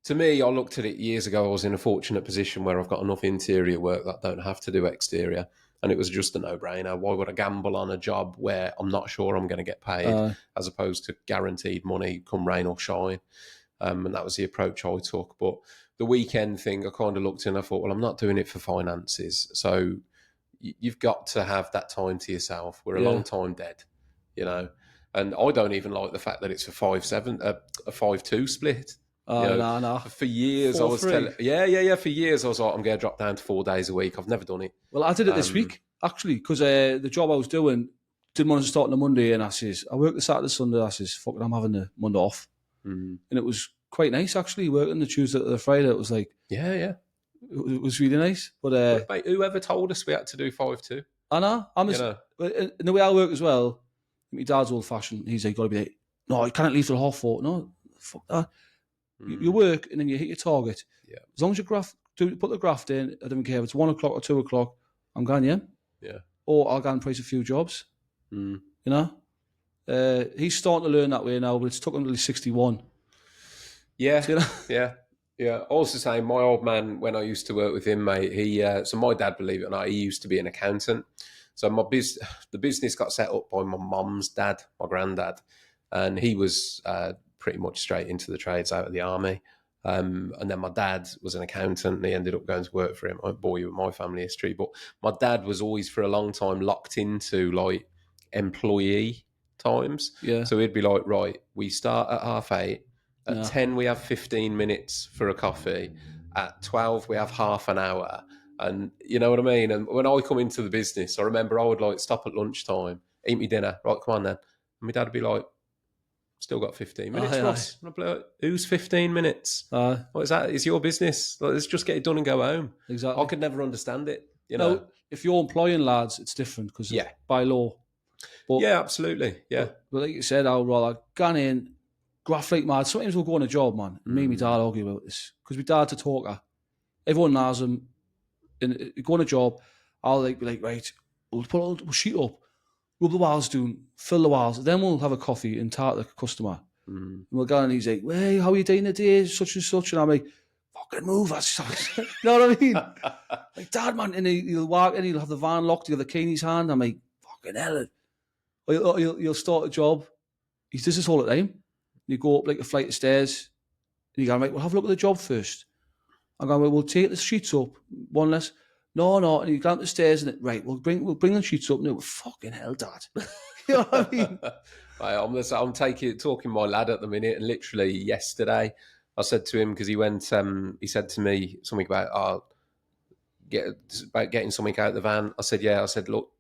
to me, I looked at it years ago. I was in a fortunate position where I've got enough interior work that I don't have to do exterior. And it was just a no-brainer. Why would I gamble on a job where I'm not sure I'm going to get paid as opposed to guaranteed money come rain or shine? And that was the approach I took. But the weekend thing, I kind of looked and I thought, well, I'm not doing it for finances. So you've got to have that time to yourself. We're a long time dead, you know. And I don't even like the fact that it's a 5-7, a 5-2 split. No. For years, I was telling, for years, I was like, I'm going to drop down to 4 days a week. I've never done it. Well, I did it this week, actually, because the job I was doing didn't want to start on a Monday, and I says, I work the Saturday, Sunday, I says, fuck it, I'm having the Monday off. And it was quite nice, actually, working the Tuesday to the Friday. It was like, yeah. It was really nice. But mate, whoever told us we had to do 5-2? I know. In the way I work as well, my dad's old fashioned. He's like, got to be like, no, you can't leave till 4:30. No, fuck that. You work and then you hit your target. Yeah. As long as you put the graft in, I don't care if it's 1 o'clock or 2 o'clock, I'm going, yeah. Yeah. Or I'll go and price a few jobs. You know? He's starting to learn that way now, but it's took him until he's 61. Yeah. So, you know? Yeah. Also saying, my old man, when I used to work with him, mate, so my dad, believe it or not, he used to be an accountant. So the business got set up by my mum's dad, my granddad, and he was pretty much straight into the trades out of the army. And then my dad was an accountant and he ended up going to work for him. I won't bore you with my family history, but my dad was always for a long time locked into like employee times. Yeah. So he'd be like, right, we start at 8:30. At 10, we have 15 minutes for a coffee. At 12, we have half an hour. And you know what I mean? And when I come into the business, I remember I would like stop at lunchtime, eat me dinner. Right, come on then. And my dad would be like, still got 15 minutes, Ross. And I'd be like, who's 15 minutes? What is that? It's your business. Like, let's just get it done and go home. Exactly. I could never understand it. You know? No, if you're employing lads, it's different because by law. But, yeah, absolutely. Yeah. But like you said, I'd rather gone in, graft like mad. Sometimes we'll go on a job, man. And me and my dad argue about this because my dad's a talker. Everyone knows him. And go on a job, I'll be like, right, we'll put a sheet up, rub the walls down, fill the walls, then we'll have a coffee and talk to the customer. And we'll go and he's like, hey, how are you doing today? Such and such. And I'm like, fucking move. You know what I mean? Like, Dad, man. And he'll walk in, he'll have the van locked, he'll have the key in his hand. I'm like, fucking hell. Or he'll start a job. He does this all the time. You go up like a flight of stairs and you go, right, we'll have a look at the job first. I'm going, well, we'll take the sheets up, one less. No. And you go up the stairs and right, we'll bring the sheets up. No, fucking hell, Dad. You know what I mean? I'm talking my lad at the minute, and literally yesterday I said to him, because he said to me something about getting something out of the van. I said, yeah. I said, look,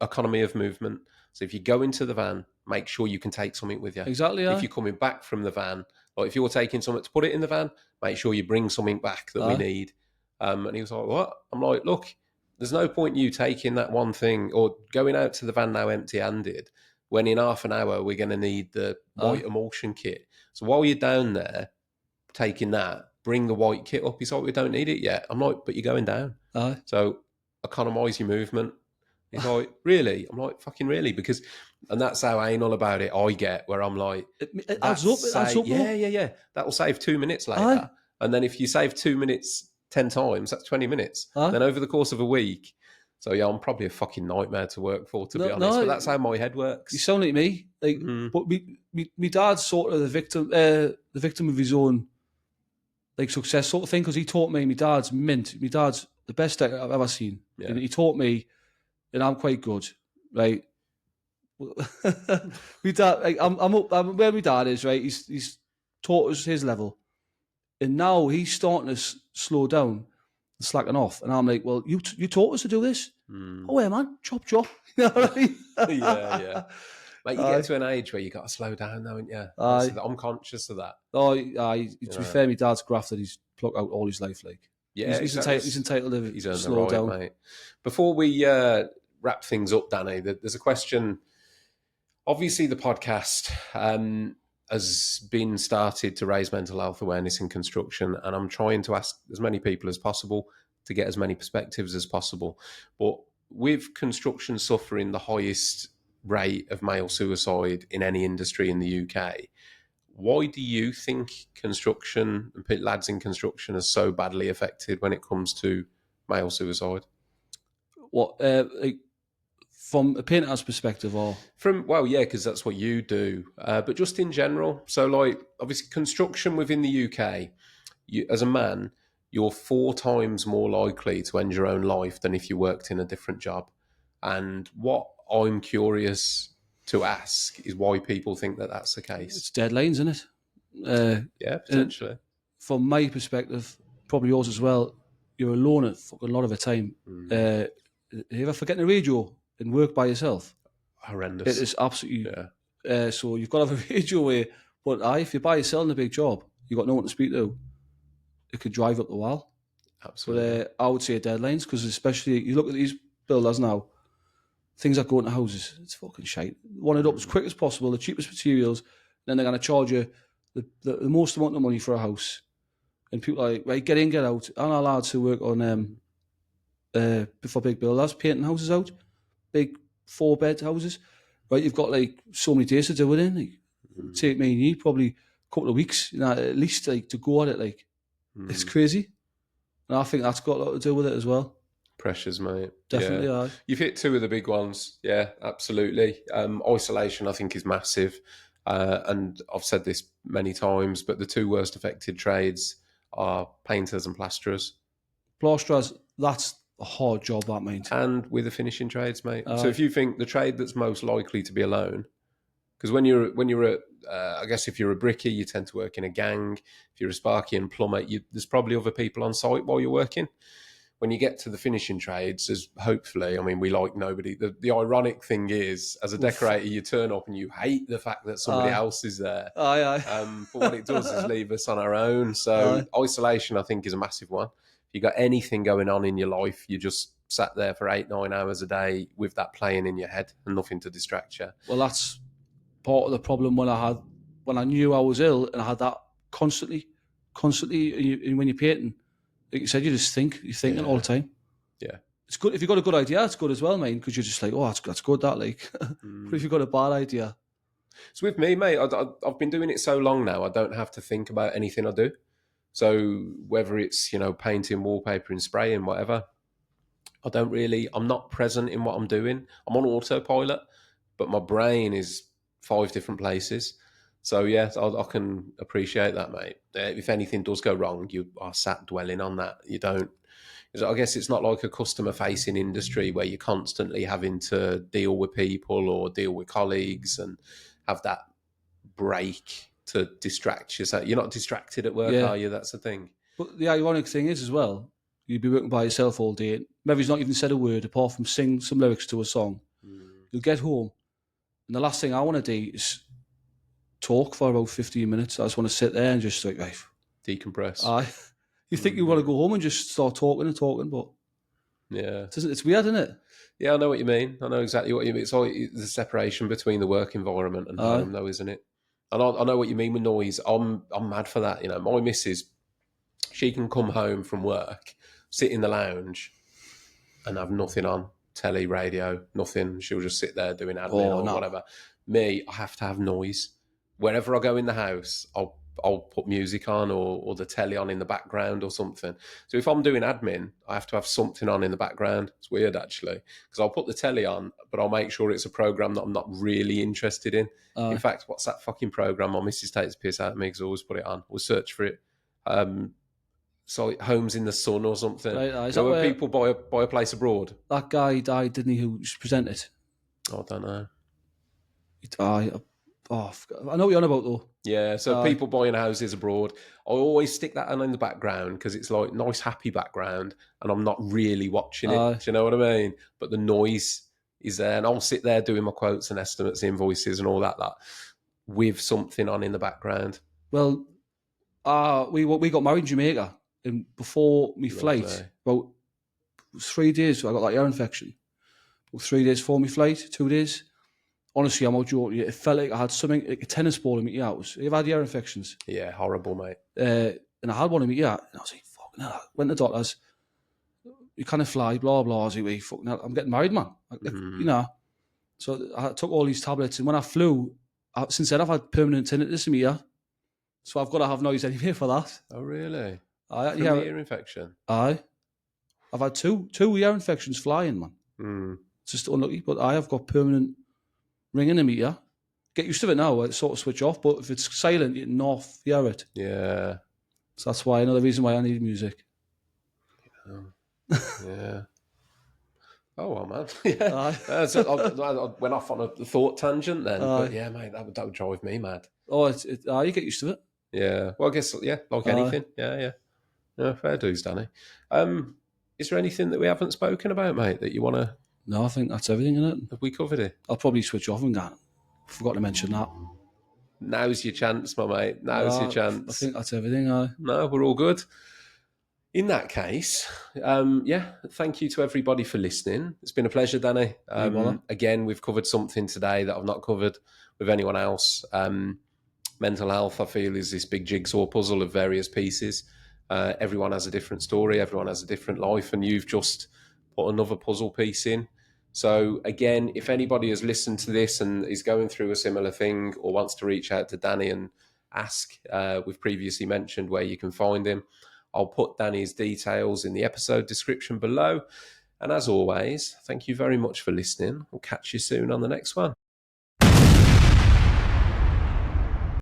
economy of movement. So if you go into the van, make sure you can take something with you. Exactly. Yeah. If you're coming back from the van, Like if you're taking something to put it in the van, make sure you bring something back that we Aye. need. And he was like, what? I'm like, look, there's no point you taking that one thing or going out to the van now empty-handed when in half an hour we're going to need the white emulsion kit. So while you're down there taking that, bring the white kit up. He's like, we don't need it yet. I'm like, but you're going down. Aye. So economise your movement. He's like, really? I'm like, fucking really? Because, and that's how anal about it I get, where I'm like, It adds up. It adds up. yeah. That will save 2 minutes later. Aye. And then if you save 2 minutes 10 times, that's 20 minutes. Aye. Then over the course of a week. So yeah, I'm probably a fucking nightmare to work for, to be honest. But that's how my head works. You sound like me. Like, but me dad's sort of the victim of his own like success sort of thing, because he taught me. My dad's mint. My dad's the best I've ever seen. Yeah. And he taught me, and I'm quite good, right? My dad, like, I'm where my dad is, right? He's taught us his level, and now he's starting to slow down and slacken off. And I'm like, well, you taught us to do this. Oh yeah, man, chop. You know what I mean? yeah. Mate, you get to an age where you got to slow down, don't you? I'm conscious of that. Oh, to be fair, my dad's grafted. He's plucked out all his life, like. Yeah, he's entitled to slow down. Mate. Before we wrap things up, Danny, there's a question. Obviously, the podcast has been started to raise mental health awareness in construction, and I'm trying to ask as many people as possible to get as many perspectives as possible. But with construction suffering the highest rate of male suicide in any industry in the UK, why do you think construction and lads in construction are so badly affected when it comes to male suicide? What, like from a painter's perspective, or because that's what you do, but just in general. So, like, obviously, construction within the UK, as a man, you're 4 times more likely to end your own life than if you worked in a different job. And what I'm curious to ask is why people think that that's the case. It's deadlines, isn't it? Yeah, potentially. From my perspective, probably yours as well, you're alone at fucking a lot of the time. You ever forgetting the radio and work by yourself? Horrendous. It is absolutely... Yeah. So you've got to have a radio away. But if you're by yourself in a big job, you've got no one to speak to, it could drive up the wall. Absolutely. But I would say deadlines, because especially, you look at these builders now, things that go into houses, it's fucking shite. Want it up as quick as possible, the cheapest materials, then they're going to charge you the most amount of money for a house. And people are like, right, get in, get out. I'm not allowed to work on for big builders, painting houses out, big 4-bed houses. Right, you've got like so many days to do it in. Like, take me and you probably a couple of weeks, at least, like, to go at it. Like, it's crazy. And I think that's got a lot to do with it as well. Pressures, mate. Definitely, yeah. aye. You've hit 2 of the big ones. Yeah, absolutely. Isolation, I think, is massive. And I've said this many times, but the 2 worst affected trades are painters and plasterers. Plasterers, that's a hard job, that, mate. And with the finishing trades, mate. So if you think the trade that's most likely to be alone, because when you're I guess if you're a brickie, you tend to work in a gang. If you're a sparky and plumber, there's probably other people on site while you're working. When you get to the finishing trades, as hopefully, I mean, we like nobody. The ironic thing is, as a decorator, you turn up and you hate the fact that somebody else is there. Aye. But what it does is leave us on our own. So isolation, I think, is a massive one. If you got anything going on in your life, you just sat there for 8-9 hours a day with that playing in your head and nothing to distract you. Well, that's part of the problem when I knew I was ill and I had that constantly, and when you're painting, like you said, you're thinking all the time. Yeah. It's good. If you've got a good idea, it's good as well, mate, because you're just like, oh, that's good, that, like. But if you've got a bad idea. So with me, mate, I've been doing it so long now, I don't have to think about anything I do. So whether it's, painting, wallpapering, spraying, whatever, I'm not present in what I'm doing. I'm on autopilot, but my brain is 5 different places. So, yeah, I can appreciate that, mate. If anything does go wrong, you are sat dwelling on that. You don't... I guess it's not like a customer-facing industry where you're constantly having to deal with people or deal with colleagues and have that break to distract yourself. You're not distracted at work, are you? That's the thing. But the ironic thing is as well, you'd be working by yourself all day. Maybe he's not even said a word apart from sing some lyrics to a song. You'll get home, and the last thing I want to do is talk for about 15 minutes. I just want to sit there and just like, right, Decompress. you think you want to go home and just start talking, but Yeah. it's weird, isn't it? Yeah, I know what you mean. I know exactly what you mean. It's all the separation between the work environment and home, though, isn't it? And I know what you mean with noise. I'm mad for that. You know, my missus, she can come home from work, sit in the lounge, and have nothing on, telly, radio, nothing. She'll just sit there doing admin or whatever. Me, I have to have noise. Wherever I go in the house, I'll put music on or the telly on in the background or something. So if I'm doing admin, I have to have something on in the background. It's weird, actually, because I'll put the telly on, but I'll make sure it's a program that I'm not really interested in. In fact, what's that fucking program? My missus takes the piss out of me because I always put it on. We'll search for it. So Homes in the Sun or something. Right, is so that when where people buy a place abroad? that guy died, didn't he, who presented? I don't know. He died. I know what you're on about, though. Yeah, so people buying houses abroad, I always stick that on in the background because it's like nice, happy background, and I'm not really watching it. Do you know what I mean? But the noise is there, and I'll sit there doing my quotes and estimates, invoices, and all that with something on in the background. Well, we got married in Jamaica, and before my flight, about 3 days, I got that ear infection. About 3 days before my flight, 2 days. Honestly, I'm not joking. It felt like I had something, like a tennis ball in my ear. You've had ear infections? Yeah, horrible, mate. And I had one in my ear, and I was like, fucking hell. I went to the doctors. You can't fly, blah, blah. I was like, fucking hell, I'm getting married, man. You know. So I took all these tablets, and when I flew, since then I've had permanent tinnitus in my ear. So I've got to have noise anyway for that. Oh, really? From the ear infection? I've had two ear infections flying, man. It's just unlucky, but I have got permanent ringing in my ear. Get used to it now. It's sort of switch off, but if it's silent, you can not hear it. Yeah. So that's why another reason why I need music. Yeah. Oh, well, man. Yeah. So I went off on a thought tangent then. But yeah, mate, that would drive me mad. Oh, you get used to it. Yeah. Well, I guess, yeah, like anything. Yeah. Fair dues, Danny. Is there anything that we haven't spoken about, mate, that you want to... No, I think that's everything, isn't it? Have we covered it? I'll probably switch off and go. Forgot to mention that. Now's your chance, my mate. Now's your chance. I think that's everything. No, we're all good. In that case, thank you to everybody for listening. It's been a pleasure, Danny. Again, we've covered something today that I've not covered with anyone else. Mental health, I feel, is this big jigsaw puzzle of various pieces. Everyone has a different story. Everyone has a different life, and you've just put another puzzle piece in. So again, if anybody has listened to this and is going through a similar thing or wants to reach out to Danny and ask, we've previously mentioned where you can find him. I'll put Danny's details in the episode description below. And as always, thank you very much for listening. We'll catch you soon on the next one.